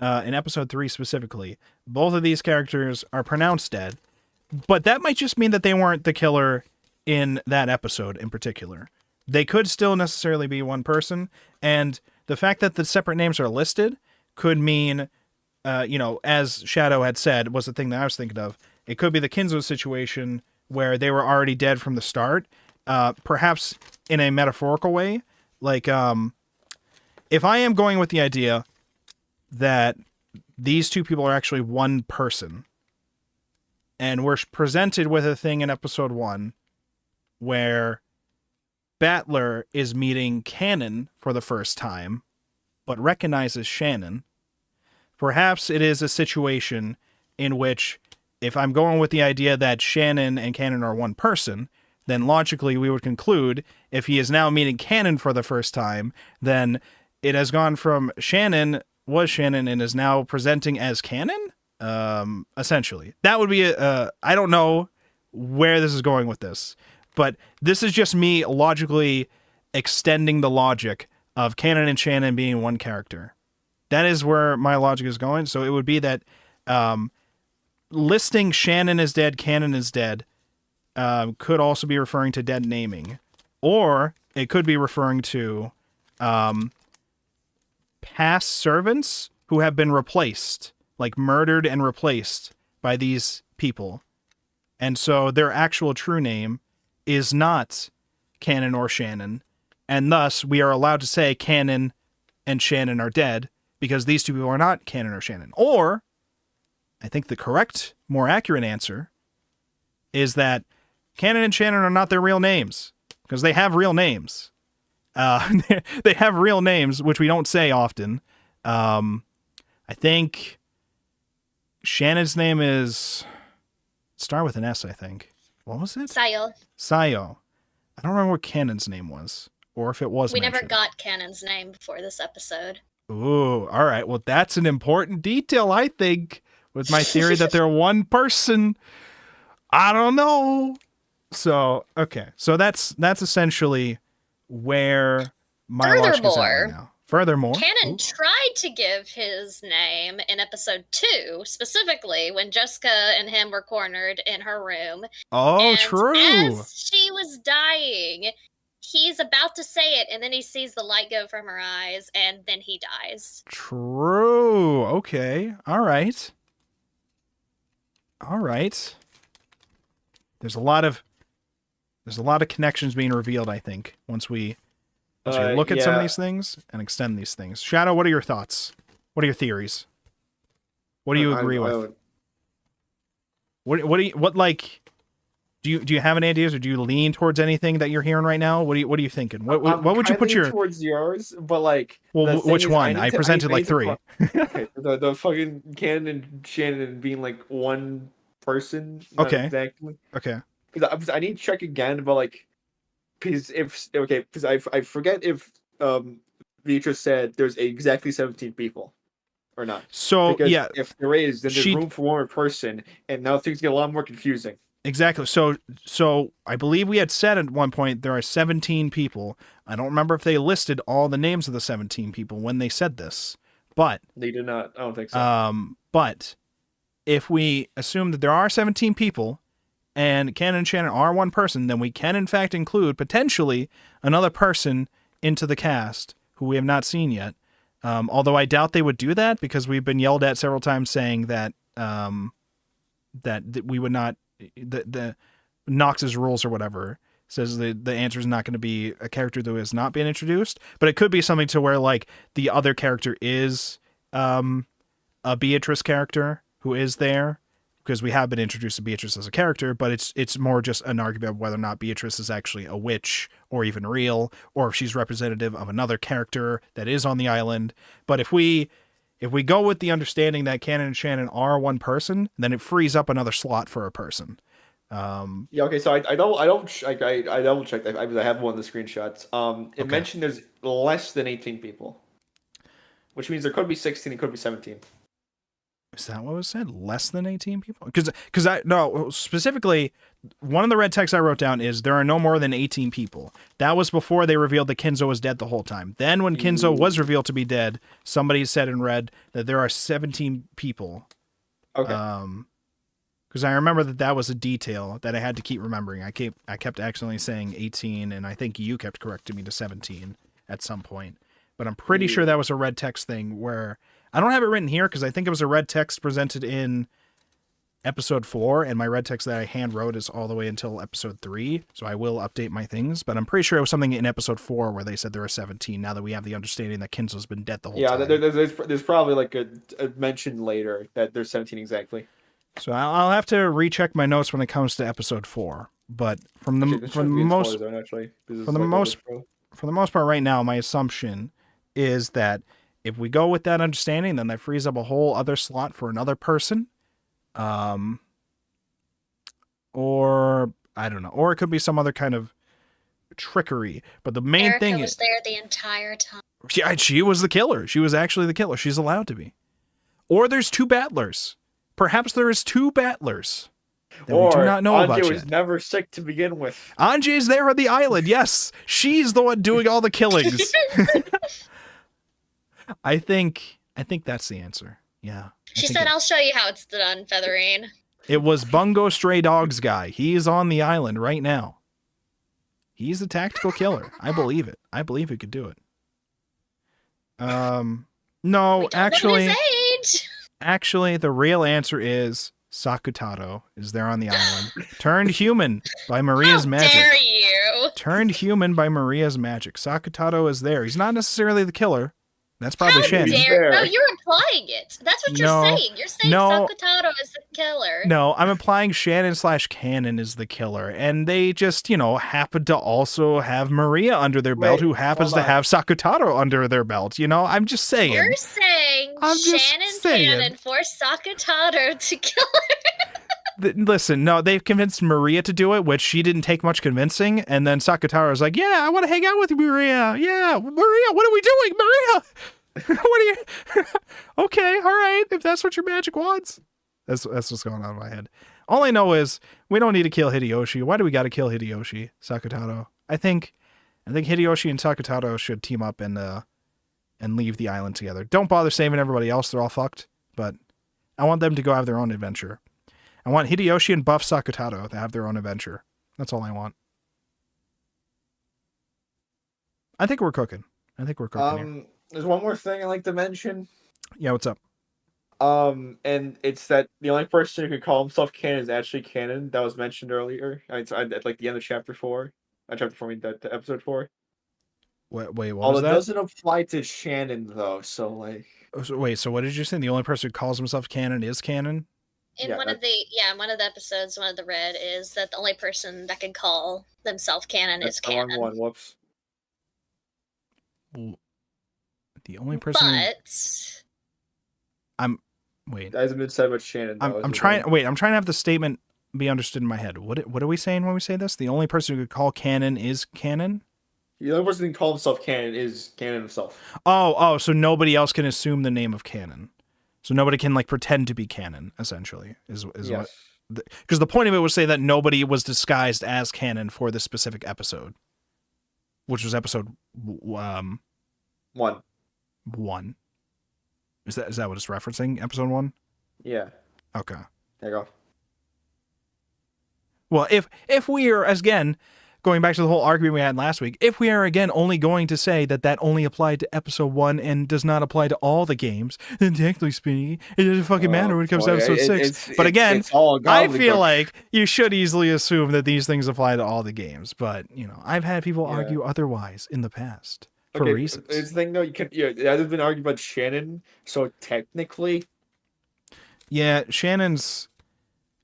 S2: in episode 3 specifically, both of these characters are pronounced dead, but that might just mean that they weren't the killer in that episode in particular. They could still necessarily be one person, and the fact that the separate names are listed could mean, as Shadow had said, was the thing that I was thinking of. It could be the Kinzo situation where they were already dead from the start, perhaps in a metaphorical way. Like, if I am going with the idea that these two people are actually one person, and we're presented with a thing in episode 1 where Battler is meeting Cannon for the first time, but recognizes Shannon, perhaps it is a situation in which, if I'm going with the idea that Shannon and Cannon are one person, then logically we would conclude if he is now meeting Cannon for the first time, then it has gone from Shannon was Shannon and is now presenting as Cannon? Essentially. That would be I don't know where this is going with this, but this is just me logically extending the logic of Cannon and Shannon being one character. That is where my logic is going. So it would be that listing Shannon as dead, Cannon is dead, could also be referring to dead naming. Or it could be referring to past servants who have been replaced, like murdered and replaced by these people. And so their actual true name is not Cannon or Shannon. And thus we are allowed to say Cannon and Shannon are dead because these two people are not Cannon or Shannon. Or, I think the correct, more accurate answer is that Cannon and Shannon are not their real names, because they have real names. They have real names, which we don't say often. I think Shannon's name is... start with an S, I think. What was it?
S3: Sayo.
S2: Sayo. I don't remember what Cannon's name was, or if it was
S3: We
S2: mentioned.
S3: never got Cannon's name before this episode.
S2: Ooh, all right. Well, that's an important detail, I think, with my theory that they're one person. I don't know. So, okay. So that's essentially where my logic is at right now. Furthermore,
S3: Cannon tried to give his name in episode 2, specifically when Jessica and him were cornered in her room.
S2: Oh,
S3: and
S2: true.
S3: As she was dying, he's about to say it, and then he sees the light go from her eyes, and then he dies.
S2: True. Okay. All right. All right. There's a lot of connections being revealed, I think, once we look at some of these things and extend these things. Shadow, what are your thoughts? What are your theories? What do you agree with? Do you have any ideas, or do you lean towards anything that you're hearing right now? What are you thinking? What would you put your
S1: towards yours? But like,
S2: well, which one? I presented like 3.
S1: Okay, the fucking Cannon and Shannon being like one person.
S2: Okay.
S1: Exactly.
S2: Okay.
S1: Because I need to check again about like, because I forget if Beatrice said there's exactly 17 people or not.
S2: So
S1: because
S2: yeah,
S1: if there is, then there's room for one more person, and now things get a lot more confusing.
S2: Exactly. So I believe we had said at one point there are 17 people. I don't remember if they listed all the names of the 17 people when they said this, but
S1: they did not. I don't think so.
S2: But if we assume that there are 17 people and Cannon and Shannon are one person, then we can in fact include potentially another person into the cast who we have not seen yet. Although I doubt they would do that, because we've been yelled at several times saying that that we would not. The Knox's rules or whatever says the answer is not going to be a character that has not been introduced, but it could be something to where like the other character is a Beatrice character who is there, because we have been introduced to Beatrice as a character, but it's more just an argument of whether or not Beatrice is actually a witch or even real, or if she's representative of another character that is on the island. But if we go with the understanding that Cannon and Shannon are one person, then it frees up another slot for a person.
S1: Yeah. Okay. So I double checked. I have one of the screenshots. It mentioned there's less than 18 people, which means there could be 16. It could be 17.
S2: Is that what was said? Less than 18 people? Because specifically, one of the red texts I wrote down is there are no more than 18 people. That was before they revealed that Kinzo was dead the whole time. Then when Kinzo was revealed to be dead, somebody said in red that there are 17 people.
S1: Okay.
S2: Because I remember that was a detail that I had to keep remembering. I kept accidentally saying 18, and I think you kept correcting me to 17 at some point. But I'm pretty sure that was a red text thing where... I don't have it written here because I think it was a red text presented in episode 4, and my red text that I hand wrote is all the way until episode 3, so I will update my things, but I'm pretty sure it was something in episode 4 where they said there were 17, now that we have the understanding that Kinzo's been dead the whole time.
S1: There's probably like a mention later that there's 17 exactly.
S2: So I'll have to recheck my notes when it comes to episode 4, but for the most part right now, my assumption is that if we go with that understanding, then that frees up a whole other slot for another person. Or I don't know, or it could be some other kind of trickery. But the main
S3: Erica
S2: thing
S3: was there the entire time.
S2: She was the killer. She was actually the killer. She's allowed to be. Or there's 2 battlers. Perhaps there is 2 battlers that we do not know about yet.
S1: Anjay was never sick to begin with.
S2: Anjay's there on the island. Yes, she's the one doing all the killings. I think that's the answer. Yeah.
S3: She said, "I'll show you how it's done, Featherine."
S2: It was Bungo Stray Dogs guy. He's on the island right now. He's a tactical killer. I believe it. I believe he could do it. No,
S3: We don't know his age.
S2: Actually, the real answer is Sakutaro is there on the island. Turned human by Maria's magic.
S3: How dare you?
S2: Turned human by Maria's magic. Sakutaro is there. He's not necessarily the killer. That's probably Shannon.
S3: No, you're implying it. That's what you're saying. You're saying Sakutaro is the killer.
S2: No, I'm implying Shannon/Canon is the killer. And they just, happen to also have Maria under their belt, who happens to have Sakutaro under their belt. I'm just saying.
S3: You're saying Canon forced Sakutaro to kill her.
S2: Listen, no, they've convinced Maria to do it, which she didn't take much convincing. And then Sakutaro's like, yeah, I want to hang out with you, Maria. Yeah, Maria, what are we doing, Maria? What are you? Okay, all right. If that's what your magic wants, that's what's going on in my head. All I know is we don't need to kill Hideyoshi. Why do we got to kill Hideyoshi, Sakutaro? I think Hideyoshi and Sakutaro should team up and leave the island together. Don't bother saving everybody else; they're all fucked. But I want them to go have their own adventure. I want Hideyoshi and buff Sakutaro to have their own adventure. That's all I want. I think we're cooking. Here.
S1: There's one more thing I'd like to mention.
S2: Yeah, what's up?
S1: And it's that the only person who could call himself canon is actually canon. That was mentioned earlier. At like the end of chapter 4. That episode 4.
S2: Wait, what was that?
S1: It doesn't apply to Shannon though. So like.
S2: So what did you say? The only person who calls himself canon is canon?
S3: In one of the episodes, one of the read is that the only person that can call themselves canon is canon.
S1: The wrong one. Whoops.
S2: The only person.
S3: But
S2: wait.
S1: That hasn't been said about Shannon.
S2: I'm trying to have the statement be understood in my head. What are we saying when we say this? The only person who could call canon is canon.
S1: The only person who can call himself canon is canon himself.
S2: Oh, so nobody else can assume the name of canon. So nobody can pretend to be canon. Essentially, is yes. What? Because the point of it was say that nobody was disguised as canon for this specific episode, which was episode 1. 1. Is that what it's referencing? Episode 1?
S1: Yeah.
S2: Okay.
S1: There you go.
S2: Well, if we are, again, going back to the whole argument we had last week, if we are again only going to say that only applied to episode 1 and does not apply to all the games, then technically speaking, it doesn't fucking matter when it comes to episode 6. But again, I feel like you should easily assume that these things apply to all the games. But I've had people argue otherwise in the past. For reasons.
S1: It's the thing though, it hasn't been argued about Shannon, so technically.
S2: Yeah, Shannon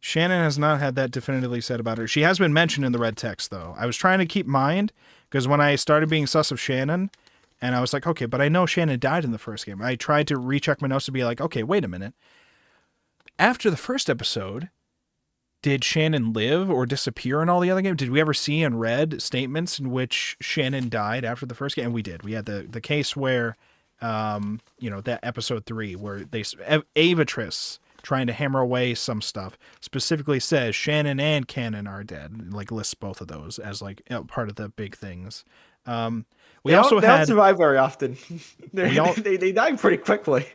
S2: has not had that definitively said about her. She has been mentioned in the red text though. I was trying to keep mind because when I started being sus of Shannon, and I was like, okay, but I know Shannon died in the first game. I tried to recheck my notes to be like, okay, wait a minute. After the first episode, did Shannon live or disappear in all the other games? Did we ever see and read statements in which Shannon died after the first game? And we did. We had the case where, that episode 3 where Avatris trying to hammer away some stuff specifically says Shannon and Canon are dead. Lists both of those as part of the big things. They don't
S1: survive very often. They die pretty quickly.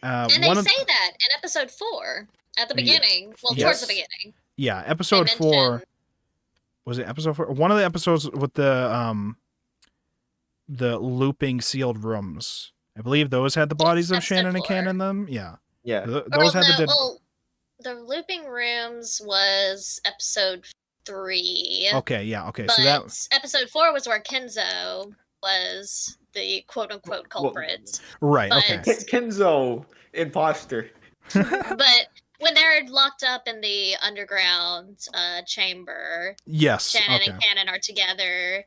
S3: And they say that in episode 4. At the beginning. Well, towards the beginning.
S2: Yeah, episode 4. Was it episode 4? One of the episodes with the looping sealed rooms. I believe those had the bodies of Shannon and Canon in them. Yeah.
S1: Yeah.
S2: Those had the dead.
S3: The Looping Rooms was episode 3.
S2: Okay, yeah, okay.
S3: But
S2: So that
S3: episode 4 was where Kenzo was the quote-unquote culprit.
S2: right,
S3: But-
S2: okay.
S1: Kenzo, imposter.
S3: But when they're locked up in the underground chamber,
S2: Yes.
S3: Shannon
S2: Okay.
S3: and Cannon are together,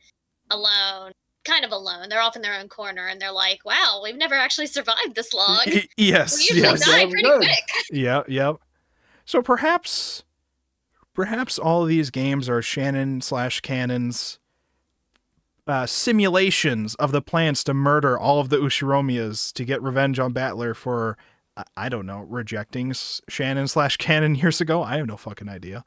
S3: alone, kind of alone. They're off in their own corner, and they're like, "Wow, we've never actually survived this long. We
S2: Yes.
S3: usually
S2: Yes.
S3: die
S1: Yeah,
S3: pretty
S1: good.
S3: quick."
S2: Yep, yep. So perhaps all of these games are Shannon/Cannon's simulations of the plans to murder all of the Ushiromias to get revenge on Battler for, I don't know, rejecting Shannon/Cannon years ago. I have no fucking idea.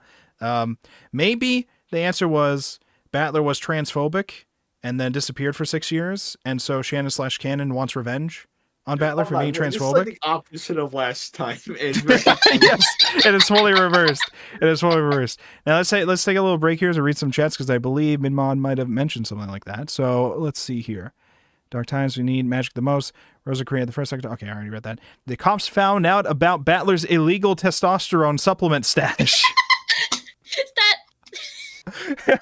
S2: Maybe the answer was Battler was transphobic and then disappeared for 6 years, and so Shannon/Cannon wants revenge on Battler for being
S1: This is
S2: transphobic.
S1: like the opposite of last time.
S2: Yes, it is fully reversed. It is fully reversed. Now let's take a little break here to read some chats because I believe Minmon might have mentioned something like that. So let's see here. Dark times, we need magic the most. Rosa Korea, the first sector. Okay, I already read that. The cops found out about Battler's illegal testosterone supplement stash.
S3: That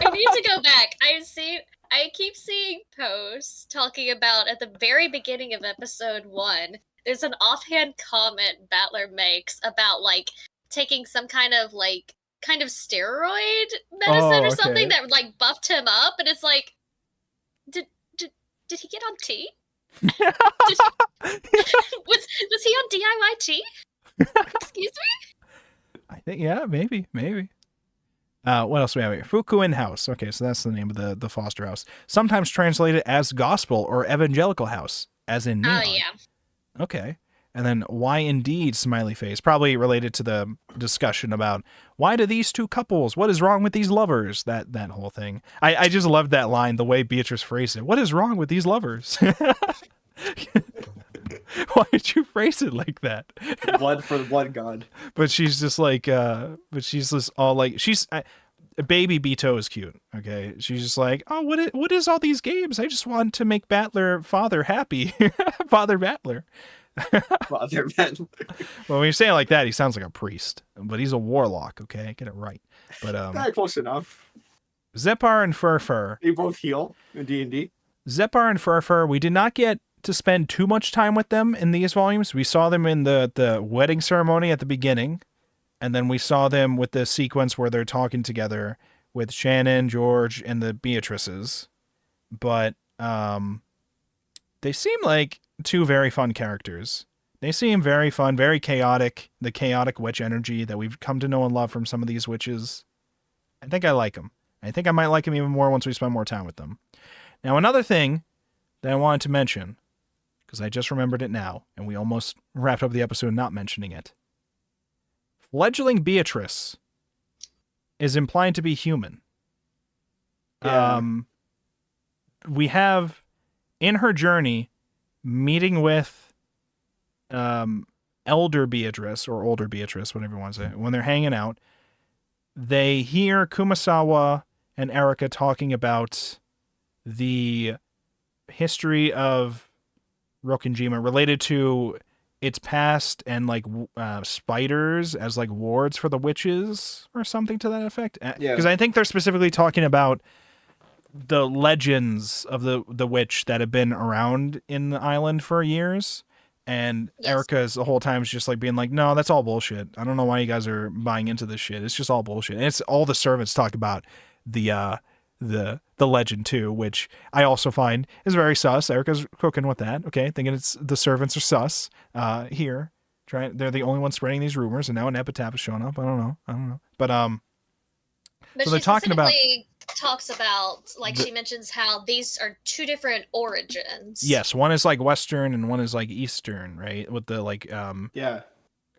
S3: I need to go back. I keep seeing posts talking about at the very beginning of episode 1. There's an offhand comment Battler makes about like taking some kind of steroid medicine or something
S2: okay.
S3: that like buffed him up, and it's like, did he get on tea? Was he on DIY tea? Excuse me?
S2: I think, yeah, maybe. What else do we have here? Fukuin House. Okay, so that's the name of the foster house. Sometimes translated as gospel or evangelical house, as in neon.
S3: Oh yeah.
S2: Okay. And then why indeed, smiley face. Probably related to the discussion about why do these two couples? What is wrong with these lovers? That whole thing. I just loved that line, the way Beatrice phrased it. What is wrong with these lovers? Why did you phrase it like that?
S1: Blood for the blood god.
S2: But she's just like, all like, baby Beto is cute. Okay. She's just like, oh, what is all these games? I just want to make Battler father happy. Father Battler.
S1: Well, they're men.
S2: Well, when you say it like that, he sounds like a priest, but he's a warlock. Okay. Get it right. But,
S1: Close enough.
S2: Zepar and Furfur.
S1: They both heal in D&D.
S2: Zepar and Furfur, we did not get to spend too much time with them in these volumes. We saw them in the wedding ceremony at the beginning, and then we saw them with the sequence where they're talking together with Shannon, George, and the Beatrices. But they seem like two very fun characters. They seem very fun, very chaotic, the chaotic witch energy that we've come to know and love from some of these witches. I think I like them. I think I might like them even more once we spend more time with them. Now, another thing that I wanted to mention, because I just remembered it now, and we almost wrapped up the episode not mentioning it. Fledgling Beatrice is implied to be human.
S1: Yeah.
S2: We have, in her journey, meeting with elder Beatrice, or older Beatrice, whatever you want to say, when they're hanging out, they hear Kumasawa and Erika talking about the history of Rokkenjima related to its past and like spiders as like wards for the witches or something to that effect.
S1: Yeah.
S2: Because I think they're specifically talking about the legends of the witch that have been around in the island for years. And
S3: Yes.
S2: Erika's the whole time is just like being like, no, that's all bullshit. I don't know why you guys are buying into this shit. It's just all bullshit. And it's all the servants talk about the legend too, which I also find is very sus. Erika's cooking with that. Okay. Thinking it's the servants are sus here. They're the only ones spreading these rumors, and now an epitaph is showing up. I don't know. But
S3: But
S2: So
S3: she
S2: they're talking about-
S3: specifically talks about, like, she mentions how these are two different origins.
S2: yes, one is like Western and one is like Eastern, right? With the like
S1: Yeah.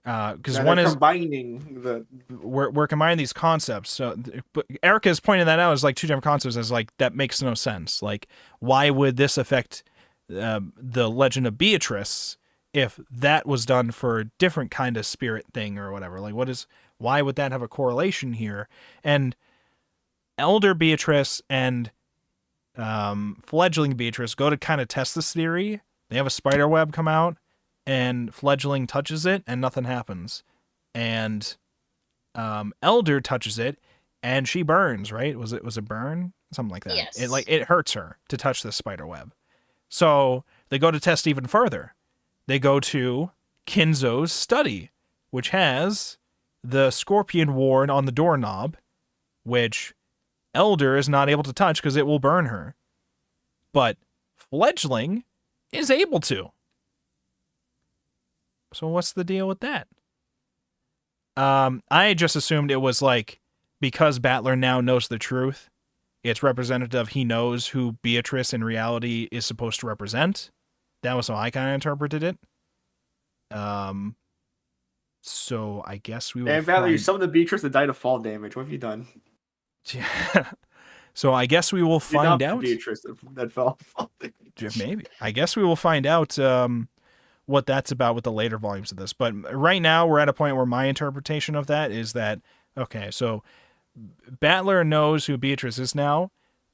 S2: because
S1: Yeah,
S2: one
S1: they're
S2: is
S1: combining the.
S2: we're combining these concepts. So, but Erica is pointing that out as like two different concepts, as like that makes no sense. Like, why would this affect the legend of Beatrice if that was done for a different kind of spirit thing or whatever? Like, why would that have a correlation here? And Elder Beatrice and Fledgling Beatrice go to kind of test this theory. They have a spider web come out, and Fledgling touches it, and nothing happens. And Elder touches it, and she burns. Right? Was it burn? Something like that.
S3: Yes.
S2: It hurts her to touch the spider web. So they go to test even further. They go to Kinzo's study, which has the scorpion ward on the doorknob, which Elder is not able to touch because it will burn her. But Fledgling is able to. So what's the deal with that? I just assumed it was like, because Battler now knows the truth, it's representative. He knows who Beatrice in reality is supposed to represent. That was how I kind of interpreted it. So I guess we will.
S1: And Battler, you summoned the Beatrice that died of fall damage. What have you done?
S2: Yeah. So I guess we will find out.
S1: Beatrice that fell fall damage.
S2: Maybe. I guess we will find out what that's about with the later volumes of this. But right now we're at a point where my interpretation of that is that, okay, so Battler knows who Beatrice is now,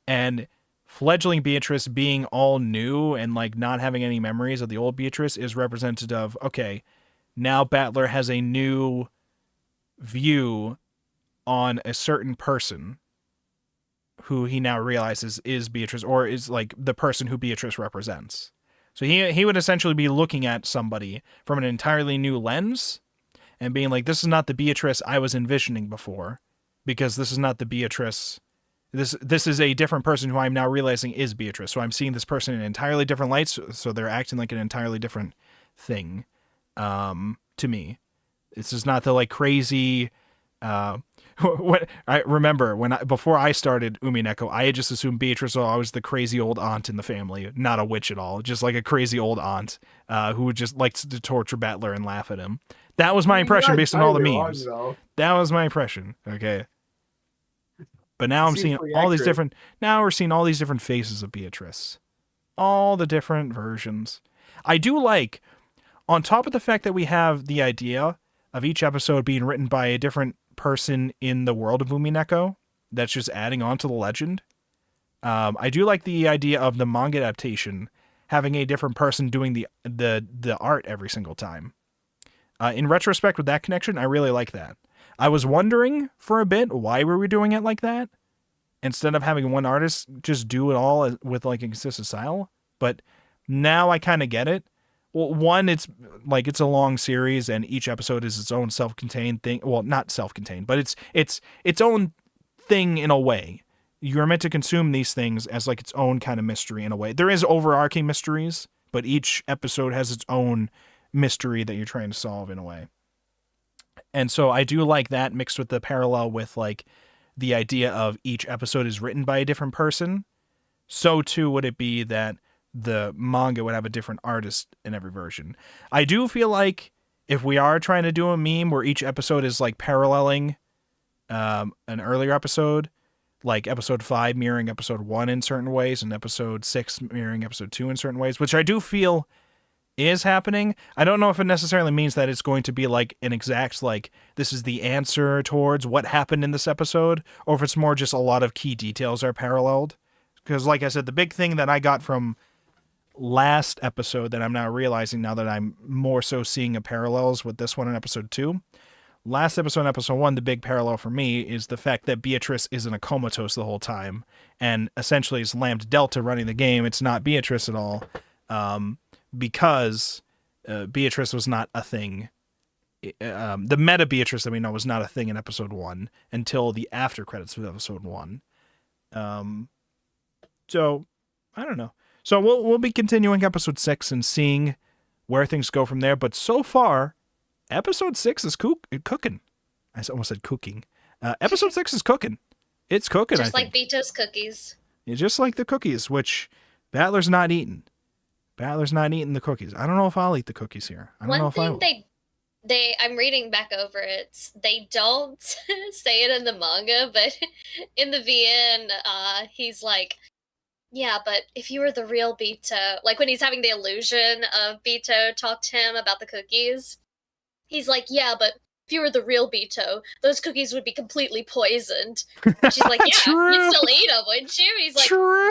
S2: and fledgling Beatrice being all new and like not having any memories of the old Beatrice is representative of, okay, now Battler has a new view on a certain person who he now realizes is Beatrice, or is like the person who Beatrice represents. So he would essentially be looking at somebody from an entirely new lens and being like, this is not the Beatrice I was envisioning before, because this is not the Beatrice. This is a different person who I'm now realizing is Beatrice. So I'm seeing this person in entirely different lights. So they're acting like an entirely different thing to me. This is not the like crazy. What I remember before I started Umineko, I had just assumed Beatrice was always the crazy old aunt in the family, not a witch at all, just like a crazy old aunt who would just like to torture Battler and laugh at him. That was my impression based on all the memes. That was my impression. Okay. But now I'm seeing all these different. Now we're seeing all these different faces of Beatrice, all the different versions. I do like, on top of the fact that we have the idea of each episode being written by a different person in the world of Umineko, that's just adding on to the legend. I do like the idea of the manga adaptation having a different person doing the art every single time. In retrospect, with that connection, I really like that. I was wondering for a bit, why were we doing it like that? Instead of having one artist just do it all with like a consistent style. But now I kind of get it. Well, one, it's like it's a long series and each episode is its own self-contained thing. Well, not self-contained, but it's its own thing in a way. You're meant to consume these things as like its own kind of mystery in a way. There is overarching mysteries, but each episode has its own mystery that you're trying to solve in a way. And so I do like that mixed with the parallel with like the idea of each episode is written by a different person. So too would it be that the manga would have a different artist in every version. I do feel like if we are trying to do a meme where each episode is like paralleling an earlier episode, like episode 5 mirroring episode 1 in certain ways and episode 6 mirroring episode 2 in certain ways, which I do feel is happening. I don't know if it necessarily means that it's going to be like an exact, like, this is the answer towards what happened in this episode, or if it's more just a lot of key details are paralleled. Because like I said, the big thing that I got from last episode that I'm now realizing now that I'm more so seeing a parallels with this one in episode 2. Last episode, episode 1, the big parallel for me is the fact that Beatrice is in a comatose the whole time, and essentially is Lambda Delta running the game. It's not Beatrice at all. Because Beatrice was not a thing. The meta Beatrice that we know was not a thing in episode 1 until the after credits of episode 1. So I don't know. So we'll be continuing episode 6 and seeing where things go from there. But so far, episode 6 is cooking. I almost said cooking. Episode 6 is cooking. It's cooking.
S3: Just like Vito's cookies.
S2: Yeah, just like the cookies, which Battler's not eating. Battler's not eating the cookies. I don't know if I'll eat the cookies here. I don't know if I will.
S3: They I'm reading back over it. They don't say it in the manga, but in the VN, he's like, yeah, but if you were the real Bito, like when he's having the illusion of Bito talk to him about the cookies, he's like, yeah, but if you were the real Bito, those cookies would be completely poisoned. And she's like, yeah,
S2: True.
S3: you'd still eat them, wouldn't you? And he's like,
S2: True.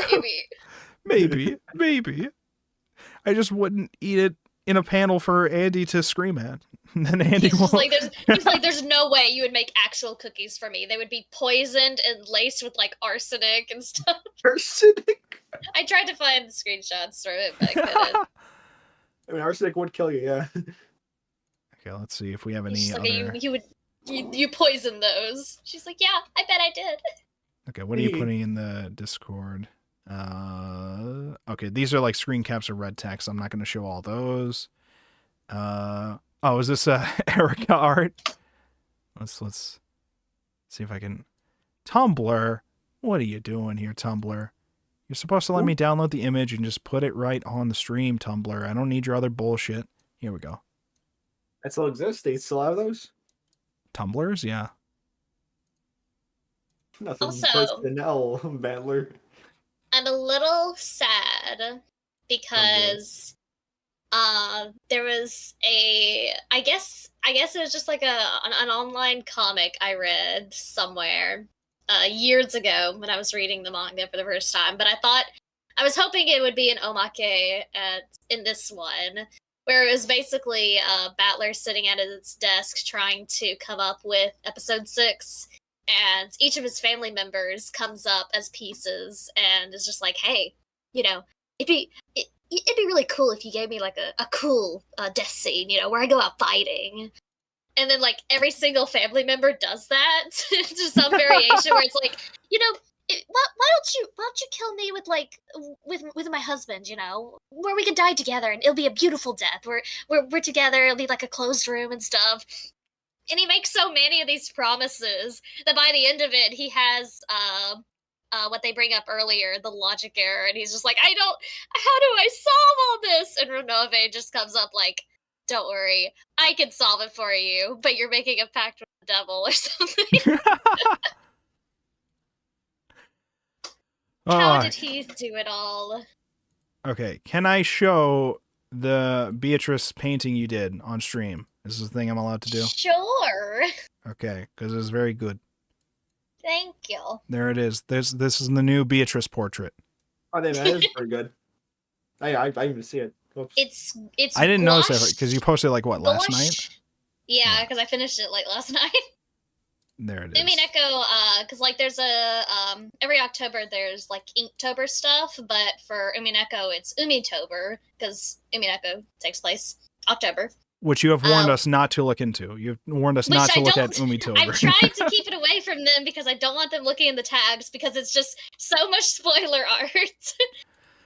S3: maybe.
S2: Maybe. I just wouldn't eat it in a panel for Andy to scream at. And then Andy
S3: He's just
S2: won't.
S3: like, there's no way you would make actual cookies for me. They would be poisoned and laced with like arsenic and stuff.
S4: Arsenic.
S3: I tried to find the screenshots from it, but I couldn't.
S4: I mean, arsenic would kill you. Yeah.
S2: Okay, let's see if we have any
S3: She's
S2: other.
S3: like, you poisoned those. She's like, yeah, I bet I did.
S2: Okay, what are you putting in the Discord? Okay, these are like screen caps of red text. I'm not going to show all those. Oh, is this Erica art? Let's see if I can. Tumblr, what are you doing here, Tumblr? You're supposed to let me download the image and just put it right on the stream, Tumblr. I don't need your other bullshit. Here we go.
S4: That still exists. They still have those.
S2: Tumblrs, yeah.
S4: Nothing
S3: Also-
S4: personnel, Battler.
S3: I'm a little sad because there was I guess it was just like an online comic I read somewhere years ago when I was reading the manga for the first time, but I was hoping it would be an omake in this one, where it was basically Battler sitting at his desk trying to come up with episode 6, and each of his family members comes up as pieces and is just like, hey, you know, it'd be really cool if you gave me like a cool death scene, you know, where I go out fighting. And then like every single family member does that to some variation where it's like, you know, why don't you kill me with like with my husband, you know, where we can die together and it'll be a beautiful death. We're together, it'll be like a closed room and stuff. And he makes so many of these promises that by the end of it, he has what they bring up earlier, the logic error, and he's just like, how do I solve all this? And Renove just comes up like, don't worry, I can solve it for you, but you're making a pact with the devil or something. How did he do it all?
S2: Okay, can I show the Beatrice painting you did on stream? This is the thing I'm allowed to do?
S3: Sure.
S2: Okay, because it's very good.
S3: Thank you.
S2: There it is. This is the new Beatrice portrait.
S4: Oh, that is pretty good. I even see it. Oops.
S3: It's.
S2: I didn't notice that
S3: gouache.
S2: because you posted like what last
S3: Gouache?
S2: night?
S3: Yeah, because I finished it like last night.
S2: There it is.
S3: Umineko, because like there's a every October there's like Inktober stuff, but for Umineko it's Umitober because Umineko takes place October.
S2: Which you have warned us not to look into. You've warned us not to look at Umitober.
S3: I've tried to keep it away from them because I don't want them looking in the tags because it's just so much spoiler art.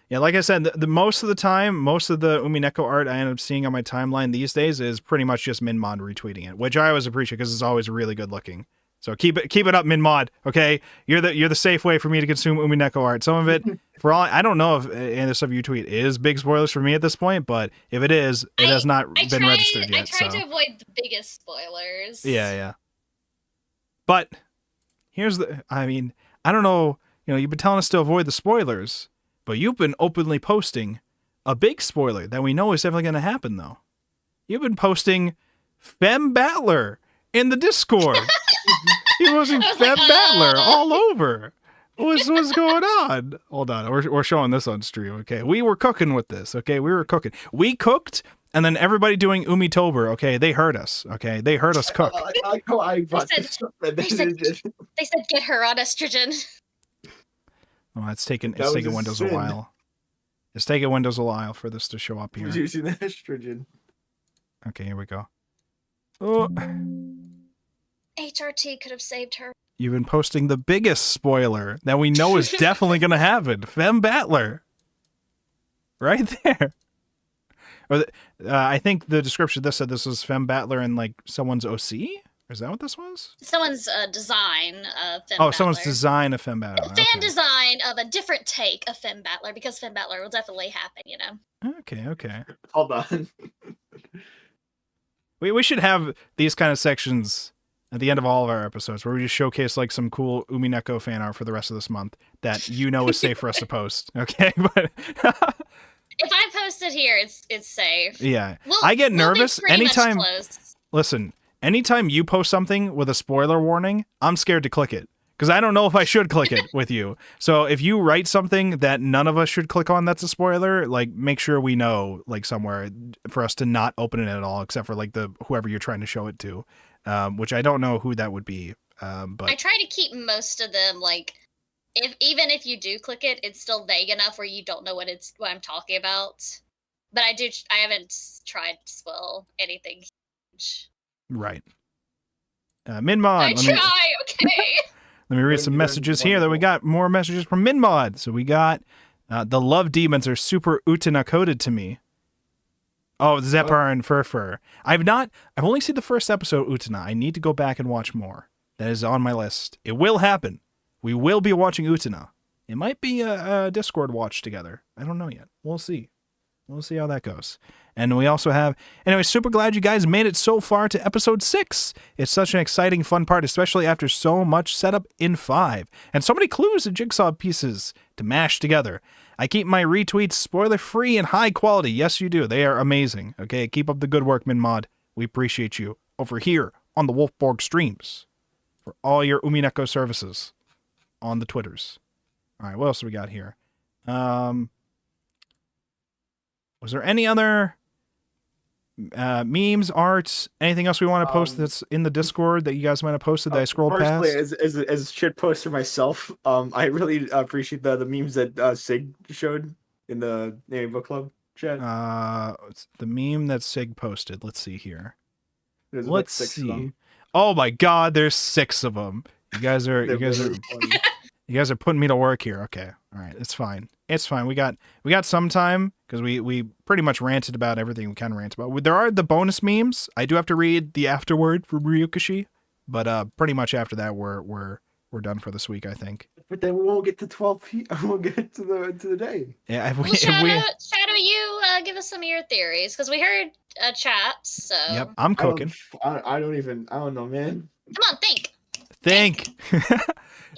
S2: Yeah, like I said, the most of the time, most of the Umineko art I end up seeing on my timeline these days is pretty much just Minmod retweeting it, which I always appreciate because it's always really good looking. So keep it up, Minmod. Okay, you're the safe way for me to consume Umineko art. Some of it, for all I don't know if any of the stuff you tweet is big spoilers for me at this point, but if it is, it has not been registered yet.
S3: I try
S2: so.
S3: to avoid the biggest spoilers.
S2: Yeah. But here's I mean, I don't know. You know, you've been telling us to avoid the spoilers, but you've been openly posting a big spoiler that we know is definitely going to happen, though. You've been posting Fem Battler in the Discord. He wasn't Fem Battler all over. What's going on? Hold on, we're showing this on stream. Okay, we were cooking with this. Okay, we were cooking. We cooked, and then everybody doing Umitober. Okay, they heard us. Okay, they heard us cook.
S3: They said get her on estrogen.
S2: Oh, it's taking
S4: That was
S2: Windows
S4: a
S2: a
S4: sin.
S2: while. It's taking Windows a while for this to show up here.
S4: Who's using the estrogen?
S2: Okay, here we go. Oh,
S3: HRT could have saved her.
S2: you've been posting the biggest spoiler that we know is definitely going to happen. Fem Battler. Right there. Or I think the description of this said this was Fem Battler in like someone's OC? Is that what this was?
S3: Someone's design of Fem
S2: Oh,
S3: Battler.
S2: someone's design of Fem Battler.
S3: Fan
S2: Okay.
S3: design of a different take of Fem Battler because Fem Battler will definitely happen, you know.
S2: Okay.
S4: Hold on.
S2: We should have these kind of sections at the end of all of our episodes where we just showcase like some cool Umineko fan art for the rest of this month that you know is safe for us to post. Okay, but
S3: If I post it here, it's safe.
S2: yeah,
S3: We'll-
S2: I get
S3: we'll be
S2: nervous
S3: pretty much
S2: anytime.
S3: close.
S2: Listen, anytime you post something with a spoiler warning, I'm scared to click it because I don't know if I should click it with you. So if you write something that none of us should click on that's a spoiler, like make sure we know like somewhere for us to not open it at all, except for like the whoever you're trying to show it to, which I don't know who that would be. But
S3: I try to keep most of them like even if you do click it, it's still vague enough where you don't know what I'm talking about. But I haven't tried to spoil anything huge.
S2: Right. Minmod.
S3: Okay.
S2: Let me read some messages here. That we got more messages from Minmod. So we got the love demons are super Utena coded to me. Oh, Zepar and Furfur. I've only seen the first episode of Utena. I need to go back and watch more. That is on my list. It will happen. We will be watching Utena. It might be a Discord watch together. I don't know yet. We'll see. We'll see how that goes. And we also have... Anyway, super glad you guys made it so far to episode 6. It's such an exciting, fun part, especially after so much setup in 5. And so many clues and jigsaw pieces to mash together. I keep my retweets spoiler-free and high quality. Yes, you do. They are amazing. Okay, keep up the good work, Minmod. We appreciate you over here on the Wolfborg streams for all your Umineko services on the Twitters. All right, what else do we got here? Was there any other memes, arts, anything else we want to post that's in the Discord that you guys might have posted that I scrolled past?
S4: Personally, as shit poster myself, I really appreciate the memes that Sig showed in the Navy Book Club chat.
S2: It's the meme that Sig posted. Let's see here.
S4: There's
S2: Let's
S4: 6 of
S2: see.
S4: them.
S2: Oh my God, there's 6 of them. You guys are putting me to work here. Okay, all right, it's fine. It's fine. We got some time because we pretty much ranted about everything we can rant about. There are the bonus memes. I do have to read the afterword from Ryukashi, but pretty much after that we're done for this week, I think.
S4: But then we won't get to 12 p.m. We'll get to the day.
S2: Yeah,
S3: Shadow, you give us some of your theories because we heard chats. So
S2: yep, I'm cooking.
S4: I don't know, man.
S3: Come on, think.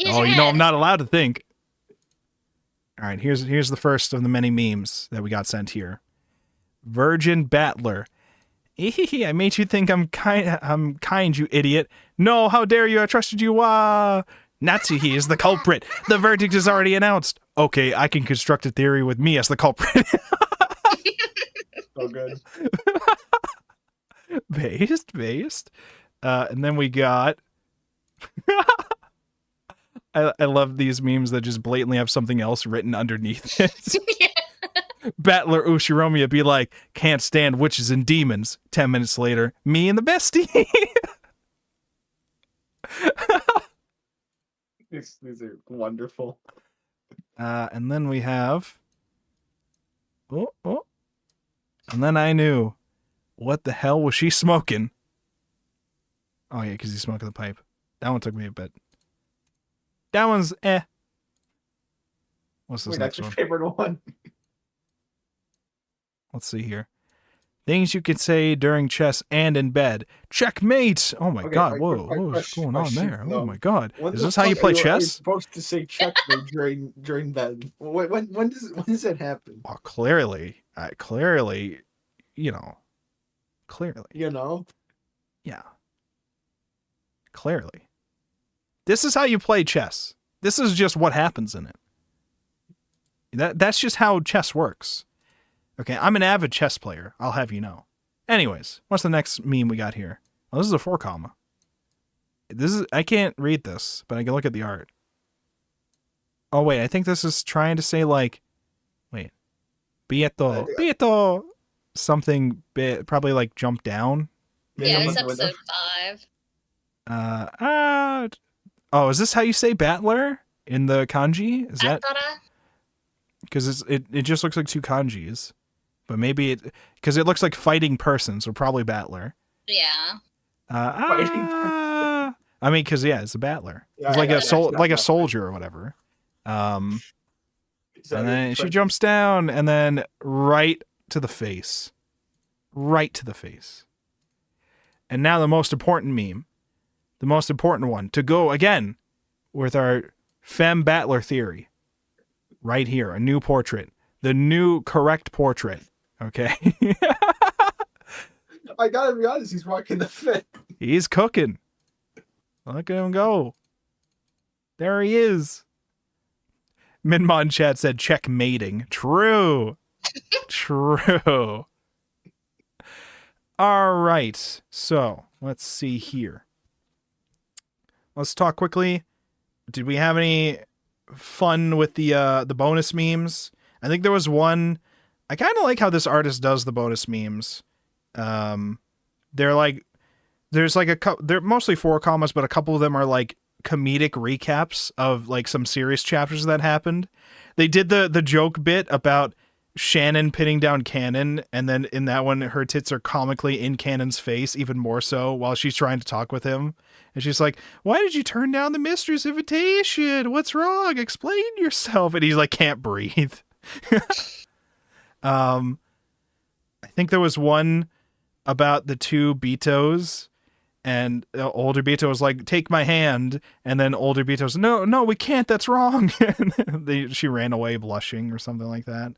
S2: Oh, you know I'm not allowed to think. All right, here's the first of the many memes that we got sent here. Virgin Battler. I made you think I'm kind, you idiot. No, how dare you? I trusted you. Natsuhi is the culprit. The verdict is already announced. Okay, I can construct a theory with me as the culprit.
S4: So good.
S2: Based. And then we got... I love these memes that just blatantly have something else written underneath it.
S3: Yeah.
S2: Battler Ushiromiya be like, can't stand witches and demons. 10 minutes later, me and the bestie.
S4: These are wonderful.
S2: And then we have... Oh. And then I knew. What the hell was she smoking? Oh yeah, because he's smoking the pipe. That one took me a bit. That one's What's this next
S4: That's your
S2: one?
S4: favorite one.
S2: Let's see here. Things you could say during chess and in bed. Checkmate! Oh my God, what's going on there? Oh my God. Is this how you play chess?
S4: You're supposed to say checkmate during bed. When does that happen?
S2: Oh, clearly, you know. Yeah. Clearly. This is how you play chess. This is just what happens in it. That's just how chess works. Okay, I'm an avid chess player, I'll have you know. Anyways, what's the next meme we got here? Oh, this is a 4 comma. I can't read this, but I can look at the art. Oh wait, I think this is trying to say like, wait, Bieto, something, probably like jump down.
S3: Yeah, it's episode 5.
S2: Oh, is this how you say battler in the kanji? Is that? Because it just looks like 2 kanjis, but maybe because it looks like fighting person, so probably battler.
S3: Yeah.
S2: I mean, because it's a battler. It's like a soldier or whatever. And then she jumps down, and then right to the face. And now the most important meme, the most important one, to go again with our femme battler theory. Right here, a new portrait. The new correct portrait. Okay?
S4: I gotta be honest, he's rocking the fit.
S2: He's cooking. Look at him go. There he is. Minmon chat said checkmating. True. True. All right. So let's see here. Let's talk quickly. Did we have any fun with the bonus memes? I think there was one. I kind of like how this artist does the bonus memes. They're like, there's like they're mostly 4 commas, but a couple of them are like comedic recaps of like some serious chapters that happened. They did the joke bit about Shannon pinning down Cannon, and then in that one, her tits are comically in Cannon's face, even more so, while she's trying to talk with him. And she's like, "Why did you turn down the mistress' invitation? What's wrong? Explain yourself." And he's like, can't breathe. I think there was one about the 2 Betos, and older Beto was like, "Take my hand," and then older Beto's, no, we can't, that's wrong. And she ran away blushing or something like that.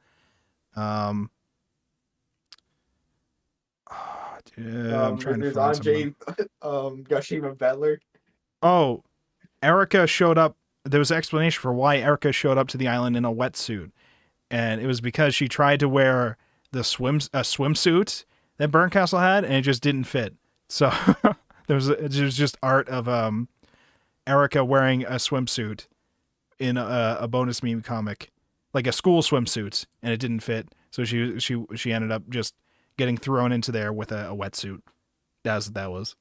S2: I'm trying to find
S4: Anjay, Gashima Battler.
S2: Oh, Erica showed up. There was an explanation for why Erica showed up to the island in a wetsuit, and it was because she tried to wear a swimsuit that Burncastle had, and it just didn't fit. So there was just art of Erica wearing a swimsuit in a bonus meme comic, like a school swimsuit, and it didn't fit. So she ended up just getting thrown into there with a wetsuit. That's what that was.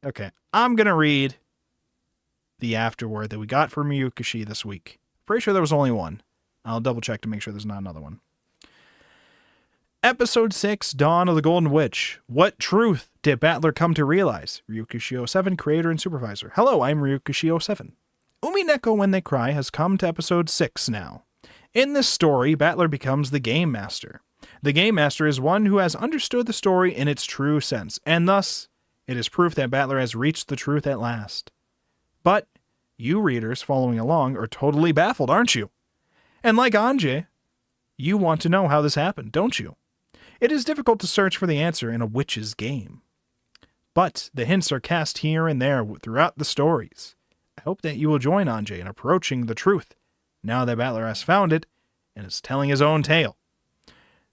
S2: Okay, I'm gonna read the afterword that we got from Ryukishi this week. Pretty sure there was only one. I'll double check to make sure there's not another one. Episode 6, Dawn of the Golden Witch. What truth did Battler come to realize? Ryukishi07, creator and supervisor. Hello, I'm Ryukishi07. Umineko When They Cry has come to episode 6 now. In this story, Battler becomes the Game Master. The Game Master is one who has understood the story in its true sense, and thus, it is proof that Battler has reached the truth at last. But, you readers following along are totally baffled, aren't you? And like Anjay, you want to know how this happened, don't you? It is difficult to search for the answer in a witch's game. But the hints are cast here and there throughout the stories. I hope that you will join Anjay in approaching the truth, now that Battler has found it and is telling his own tale.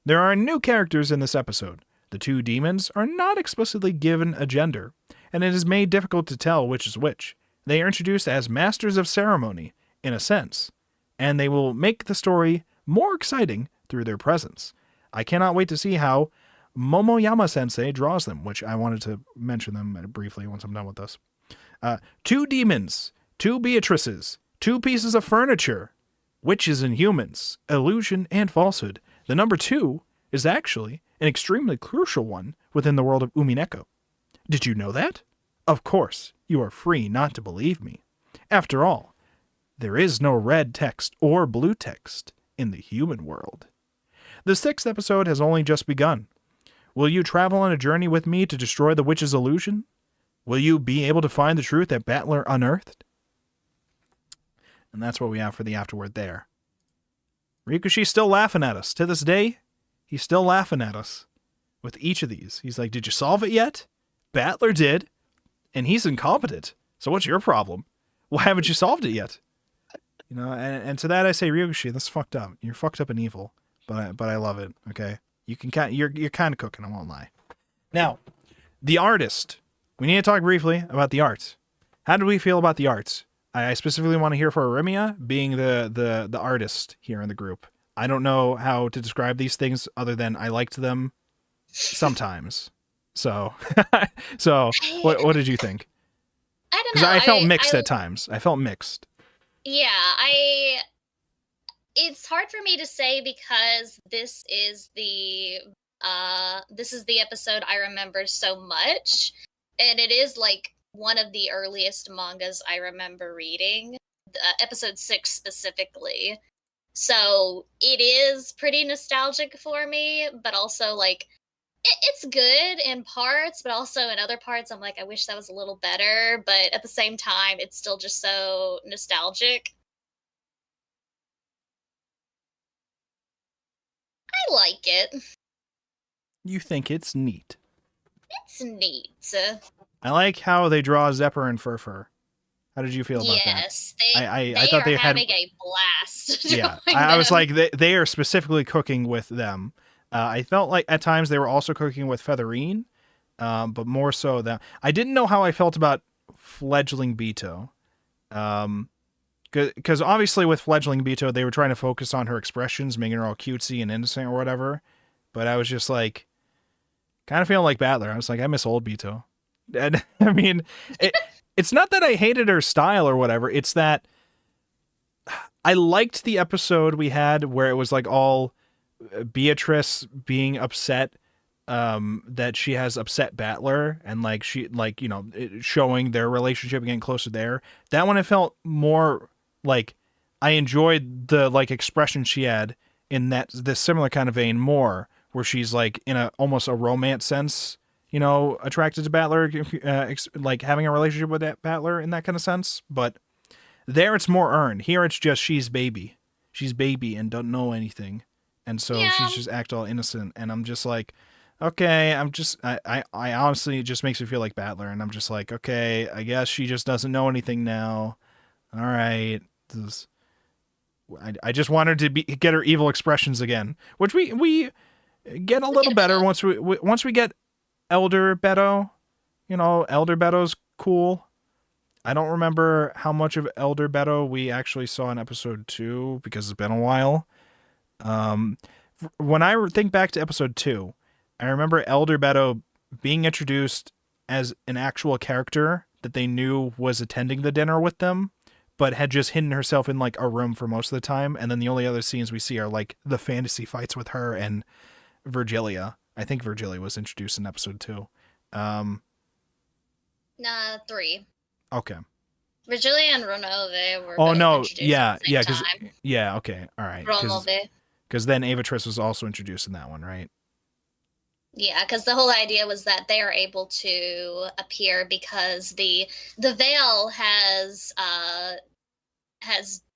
S2: There are new characters in this episode. The 2 demons are not explicitly given a gender, and it is made difficult to tell which is which. They are introduced as masters of ceremony, in a sense, and they will make the story more exciting through their presence. I cannot wait to see how Momoyama-sensei draws them, which I wanted to mention them briefly once I'm done with this. 2 demons, 2 Beatrices, 2 pieces of furniture, witches and humans, illusion and falsehood. The number 2 is actually an extremely crucial one within the world of Umineko. Did you know that? Of course, you are free not to believe me. After all, there is no red text or blue text in the human world. The 6th episode has only just begun. Will you travel on a journey with me to destroy the witch's illusion? Will you be able to find the truth that Battler unearthed? And that's what we have for the afterword there. Ryukishi's still laughing at us. To this day, he's still laughing at us with each of these. He's like, did you solve it yet? Battler did, and he's incompetent. So what's your problem? Why haven't you solved it yet? You know, and to that I say, Ryukishi, that's fucked up. You're fucked up and evil, but I love it. Okay, you're kind of cooking. I won't lie. Now, the artist. We need to talk briefly about the art. How did we feel about the art? I specifically want to hear for Arimia being the artist here in the group. I don't know how to describe these things other than I liked them sometimes. So, what did you think?
S3: I don't
S2: Because
S3: know.
S2: I felt mixed at times. I felt mixed.
S3: Yeah, it's hard for me to say because this is the episode I remember so much, and it is like one of the earliest mangas I remember reading, episode 6 specifically. So it is pretty nostalgic for me, but also like it's good in parts, but also in other parts I'm like, I wish that was a little better, but at the same time it's still just so nostalgic. I like it.
S2: You think it's neat.
S3: It's neat.
S2: I like how they draw Zephyr and Furfur. How did you feel about that?
S3: Yes,
S2: I
S3: they
S2: thought
S3: are
S2: they had
S3: having a blast.
S2: yeah.
S3: doing
S2: I was
S3: them.
S2: like they are specifically cooking with them. I felt like at times they were also cooking with Featherine, but more so that I didn't know how I felt about fledgling Beto. Because obviously with fledgling Beto, they were trying to focus on her expressions, making her all cutesy and innocent or whatever. But I was just like, kind of feeling like Battler. I was like, I miss old Beto. And I mean, it's not that I hated her style or whatever. It's that I liked the episode we had where it was like all Beatrice being upset that she has upset Battler and like she like, you know, showing their relationship getting closer there. That one it felt more like I enjoyed the like expression she had in this similar kind of vein more, where she's like in a almost a romance sense, you know, attracted to Battler, like having a relationship with that Battler in that kind of sense. But there it's more earned. Here it's just she's baby and don't know anything, and so she's just act all innocent. And I'm just like, okay, I honestly, it just makes me feel like Battler, and I'm just like, okay, I guess she just doesn't know anything now. All right. I just want her to get her evil expressions again, which we get a little better once we get Elder Beto. You know, Elder Beto's cool. I don't remember how much of Elder Beto we actually saw in episode 2 because it's been a while. When I think back to episode 2, I remember Elder Beto being introduced as an actual character that they knew was attending the dinner with them, but had just hidden herself in like a room for most of the time. And then the only other scenes we see are like the fantasy fights with her and Virgilia. I think Virgilia was introduced in episode 2.
S3: 3.
S2: Okay.
S3: Virgilia and Renove were
S2: Oh no,
S3: introduced
S2: yeah,
S3: at the same time.
S2: yeah, okay, all right.
S3: Renove.
S2: Because then Avatrice was also introduced in that one, right?
S3: Yeah, because the whole idea was that they are able to appear because the veil has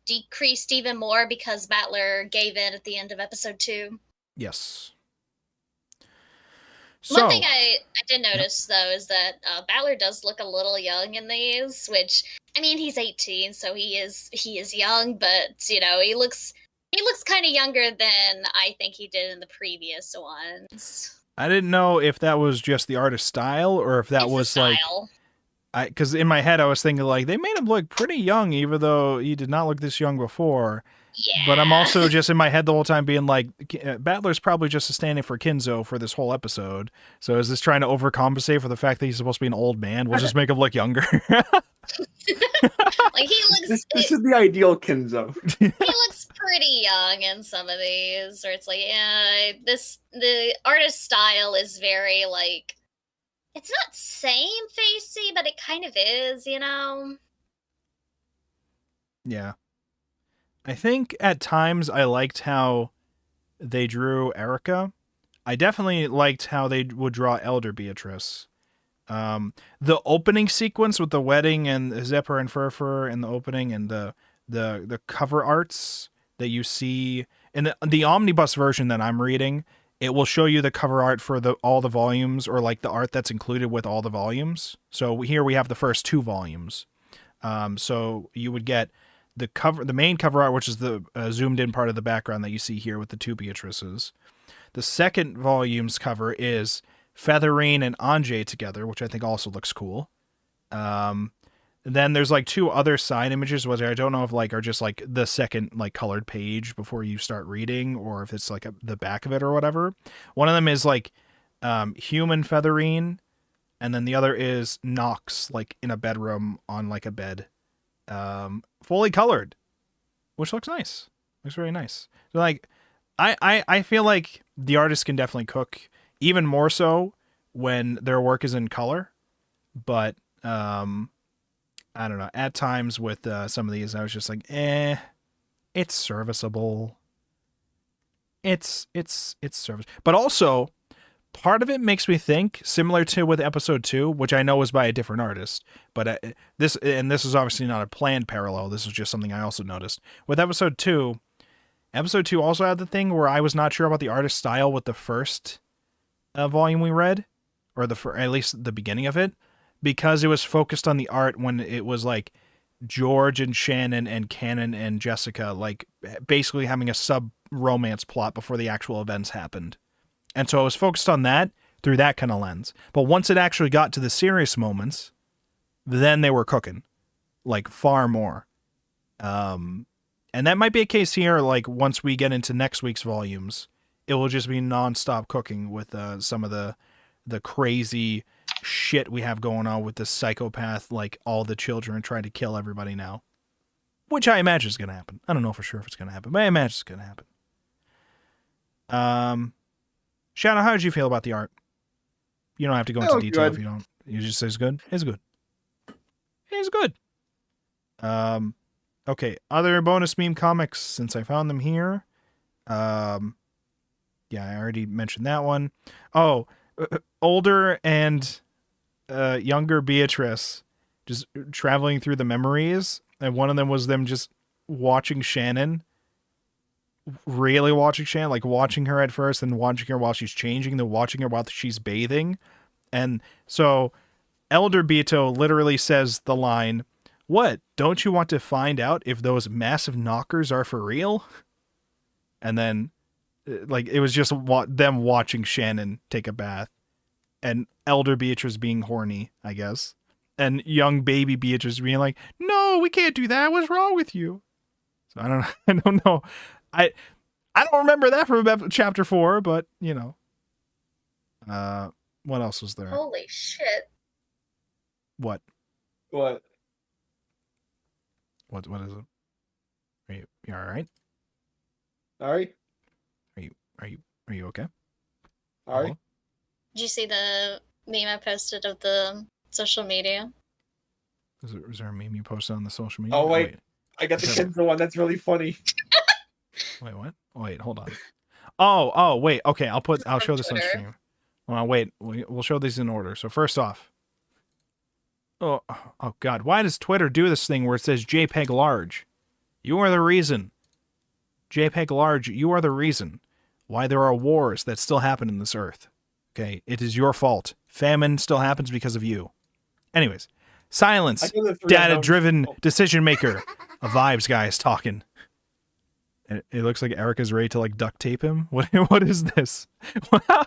S3: decreased even more because Battler gave in at the end of episode 2.
S2: Yes.
S3: One thing I did notice though is that Battler does look a little young in these, which I mean he's 18, so he is young, but you know he looks kind of younger than I think he did in the previous ones.
S2: I didn't know if that was just the artist's style or if that
S3: It's
S2: was
S3: the
S2: like,
S3: style.
S2: because in my head I was thinking like they made him look pretty young, even though he did not look this young before.
S3: Yeah.
S2: But I'm also just in my head the whole time being like, Battler's probably just a stand-in for Kinzo for this whole episode. So is this trying to overcompensate for the fact that he's supposed to be an old man? We'll just make him look younger.
S3: Like he looks.
S4: This is the ideal Kinzo.
S3: He looks pretty young in some of these, where it's like, yeah, the artist style is very like, it's not same facey, but it kind of is, you know.
S2: Yeah. I think at times I liked how they drew Erica. I definitely liked how they would draw Elder Beatrice. The opening sequence with the wedding and Zipper and Furfur in the opening and the cover arts that you see in the omnibus version that I'm reading, it will show you the cover art for all the volumes, or like the art that's included with all the volumes. So here we have the first 2 volumes. So you would get the main cover art, which is the zoomed in part of the background that you see here with the 2 Beatrices. The second volume's cover is Featherine and Anjay together, which I think also looks cool. Then there's like 2 other side images, which I don't know if like are just like the second like colored page before you start reading, or if it's like the back of it or whatever. One of them is like human Featherine, and then the other is Nox, like in a bedroom on like a bed. Fully colored, which looks nice. Looks very nice. So like, I feel like the artist can definitely cook, even more so when their work is in color. But I don't know. At times with some of these, I was just like, it's serviceable. It's serviceable. But also, part of it makes me think, similar to with episode 2, which I know was by a different artist, but this is obviously not a planned parallel. This is just something I also noticed. With episode 2 also had the thing where I was not sure about the artist style with the first volume we read, or at least the beginning of it, because it was focused on the art when it was like George and Shannon and Cannon and Jessica, like basically having a sub-romance plot before the actual events happened. And so I was focused on that through that kind of lens. But once it actually got to the serious moments, then they were cooking, like far more. And that might be a case here, like once we get into next week's volumes, it will just be nonstop cooking with some of the crazy shit we have going on with this psychopath, like all the children trying to kill everybody now. Which I imagine is going to happen. I don't know for sure if it's going to happen, but I imagine it's going to happen. Shadow, how did you feel about the art? You don't have to go into detail if you don't. You just say it's good? It's good. It's good. Okay, other bonus meme comics, since I found them here. Yeah, I already mentioned that one. Oh, older and younger Beatrice just traveling through the memories, and one of them was them just watching Shannon, really watching Shannon, like watching her at first and watching her while she's changing, then watching her while she's bathing. And so Elder Beato literally says the line, "What, don't you want to find out if those massive knockers are for real?" And then like it was just them watching Shannon take a bath, and Elder Beatrice being horny, I guess, and young baby Beatrice being like, "No, we can't do that. What's wrong with you?" So I don't know. I don't remember that from chapter 4, but you know. What else was there?
S3: Holy shit.
S2: What?
S1: What?
S2: What is it? You all right?
S1: All right.
S2: Are you okay?
S1: All right.
S3: Did you see the meme I posted of the social media?
S2: Was there a meme you posted on the social media?
S1: Oh wait. I got the Kenzo one. That's really funny.
S2: Wait, what? Wait, hold on. Oh, wait. Okay, I'll show this on
S3: Twitter.
S2: stream. Well, wait. We'll show these in order. So first off, oh God, why does Twitter do this thing where it says JPEG large? You are the reason. JPEG large, you are the reason why there are wars that still happen in this earth. Okay, it is your fault. Famine still happens because of you. Anyways, silence, data-driven decision maker. A vibes guy is talking. It looks like Erica's ready to like duct tape him. What is this? Wow.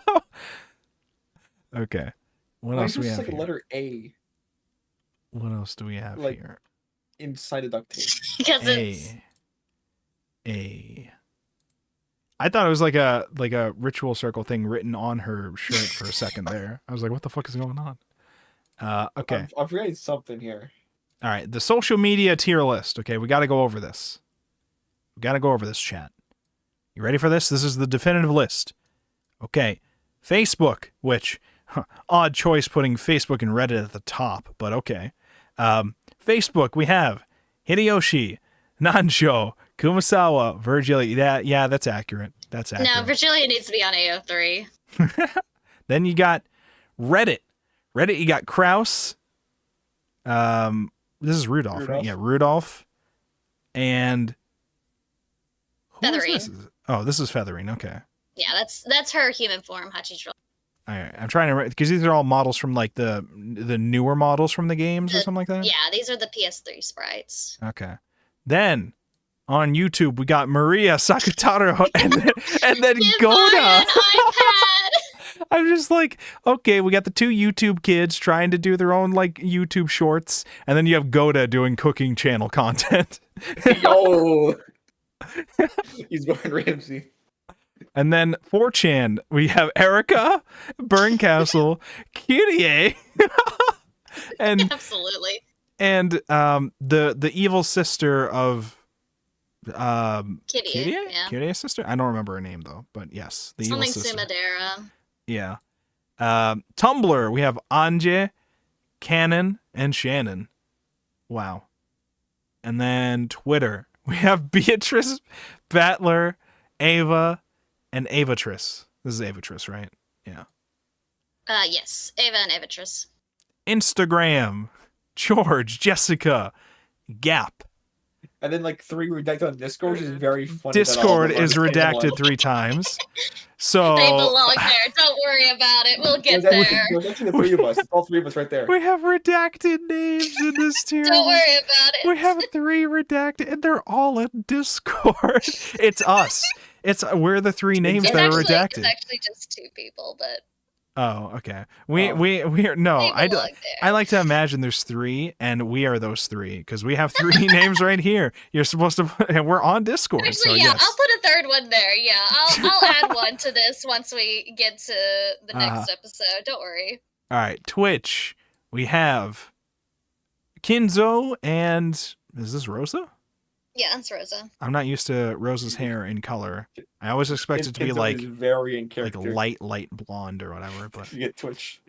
S2: Okay. What else do we have
S1: like
S2: here?
S1: a letter A
S2: What else do we have
S1: like-
S2: here?
S1: inside a duct tape.
S3: Because it's
S2: A. I thought it was like a ritual circle thing written on her shirt for a second there. I was like, what the fuck is going on? Okay.
S1: I'm forgetting something here.
S2: All right. The social media tier list. Okay. We got to go over this. We got to go over this, chat. You ready for this? This is the definitive list. Okay. Facebook, which odd choice putting Facebook and Reddit at the top, but okay. Facebook, we have Hideyoshi, Nansho, Kumasawa, Virgilia. Yeah, that's accurate. That's accurate.
S3: no, Virgilia needs to be on AO3.
S2: Then you got Reddit. Reddit, you got Kraus. This is Rudolph, right? Yeah, Rudolph. And who is
S3: Feathering.
S2: this? Oh, this is Feathering. Okay.
S3: Yeah, that's her human form, Hachi's real.
S2: All right. I'm trying to, because these are all models from like the newer models from the games or something like that.
S3: Yeah, these are the PS3 sprites.
S2: Okay. Then on YouTube we got Maria Sakutaro and then
S3: Give
S2: Goda.
S3: Maya an iPad!
S2: I'm just like, okay, we got the two YouTube kids trying to do their own like YouTube shorts, and then you have Goda doing cooking channel content.
S1: Yo, he's Gordon Ramsay.
S2: And then 4chan, we have Erica, Burncastle, Kyrie, and
S3: Absolutely.
S2: and the evil sister of
S3: Kitty.
S2: Kyrie?
S3: Yeah.
S2: Kyrie's sister? I don't remember her name though, but yes, the
S3: Something
S2: evil sister.
S3: Sumadera.
S2: Yeah. Tumblr, we have Anje, Cannon, and Shannon. Wow. And then Twitter, we have Beatrice, Battler, Ava, and Avatrice. This is Avatrice, right? Yeah.
S3: Yes. Ava and Avatrice.
S2: Instagram, George, Jessica, Gap,
S1: and then like 3 redacted on Discord, which is very funny. that all of
S2: Discord
S1: them are
S2: is
S1: the same
S2: redacted
S1: one.
S2: 3 times. So
S3: They belong there. Don't worry about it. We'll get
S1: That was-
S3: there.
S1: It was actually the 3 of us. It's all 3 of us right there.
S2: we have redacted names in this tier.
S3: Don't worry about it.
S2: We have 3 redacted, and they're all in Discord. It's us. We're the 3 names
S3: It's
S2: that are
S3: actually,
S2: redacted.
S3: It's actually just 2 people, but
S2: Oh, okay. We
S1: Oh.
S2: are no.
S3: they belong there.
S2: I like to imagine there's 3, and we are those 3 because we have 3 names right here. You're supposed to, and we're on Discord.
S3: Actually,
S2: so
S3: yeah,
S2: yes.
S3: I'll put a 3rd one there. Yeah, I'll add one to this once we get to the next episode. Don't worry.
S2: All right, Twitch. We have Kinzo and is this Rosa?
S3: Yeah, it's Rosa.
S2: I'm not used to Rosa's hair in color. I always expect it to be
S1: Kinzo
S2: like
S1: is very in
S2: like
S1: character.
S2: light blonde or whatever. But
S1: You get Twitch.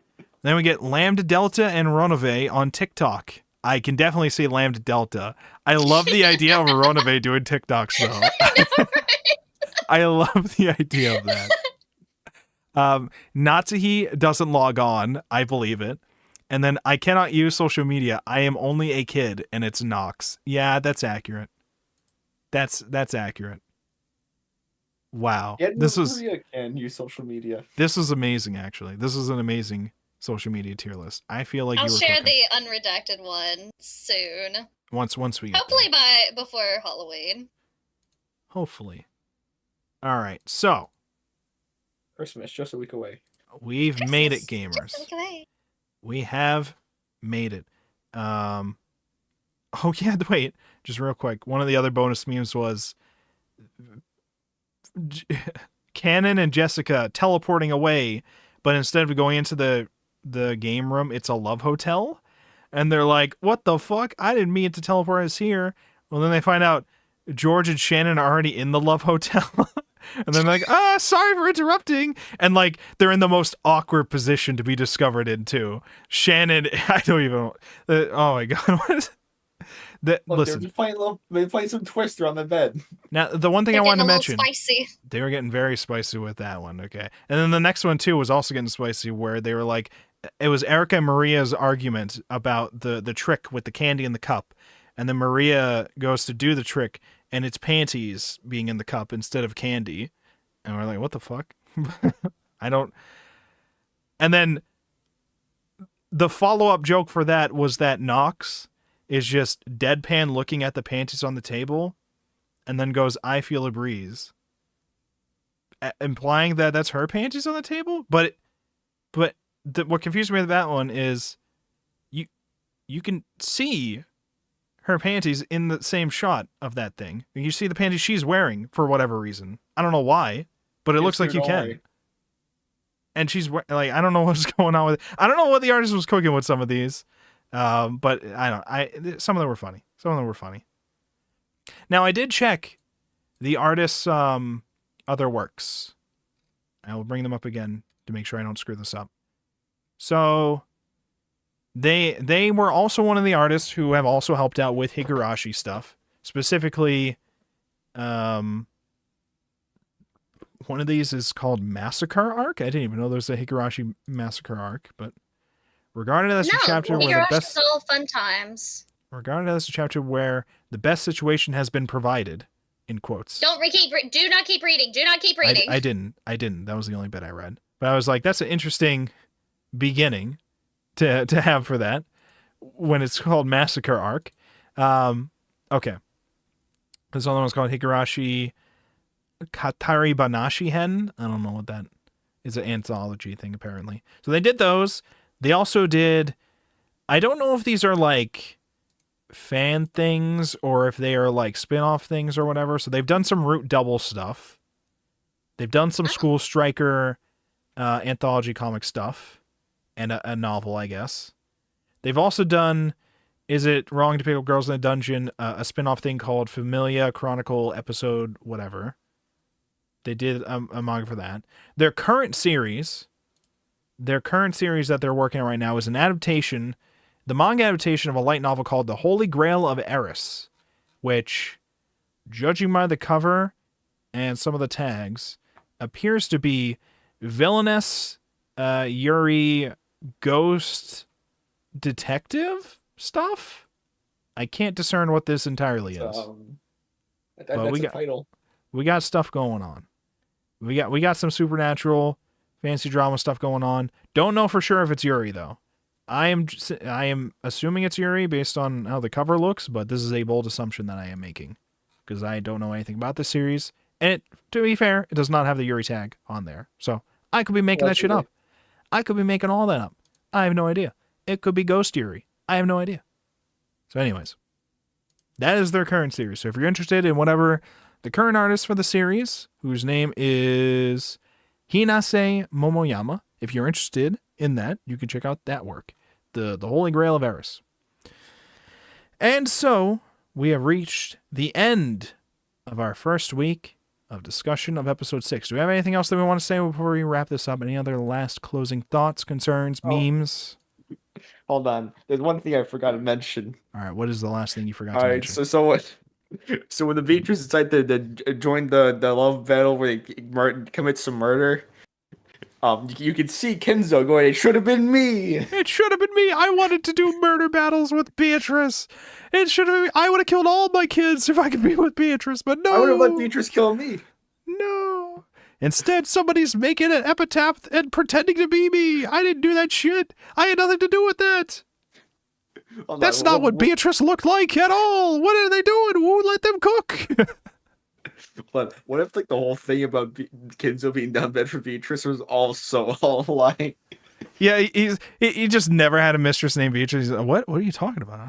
S2: then we get Lambda Delta and Ronove on TikTok. I can definitely see Lambda Delta. I love the idea of Ronove doing TikToks though. I love the idea of that. Natsuhi doesn't log on. I believe it. And then I cannot use social media. I am only a kid, and it's Nox. Yeah, that's accurate. That's accurate. Wow, this was
S1: can use social media.
S2: amazing. Actually, this is an amazing social media tier list. I feel like
S3: I'll
S2: you were
S3: share
S2: cooking.
S3: the unredacted one soon.
S2: once we get
S3: Hopefully
S2: there.
S3: before Halloween.
S2: Hopefully. All right, so
S1: Christmas just a week away.
S2: we've made it,
S3: Christmas.
S2: gamers.
S3: Just a week away.
S2: We have made it. Oh yeah, wait, just real quick. One of the other bonus memes was Cannon and Jessica teleporting away, but instead of going into the game room, it's a love hotel. And they're like, what the fuck? I didn't mean to teleport us here. Well, then they find out George and Shannon are already in the love hotel. And then they're like, sorry for interrupting. And like, they're in the most awkward position to be discovered in too. Shannon, I don't even, oh my God. What is that?
S1: Look,
S2: Listen,
S1: they're playing some Twister on the bed.
S2: now the one thing I
S3: They're
S2: wanted to
S3: getting a little
S2: mention,
S3: Spicy.
S2: they were getting very spicy with that one. Okay. And then the next one too was also getting spicy where they were like, it was Erica and Maria's argument about the trick with the candy in the cup. And then Maria goes to do the trick and it's panties being in the cup instead of candy. And we're like, what the fuck? I don't. And then the follow-up joke for that was that Nox is just deadpan looking at the panties on the table and then goes, I feel a breeze. Implying that that's her panties on the table? But what confused me with that one is you can see her panties in the same shot of that thing. You see the panties she's wearing for whatever reason. I don't know why, but it looks like you can. And she's like, I don't know what's going on with it. I don't know what the artist was cooking with some of these. But some of them were funny. Now I did check the artist's other works. I will bring them up again to make sure I don't screw this up. So they were also one of the artists who have also helped out with Higurashi stuff. Specifically, one of these is called Massacre Arc. I didn't even know there was a Higurashi Massacre Arc, but regarded as a chapter where the best
S3: all fun times.
S2: regarded as a chapter where the best situation has been provided, in quotes.
S3: Do not keep reading. Do not keep reading.
S2: I didn't. That was the only bit I read. But I was like, that's an interesting beginning to have for that when it's called Massacre Arc. Okay. This other one's called Higurashi Katari Banashi Hen. I don't know what that is. An anthology thing, apparently. So they did those. They also did, I don't know if these are like fan things or if they are like spin-off things or whatever. So they've done some Root Double stuff. They've done some School Striker anthology comic stuff and a novel, I guess. They've also done Is It Wrong to Pick Up Girls in a Dungeon, a spin-off thing called Familia Chronicle Episode whatever. They did a manga for that. Their current series that they're working on right now is an adaptation, the manga adaptation of a light novel called The Holy Grail of Eris, which, judging by the cover and some of the tags, appears to be villainous Yuri ghost detective stuff. I can't discern what this entirely
S1: So,
S2: is.
S1: that's
S2: we
S1: a
S2: got-
S1: title.
S2: We got stuff going on. We got some supernatural fantasy drama stuff going on. Don't know for sure if it's Yuri though. I am assuming it's Yuri based on how the cover looks, but this is a bold assumption that I am making because I don't know anything about the series. And to be fair, it does not have the Yuri tag on there. So I could be making that shit up. I could be making all that up. I have no idea. It could be Ghost Yuri. I have no idea. So anyways, that is their current series. So if you're interested in whatever the current artist for the series, whose name is Hinase Momoyama, if you're interested in that, you can check out that work. The Holy Grail of Eris. And so we have reached the end of our first week of discussion of episode 6. Do we have anything else that we want to say before we wrap this up? Any other last closing thoughts, concerns, memes?
S1: Hold on. There's one thing I forgot to mention.
S2: All right, what is the last thing you forgot
S1: All
S2: to
S1: right,
S2: mention?
S1: so when the Beatrice decide to join the love battle where they commit some murder, you can see Kenzo going, "It should have been me."
S2: It should have been me. I wanted to do murder battles with Beatrice. It should have been me. I would have killed all my kids if I could be with Beatrice, but no.
S1: I would have let Beatrice kill me.
S2: No. Instead, somebody's making an epitaph and pretending to be me. I didn't do that shit. I had nothing to do with that. That's not what Beatrice looked like at all. What are they doing? Who let them cook?
S1: But what if like the whole thing about Kenzo being down bed for Beatrice was also all lying?
S2: Yeah, he just never had a mistress named Beatrice. He's like, what are you talking about?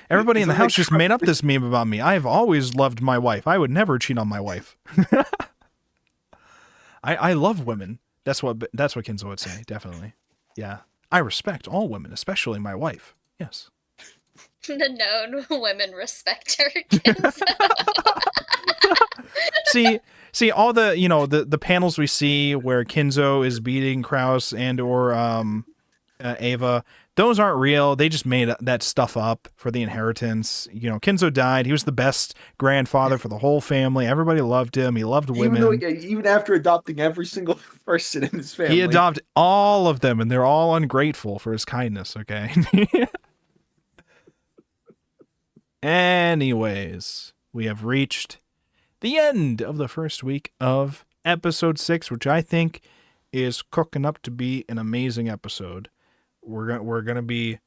S2: Everybody in the house just made up this meme about me. I have always loved my wife. I would never cheat on my wife. I love women. That's what Kenzo would say. Definitely. Yeah. I respect all women, especially my wife. Yes.
S3: The known women respect her.
S2: See all the the panels we see where Kenzo is beating Kraus and or Ava. Those aren't real. They just made that stuff up for the inheritance. Kenzo died. He was the best grandfather for the whole family. Everybody loved him. He loved women.
S1: Even after adopting every single person in his family.
S2: He adopted all of them, and they're all ungrateful for his kindness, okay? Anyways, we have reached the end of the first week of episode 6, which I think is cooking up to be an amazing episode. We're gonna be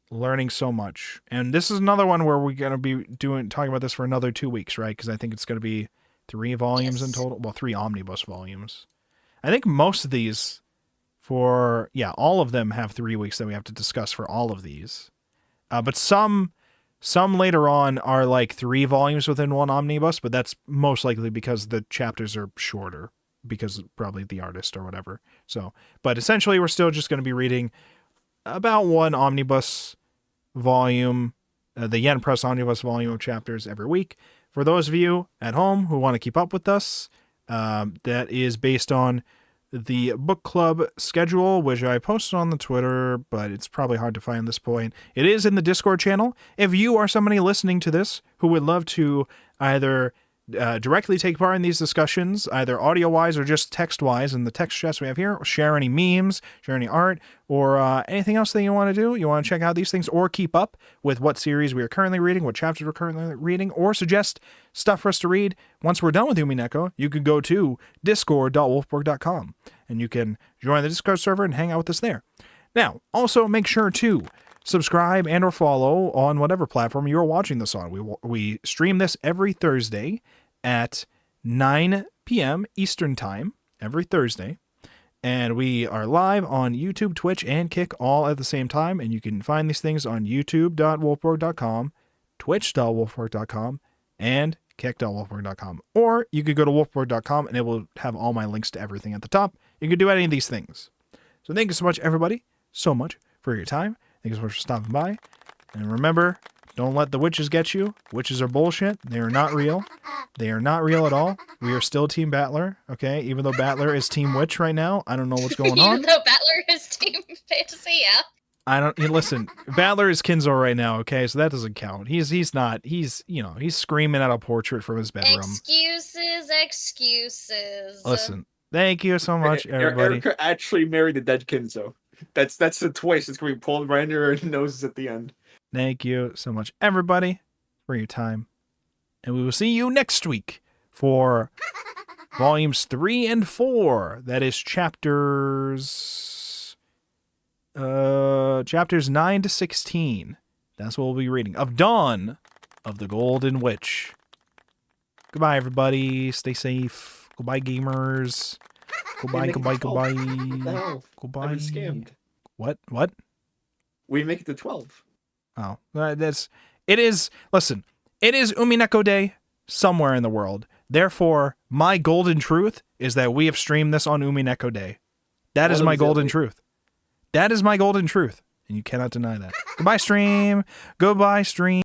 S2: learning so much, and this is another one where we're gonna be talking about this for another 2 weeks, right? Because I think it's gonna be 3 volumes in total. Well, 3 omnibus volumes. I think most of these, all of them have 3 weeks that we have to discuss for all of these, but some later on are like 3 volumes within one omnibus, but that's most likely because the chapters are shorter, because probably the artist or whatever. So, but essentially we're still just going to be reading about 1 omnibus volume, the Yen Press omnibus volume of chapters every week. For those of you at home who want to keep up with us, that is based on the book club schedule, which I posted on the Twitter, but it's probably hard to find at this point. It is in the Discord channel. If you are somebody listening to this who would love to either directly take part in these discussions, either audio-wise or just text-wise in the text chats we have here, share any memes, share any art, or anything else that you want to do, you want to check out these things, or keep up with what series we are currently reading, what chapters we're currently reading, or suggest stuff for us to read once we're done with Umineko, you could go to discord.wolfborg.com, and you can join the Discord server and hang out with us there. Now, also make sure to subscribe and or follow on whatever platform you are watching this on. We stream this every Thursday at 9 p.m. Eastern Time, every Thursday. And we are live on YouTube, Twitch, and Kick all at the same time. And you can find these things on youtube.wolfborg.com, twitch.wolfborg.com, and kick.wolfborg.com. Or you could go to wolfborg.com and it will have all my links to everything at the top. You can do any of these things. So thank you so much, everybody, so much for your time. Thank you so much for stopping by. And remember, don't let the witches get you. Witches are bullshit. They are not real. They are not real at all. We are still Team Battler, okay? Even though Battler is Team Witch right now. I don't know what's going on.
S3: Even though Battler is Team Fantasy, yeah.
S2: Listen, Battler is Kinzo right now, okay? So that doesn't count. He's screaming at a portrait from his bedroom.
S3: Excuses.
S2: Listen, thank you so much, everybody.
S1: Erica actually married the dead Kenzo. That's the twist. It's going to be pulled right under her noses at the end.
S2: Thank you so much, everybody, for your time. And we will see you next week for volumes 3 and 4. That is chapters 9 to 16. That's what we'll be reading. Of Dawn of the Golden Witch. Goodbye, everybody. Stay safe. Goodbye, gamers. Goodbye, goodbye, goodbye.
S1: No,
S2: Goodbye.
S1: I've been scammed.
S2: What?
S1: We make it to 12.
S2: Oh, it is Umineko Day somewhere in the world. Therefore, my golden truth is that we have streamed this on Umineko Day. That is my golden truth. That is my golden truth. And you cannot deny that. Goodbye, stream. Goodbye, stream.